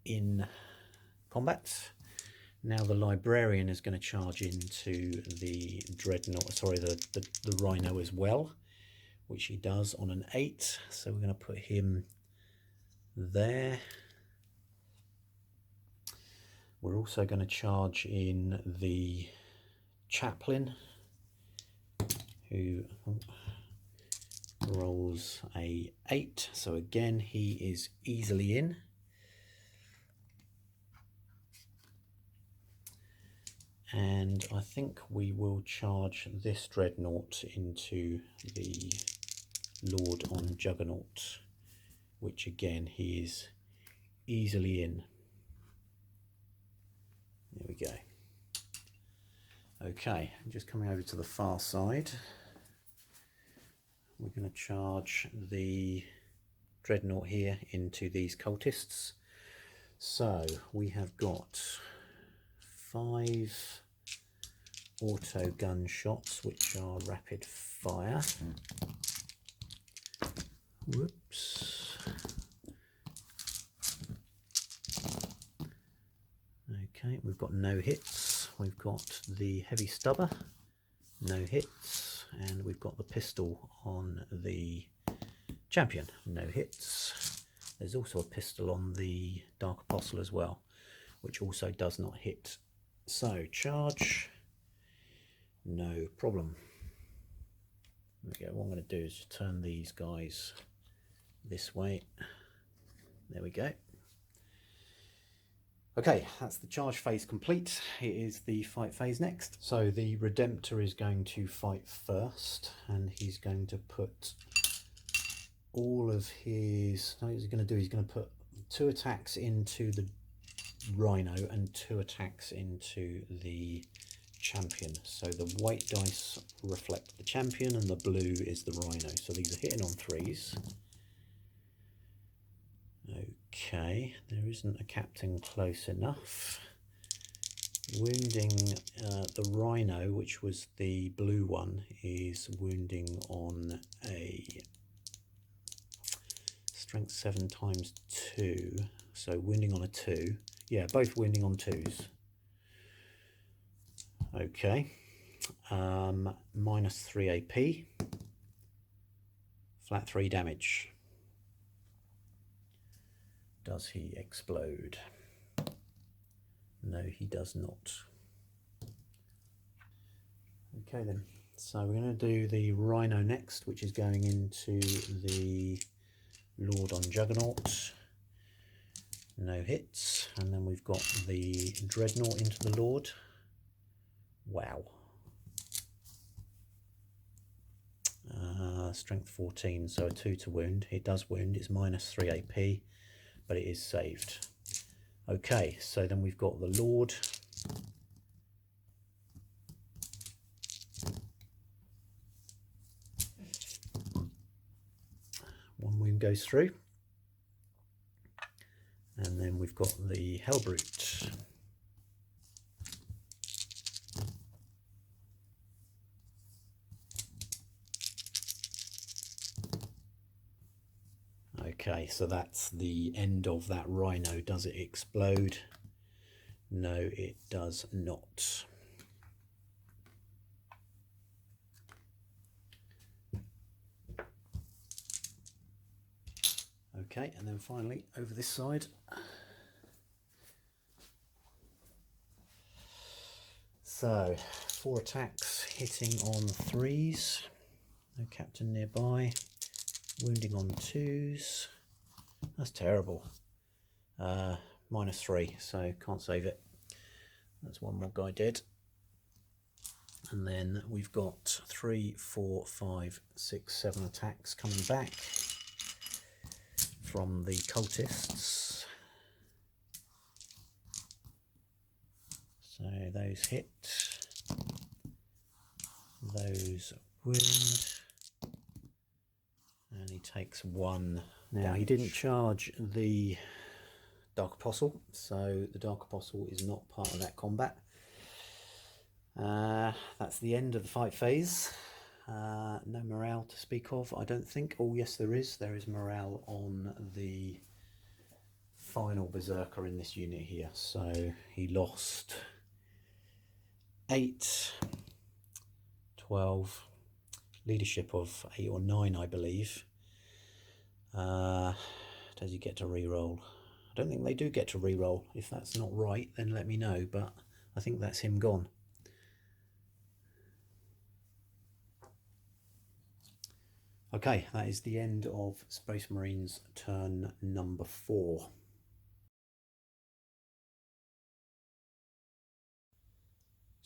in combat. Now the Librarian is going to charge into the Dreadnought, sorry, the Rhino as well, which he does on an 8. So we're going to put him there. We're also going to charge in the Chaplain, who rolls a 8. So again, he is easily in. And I think we will charge this Dreadnought into the Lord on Juggernaut, which again, he is easily in. There we go. Okay, just coming over to the far side. We're going to charge the Dreadnought here into these cultists. So we have got 5 auto gun shots, which are rapid fire. Whoops. Okay, we've got no hits. We've got the heavy stubber, no hits, and we've got the pistol on the champion, no hits. There's also a pistol on the Dark Apostle as well, which also does not hit. So charge, no problem. Okay, what I'm going to do is turn these guys this way. There we go. Okay, that's the charge phase complete. It is the fight phase next. So the Redemptor is going to fight first, and he's going to put all of his... what he's going to do, he's going to put 2 attacks into the Rhino and 2 attacks into the champion. So the white dice reflect the champion and the blue is the Rhino. So these are hitting on 3s. Okay, there isn't a captain close enough. Wounding the Rhino, which was the blue one, is wounding on a strength 7 times 2. So wounding on a 2. Yeah, both wounding on 2s. Okay. Minus 3 AP. Flat 3 damage. Does he explode? No, he does not. Okay then, so we're going to do the Rhino next, which is going into the Lord on Juggernaut. No hits. And then we've got the Dreadnought into the Lord. Wow. Strength 14, so a 2 to wound. It does wound, it's minus 3 AP, but it is saved. Okay, so then we've got the Lord. One wound goes through. And then we've got the Hellbrute. Okay, so that's the end of that rhino. Does it explode? No, it does not. Okay, and then finally over this side. So 4 attacks, hitting on 3s, no captain nearby, wounding on 2s. That's terrible. -3, so can't save it. That's one more guy dead. And then we've got 3, 4, 5, 6, 7 attacks coming back from the cultists. So those hit, those wound, and he takes 1. Now he didn't charge the Dark Apostle, so the Dark Apostle is not part of that combat. That's the end of the fight phase. No morale to speak of, I don't think. Oh yes, there is morale on the final berserker in this unit here. So he lost 8, 12, leadership of 8 or 9, I believe. Does he get to reroll? I don't think they do get to reroll. If that's not right, then let me know, but I think that's him gone. Okay, that is the end of Space Marines turn number 4.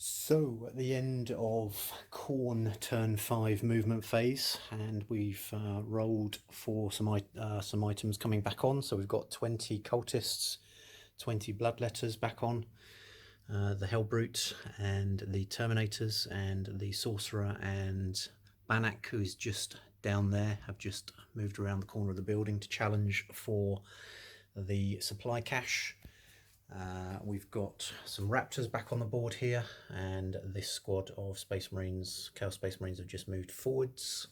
So at the end of Khorne turn 5 movement phase, and we've rolled for some items coming back on. So we've got 20 cultists, 20 bloodletters back on, the Hellbrute and the Terminators and the Sorcerer and Banaak, who is just down there, have just moved around the corner of the building to challenge for the supply cache. We've got some Raptors back on the board here, and this squad of Space Marines, Chaos Space Marines, have just moved forwards.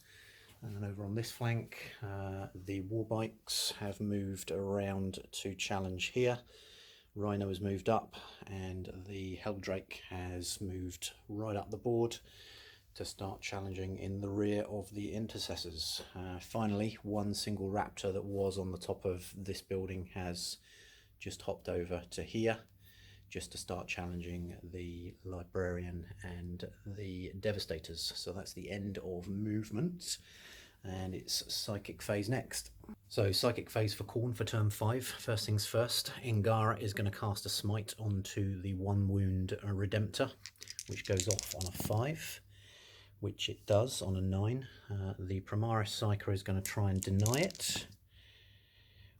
And over on this flank, the Warbikes have moved around to challenge here. Rhino has moved up, and the Helldrake has moved right up the board to start challenging in the rear of the Intercessors. Finally, one single Raptor that was on the top of this building has just hopped over to here just to start challenging the Librarian and the Devastators. So that's the end of movement, and it's Psychic phase next. So Psychic phase for Khorne for turn 5. First things first, Ingara is going to cast a smite onto the 1 wound Redemptor, which goes off on a 5, which it does on a 9. The Primaris Psyker is going to try and deny it,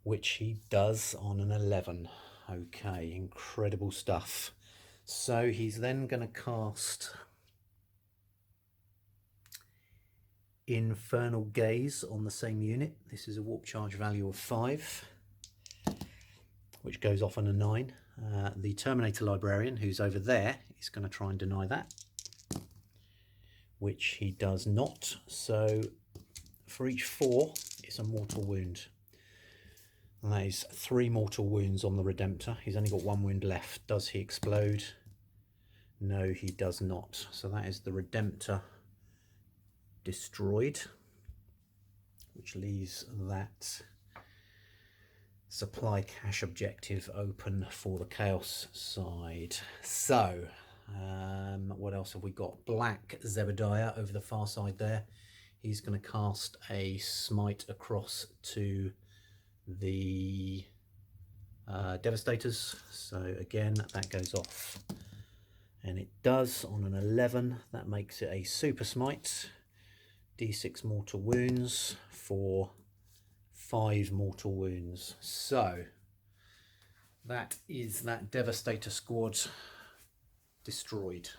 which he does on an 11. Okay, incredible stuff. So he's then going to cast Infernal Gaze on the same unit. This is a warp charge value of 5, which goes off on a 9. The Terminator Librarian, who's over there, is going to try and deny that, which he does not. So for each 4, it's a mortal wound. And that is 3 mortal wounds on the Redemptor. He's only got 1 wound left. Does he explode? No, he does not. So that is the Redemptor destroyed, which leaves that supply cache objective open for the Chaos side. So what else have we got? Black Zebediah over the far side there. He's going to cast a smite across to the Devastators. So again, that goes off, and it does on an 11. That makes it a super smite. D6 mortal wounds for 5 mortal wounds. So that is that Devastator squad destroyed.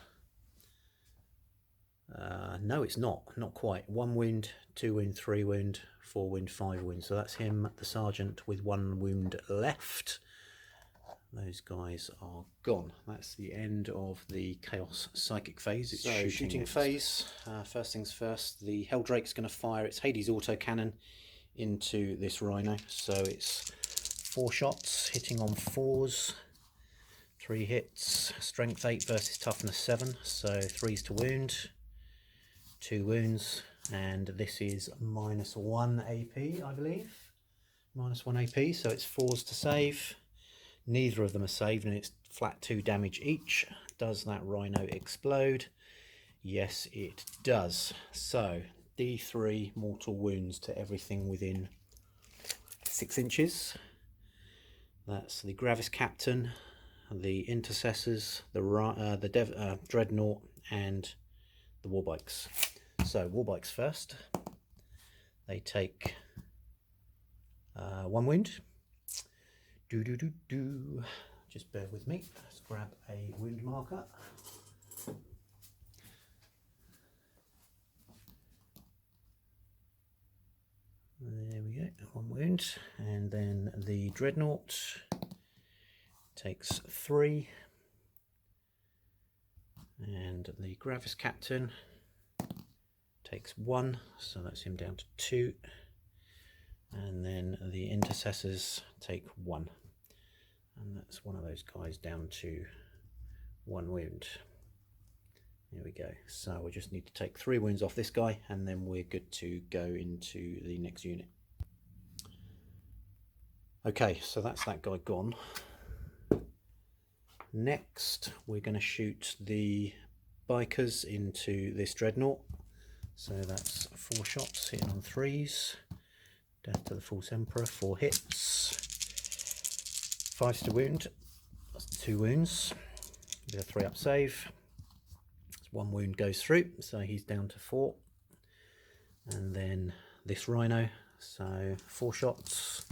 No, it's not quite. 1 wound, 2 wound, 3 wound, 4 wound, 5 wound. So that's him, the sergeant, with 1 wound left. Those guys are gone. That's the end of the Chaos Psychic phase. It's shooting phase. First things first, the Helldrake's going to fire its Hades autocannon into this rhino. So it's 4 shots, hitting on 4s, 3 hits, strength 8 versus toughness 7, so 3s to wound, 2 wounds, and this is -1 AP, I believe. -1 AP, so it's 4s to save. Neither of them are saved, and it's flat 2 damage each. Does that rhino explode? Yes, it does. So D3 mortal wounds to everything within 6 inches. That's the Gravis Captain, the Intercessors, the Dreadnought, and the Warbikes. So Warbikes first. They take 1 wound. Just bear with me. Let's grab a wound marker. There we go, 1 wound. And then the Dreadnought takes 3. And the Gravis Captain takes 1, so that's him down to 2. And then the Intercessors take 1. And that's one of those guys down to 1 wound. There we go. So we just need to take 3 wounds off this guy, and then we're good to go into the next unit. Okay, so that's that guy gone. Next, we're going to shoot the bikers into this Dreadnought. So that's 4 shots, hitting on 3s. Death to the False Emperor, 4 hits. 5s to wound, that's 2 wounds. With a 3-up save. 1 wound goes through, so he's down to 4. And then this rhino, so 4 shots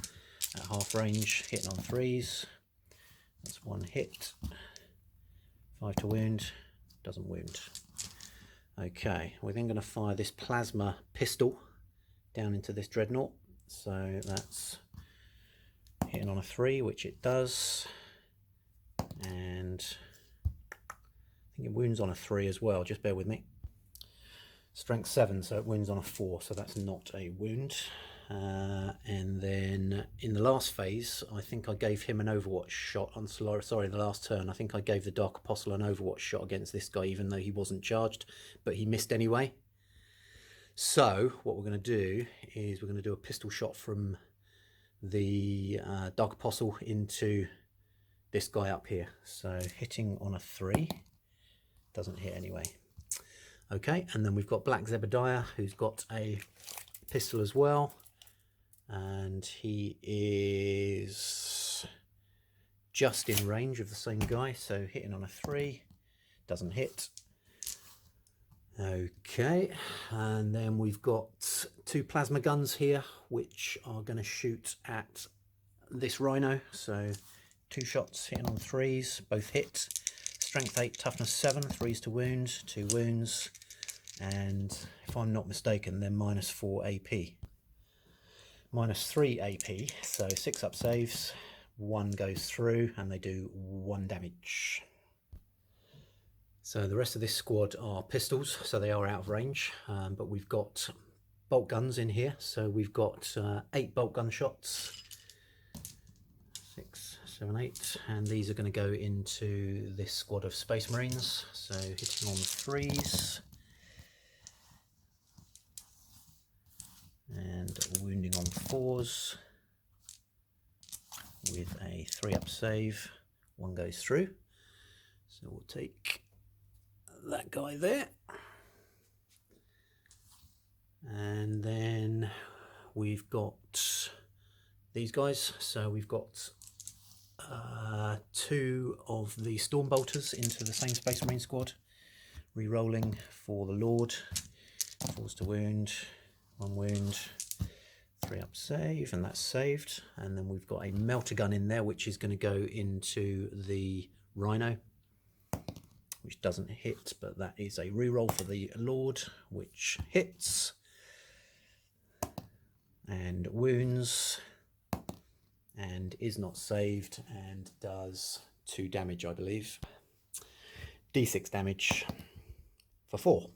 at half range, hitting on 3s. That's 1 hit. 5 to wound, doesn't wound. Okay, we're then going to fire this plasma pistol down into this Dreadnought. So that's hitting on a 3, which it does. And I think it wounds on a 3 as well, just bear with me. Strength 7, so it wounds on a 4, so that's not a wound. And then in the last phase, I think I gave him an Overwatch shot on sorry, the last turn. I think I gave the Dark Apostle an Overwatch shot against this guy, even though he wasn't charged, but he missed anyway. So what we're going to do is we're going to do a pistol shot from the Dark Apostle into this guy up here. So hitting on a 3, doesn't hit anyway. Okay, and then we've got Black Zebediah, who's got a pistol as well, and he is just in range of the same guy, so hitting on a 3, doesn't hit. Okay, and then we've got 2 plasma guns here, which are going to shoot at this rhino, so 2 shots hitting on 3s, both hit. Strength 8, toughness 7, 3s to wound, 2 wounds, and if I'm not mistaken, they're -4 AP. -3 AP, so 6-up saves, 1 goes through, and they do 1 damage. So the rest of this squad are pistols, so they are out of range, but we've got bolt guns in here, so we've got 8 bolt gun shots. 6, 7, 8, and these are going to go into this squad of Space Marines, so hitting on 3s and wounding on 4s with a 3-up save. 1 goes through, so we'll take that guy there, and then we've got these guys, so we've got 2 of the Stormbolters into the same Space Marine squad, re-rolling for the Lord, 4s to wound, 1 wound, 3-up save, and that's saved. And then we've got a melter gun in there, which is going to go into the Rhino, which doesn't hit, but that is a re-roll for the Lord, which hits and wounds and is not saved and does 2 damage, I believe. D6 damage for 4.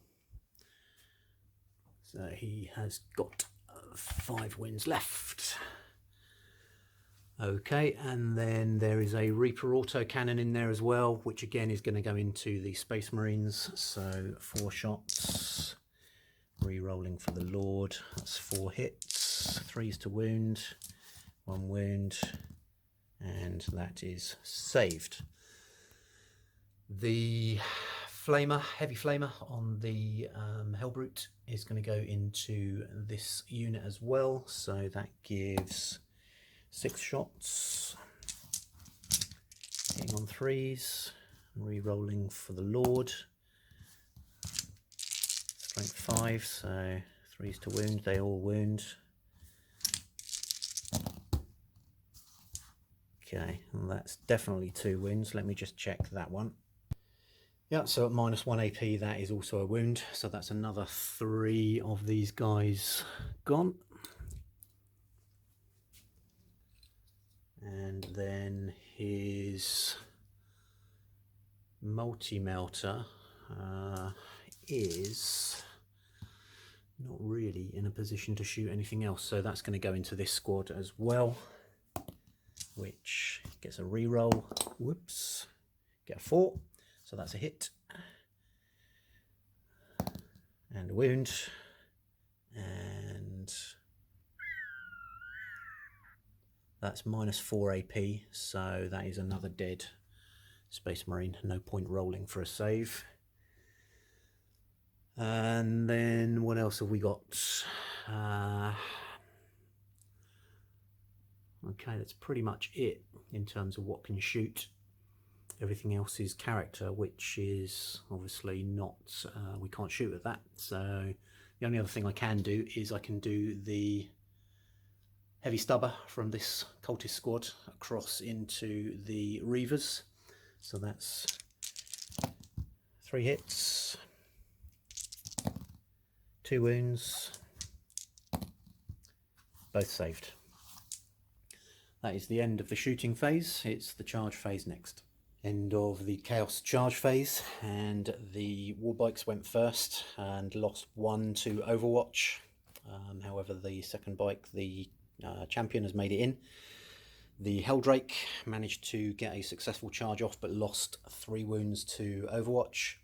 So he has got 5 wounds left. Okay, and then there is a Reaper auto cannon in there as well, which again is going to go into the Space Marines. So 4 shots, re-rolling for the Lord. That's 4 hits, 3s to wound, 1 wound, and that is saved. The flamer, heavy flamer on the Hellbrute is going to go into this unit as well. So that gives 6 shots, hitting on 3s, re-rolling for the Lord. Strength 5, so 3s to wound, they all wound. Okay, and that's definitely 2 wounds. Let me just check that one. Yeah, so at -1 AP, that is also a wound. So that's another 3 of these guys gone. And then his multi-melter is not really in a position to shoot anything else. So that's going to go into this squad as well, which gets a re-roll. Whoops, get a 4. So that's a hit and a wound, and that's -4 AP, so that is another dead Space Marine. No point rolling for a save. And then what else have we got? Okay, that's pretty much it in terms of what can shoot. Everything else is character, which is obviously not, we can't shoot at that. So the only other thing I can do is I can do the heavy stubber from this cultist squad across into the Reavers. So that's 3 hits, 2 wounds, both saved. That is the end of the shooting phase. It's the charge phase next. End of the Chaos charge phase, and the Warbikes went first and lost 1 to Overwatch. However, the second bike, the champion, has made it in. The Helldrake managed to get a successful charge off, but lost 3 wounds to Overwatch.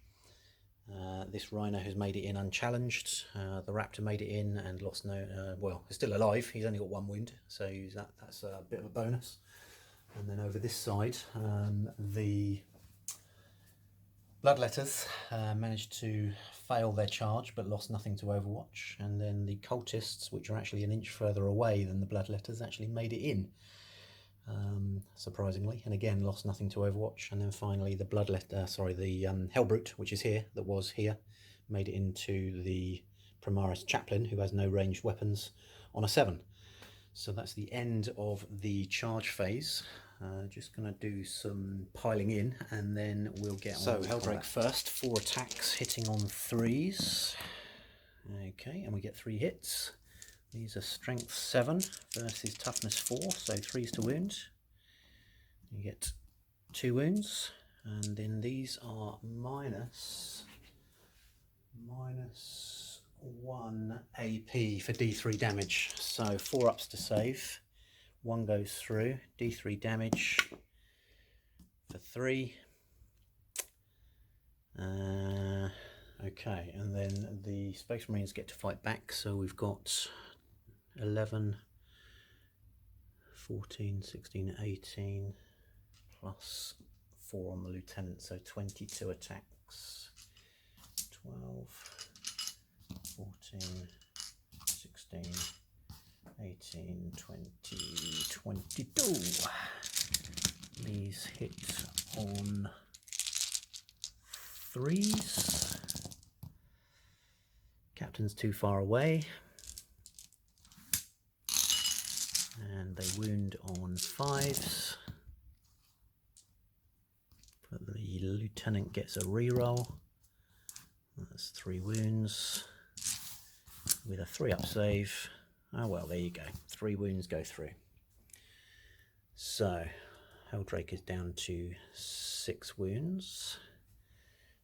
This Rhino has made it in unchallenged. The Raptor made it in and lost no, well, he's still alive. He's only got 1 wound, so that's a bit of a bonus. And then over this side, the Bloodletters managed to fail their charge but lost nothing to Overwatch. And then the Cultists, which are actually an inch further away than the Bloodletters, actually made it in, surprisingly, and again lost nothing to Overwatch. And then finally the Hellbrute, which is here, that was here, made it into the Primaris Chaplain, who has no ranged weapons, on a 7. So that's the end of the charge phase. Just going to do some piling in and then we'll get on. So Helldrake first, 4 attacks hitting on 3s. Okay, and we get 3 hits. These are strength 7 versus toughness 4, so 3s to wound. You get 2 wounds, and then these are minus 1 AP for D3 damage. So 4 ups to save. 1 goes through, D3 damage for 3. Okay, and then the Space Marines get to fight back, so we've got 11, 14, 16, 18, plus 4 on the Lieutenant, so 22 attacks. 12, 14, 16, 18, 20, 22. These hit on 3s. Captain's too far away. And they wound on 5s. But the Lieutenant gets a reroll. That's 3 wounds with a 3-up save. Oh well, there you go. 3 wounds go through. So Helldrake is down to 6 wounds.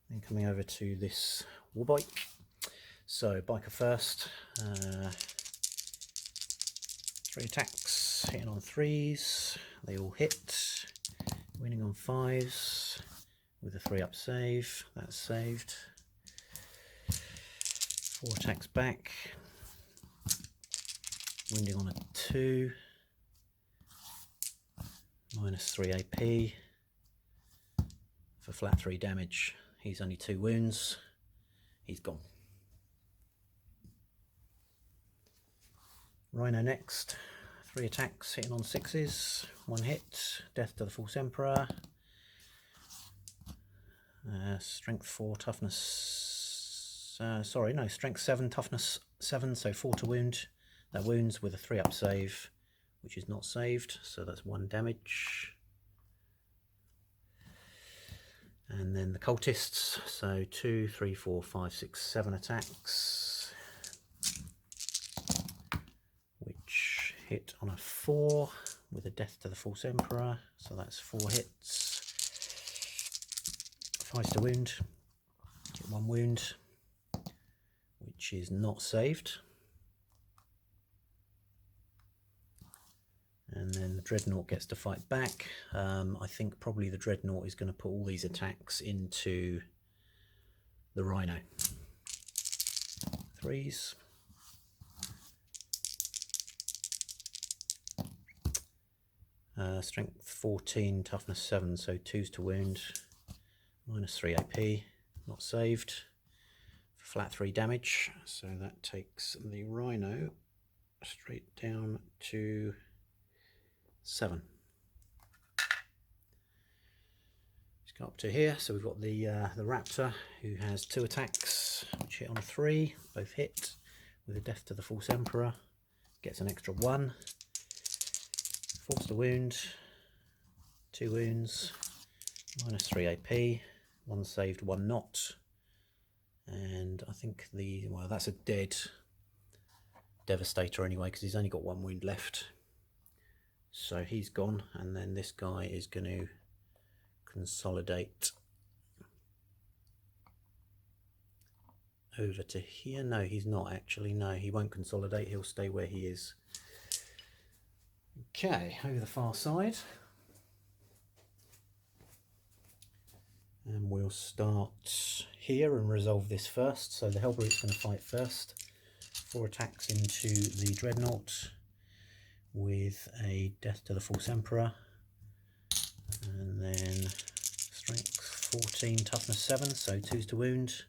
Then coming over to this Warbike. So biker first. 3 attacks, hitting on 3s, they all hit, winning on 5s with a 3-up save, that's saved. 4 attacks back, winding on a 2, minus 3 AP for flat 3 damage. He's only 2 wounds, he's gone. Rhino next, 3 attacks, hitting on 6s, 1 hit, death to the False Emperor. Strength 4, toughness, strength 7, toughness 7, so 4 to wound. That wounds with a 3-up save, which is not saved, so that's 1 damage. And then the cultists, so 2, 3, 4, 5, 6, 7 attacks, which hit on a 4 with a death to the False Emperor, so that's 4 hits. 5 to wound, get 1 wound, which is not saved. And then the Dreadnought gets to fight back. I think probably the Dreadnought is going to put all these attacks into the Rhino. 3s. Strength 14, toughness 7, so 2s to wound. Minus 3 AP, not saved, for flat 3 damage, so that takes the Rhino straight down to 7. Let's go up to here, so we've got the Raptor, who has 2 attacks, which hit on a 3, both hit, with a death to the False Emperor, gets an extra 1, forced to wound, 2 wounds, minus 3 AP, 1 saved, 1 not, and I think well, that's a dead Devastator anyway, because he's only got 1 wound left, so he's gone. And then this guy is going to consolidate over to here. No, he's not actually. No, he won't consolidate, he'll stay where he is. Okay, over the far side. And we'll start here and resolve this first. So the Hellbrute's going to fight first. 4 attacks into the Dreadnought with a death to the False Emperor. And then strength 14, toughness 7, so 2s to wound.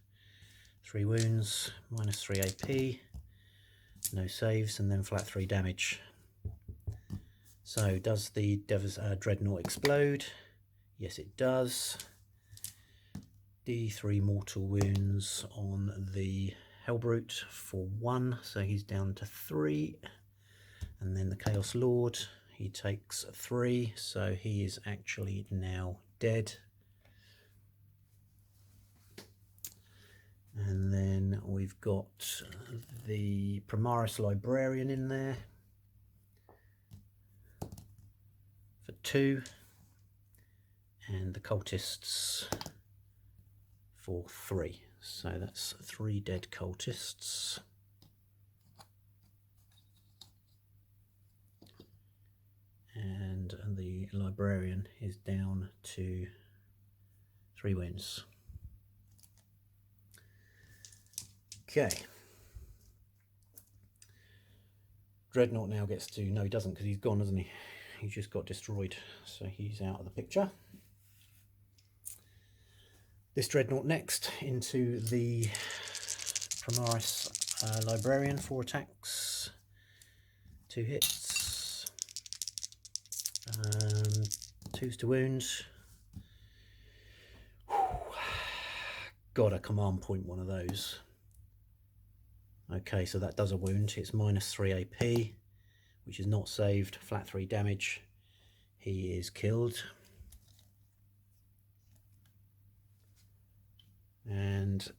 3 wounds, minus 3 AP. No saves, and then flat 3 damage. So does the Dreadnought explode? Yes, it does. D3 mortal wounds on the Hellbrute for 1, so he's down to 3. And then the Chaos Lord, he takes 3, so he is actually now dead. And then we've got the Primaris Librarian in there for 2, and the Cultists for 3, so that's 3 dead cultists. And the Librarian is down to 3 wounds. Okay. Dreadnought now gets to, no he doesn't, because he's gone, hasn't he? He just got destroyed, so he's out of the picture. This Dreadnought next into the Primaris Librarian, 4 attacks, 2 hits, 2s to wound. Gotta command point one of those. Okay, so that does a wound. It's minus 3 AP, which is not saved, flat 3 damage. He is killed. And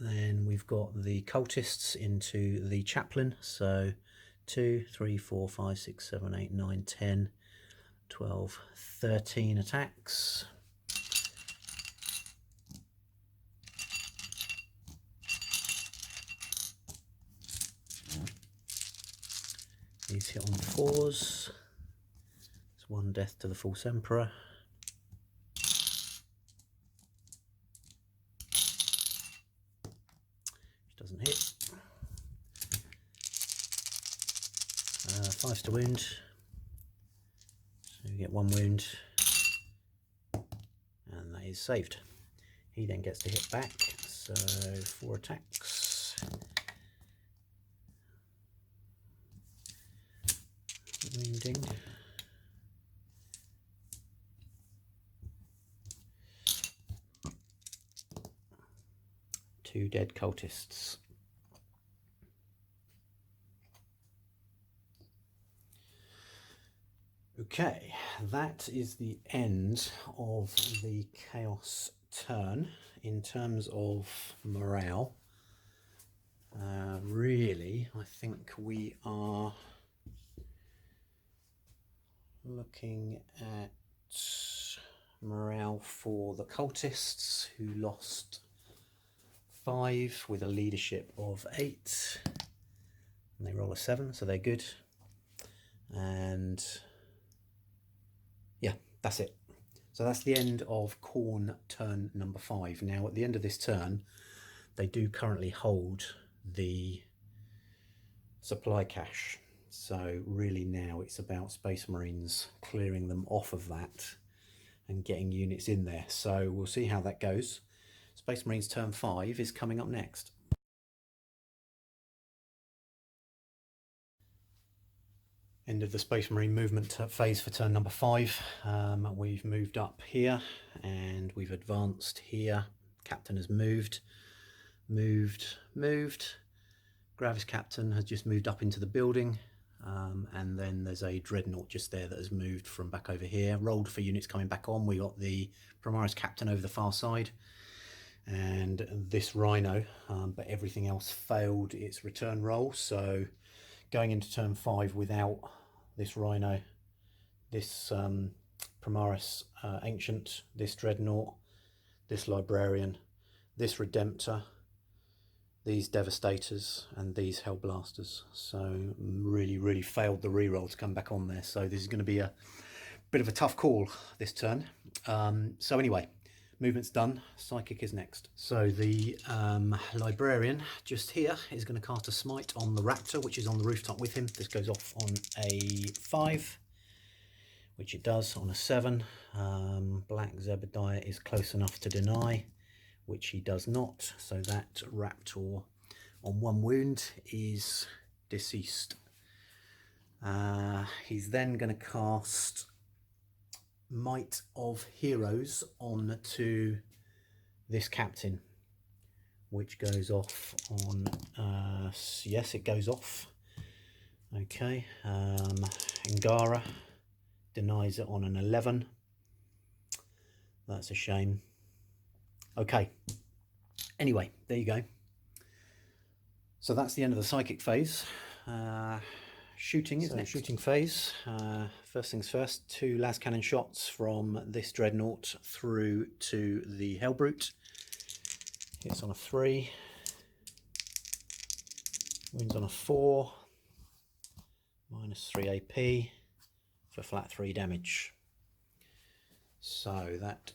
then we've got the cultists into the chaplain, so 2, 3, 4, 5, 6, 7, 8, 9, 10, 12, 13 attacks. He's He's hit on 4s. It's 1 death to the false emperor. Which doesn't hit. 5s to wound. So you get 1 wound. And that is saved. He then gets to hit back. So 4 attacks. Wounding. 2 dead cultists. Okay, that is the end of the Chaos turn. In terms of morale, really, I think we are looking at morale for the cultists, who lost 5 with a leadership of 8, and they roll a 7, so they're good. And yeah, that's it. So that's the end of Khorne turn number 5. Now at the end of this turn, they do currently hold the supply cache. So really now it's about Space Marines clearing them off of that and getting units in there. So we'll see how that goes. Space Marines turn 5 is coming up next. End of the Space Marine movement phase for turn number 5. We've moved up here and we've advanced here. Captain has moved. Gravis Captain has just moved up into the building. And then there's a Dreadnought just there that has moved from back over here. Rolled for units coming back on. We got the Primaris Captain over the far side. And this Rhino, but everything else failed its return roll. So going into turn 5 without this Rhino, this Primaris Ancient, this Dreadnought, this Librarian, this Redemptor, these Devastators, and these Hellblasters. So really failed the reroll to come back on there. So this is going to be a bit of a tough call this turn. So anyway, movement's done. Psychic is next. So the Librarian just here is going to cast a Smite on the Raptor, which is on the rooftop with him. This goes off on a 5, which it does on a 7. Black Zebediah is close enough to deny, which he does not. So that Raptor on 1 wound is deceased. He's then going to cast Might of Heroes on to this Captain, which goes off on yes, it goes off. Okay, Angara denies it on an 11. That's a shame. Okay, anyway, there you go. So that's the end of the psychic phase. Shooting is next. Shooting phase. First things first, 2 las cannon shots from this Dreadnought through to the Hellbrute. Hits on a 3. Wounds on a 4. -3 AP for flat 3 damage. So that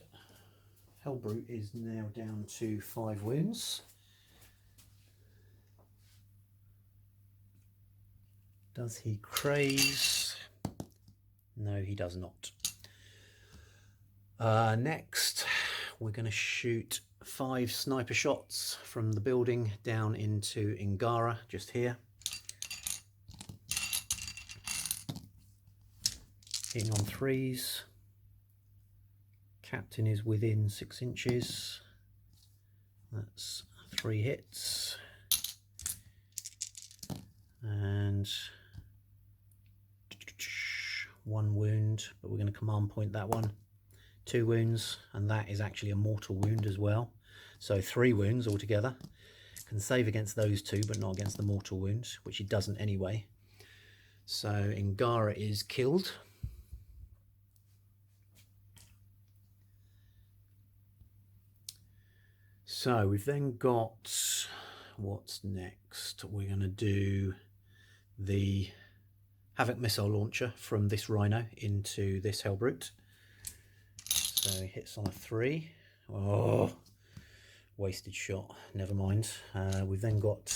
Hellbrute is now down to 5 wounds. Does he craze? No, he does not. Next, we're going to shoot 5 sniper shots from the building down into Angara, just here. Hitting on 3s. Captain is within 6 inches. That's 3 hits. And 1 wound, but we're going to command point that one. 2 wounds, and that is actually a mortal wound as well. So 3 wounds altogether. Can save against those 2, but not against the mortal wound, which he doesn't anyway. So Angara is killed. So we've then got, what's next? We're going to do the Havoc missile launcher from this Rhino into this Hellbrute. So he hits on a 3. Oh, wasted shot, never mind. We've then got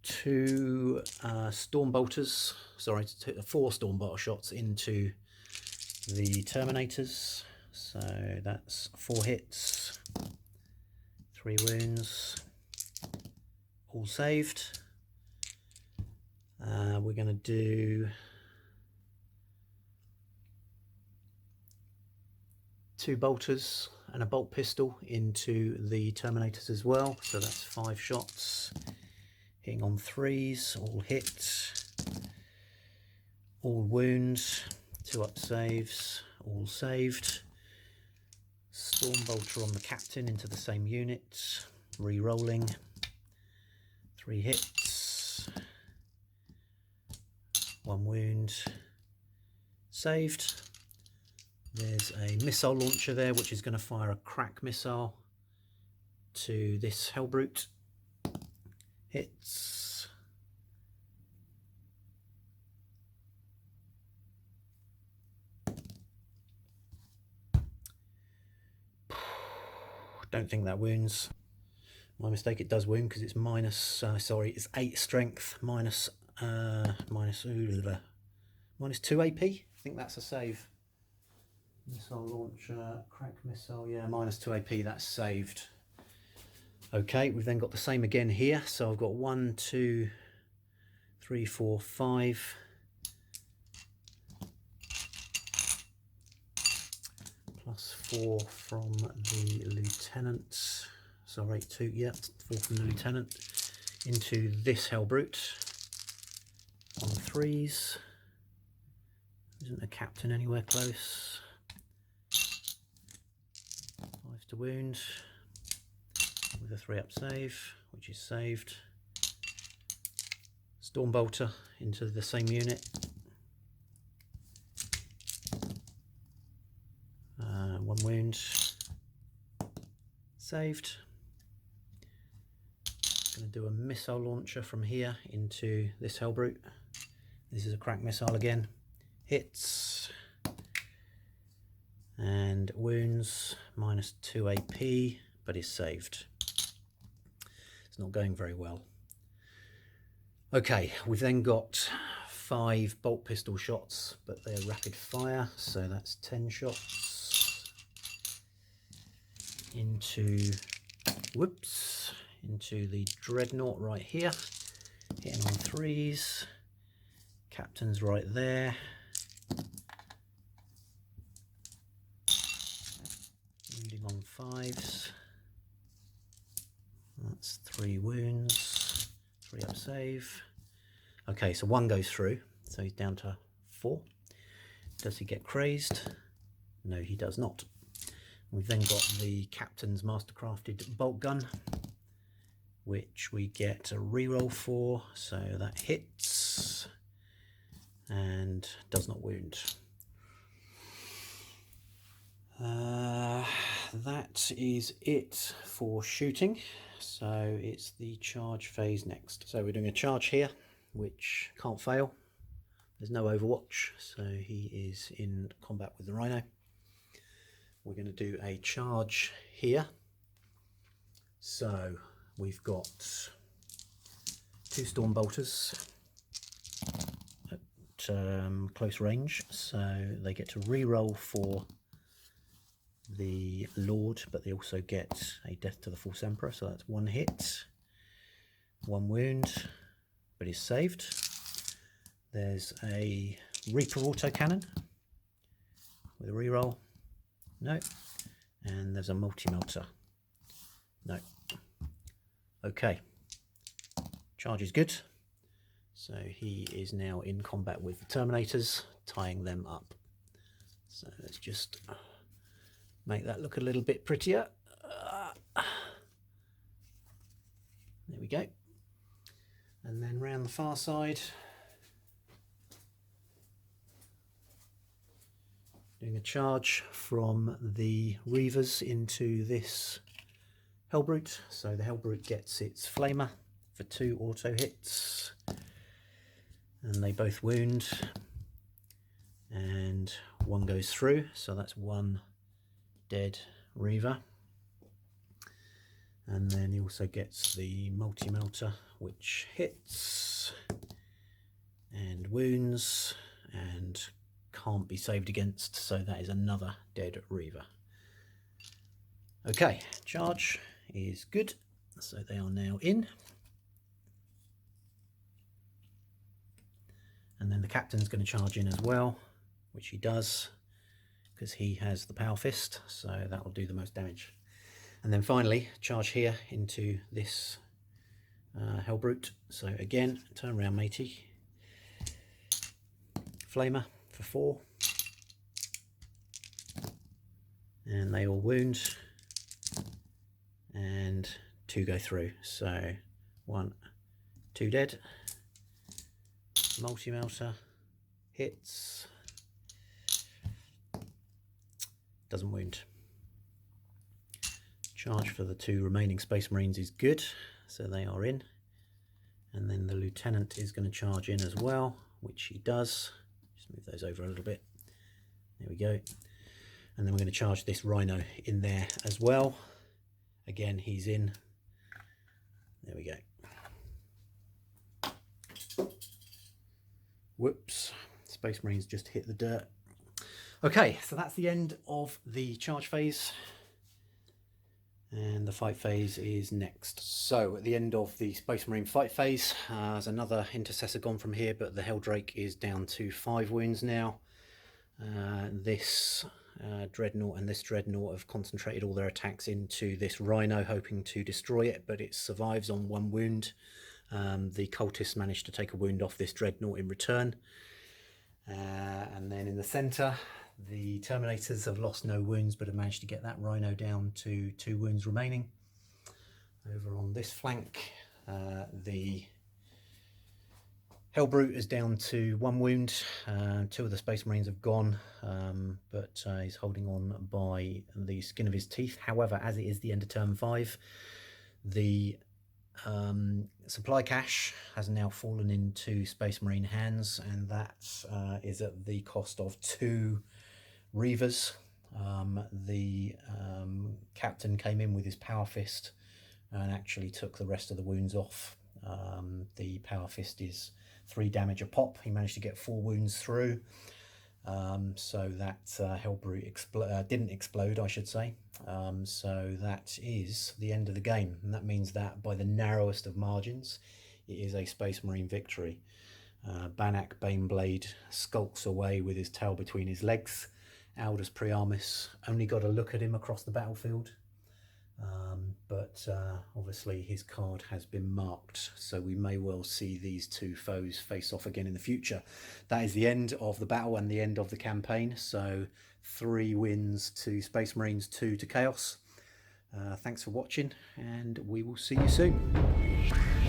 2 Stormbolters, sorry, 4 Stormbolter shots into the Terminators. So that's 4 hits, 3 wounds, all saved. We're going to do 2 bolters and a bolt pistol into the Terminators as well. So that's 5 shots, hitting on 3s, all hit, all wounds, 2 up saves, all saved. Stormbolter on the captain into the same unit, re-rolling, 3 hits, 1 wound, saved. There's a missile launcher there which is going to fire a crack missile to this Hellbrute. Hits. Don't think that wounds. My mistake, it does wound because it's minus, it's 8 strength, minus 2 AP. I think that's a save. Missile launcher, crack missile, yeah, minus 2 AP, that's saved. Okay, we've then got the same again here. So I've got 1, 2, 3, 4, 5. Plus 4 from the lieutenant. Sorry, 2, yeah, 4 from the lieutenant into this Hellbrute on 3s. Isn't a captain anywhere close. 5 to wound with a 3 up save, which is saved. Stormbolter into the same unit. 1 wound, saved. Going to do a missile launcher from here into this Hellbrute. This is a crack missile again. Hits and wounds, minus 2 AP, but is saved. It's not going very well. Okay, we've then got 5 bolt pistol shots, but they're rapid fire, so that's 10 shots into, whoops, into the Dreadnought right here, hitting on 3s, captain's right there, wounding on 5s, that's 3 wounds, 3 up save. Okay, so 1 goes through, so he's down to 4. Does he get crazed? No, he does not. We've then got the captain's mastercrafted bolt gun, which we get a reroll for, so that hits and does not wound. That is it for shooting, so it's the charge phase next. So we're doing a charge here, which can't fail. There's no overwatch, so he is in combat with the Rhino. We're going to do a charge here. So we've got 2 Stormbolters at close range, so they get to re-roll for the Lord, but they also get a death to the False Emperor, so that's 1 hit, 1 wound, but is saved. There's a Reaper autocannon with a re-roll. No. And there's a multi-melter. No. Okay. Charge is good. So he is now in combat with the Terminators, tying them up. So let's just make that look a little bit prettier. There we go. And then round the far side, doing a charge from the Reavers into this Hellbrute. So the Hellbrute gets its Flamer for 2 auto hits. and they both wound, and one goes through, so that's one dead Reaver. And then he also gets the multi-melter, which hits and wounds and can't be saved against, so that is another dead Reaver. Okay, charge is good, so they are now in. And then the captain's going to charge in as well, which he does because he has the power fist, so that will do the most damage. And then finally charge here into this Hellbrute. So again, turn around matey, flamer for 4, and they all wound and 2 go through, so 1, 2 dead. Multi-melter hits, doesn't wound. Charge for the 2 remaining Space Marines is good, so they are in. And then the lieutenant is going to charge in as well, which he does. Just move those over a little bit. There we go. And then we're going to charge this Rhino in there as well. Again, he's in. There we go. Whoops, Space Marines just hit the dirt. Okay, so that's the end of the charge phase, and the fight phase is next. So at the end of the Space Marine fight phase, there's another intercessor gone from here, but the Helldrake is down to 5 wounds now. This Dreadnought and this Dreadnought have concentrated all their attacks into this Rhino, hoping to destroy it, but it survives on 1 wound. The cultists managed to take a wound off this Dreadnought in return. And then in the centre, the Terminators have lost no wounds, but have managed to get that Rhino down to 2 wounds remaining. Over on this flank, the Hellbrute is down to 1 wound. 2 of the Space Marines have gone, but he's holding on by the skin of his teeth. However, as it is the end of turn 5, the supply cache has now fallen into Space Marine hands, and that is at the cost of 2 Reavers. The captain came in with his power fist and actually took the rest of the wounds off. The power fist is 3 damage a pop. He managed to get 4 wounds through. So that Hellbrute didn't explode, I should say. So that is the end of the game, and that means that by the narrowest of margins, it is a Space Marine victory. Banaak Baneblade skulks away with his tail between his legs. Aldous Priamus only got a look at him across the battlefield, but obviously his card has been marked, so we may well see these 2 foes face off again in the future. That is the end of the battle and the end of the campaign. So 3 wins to Space Marines, 2 to Chaos. Thanks for watching, and we will see you soon.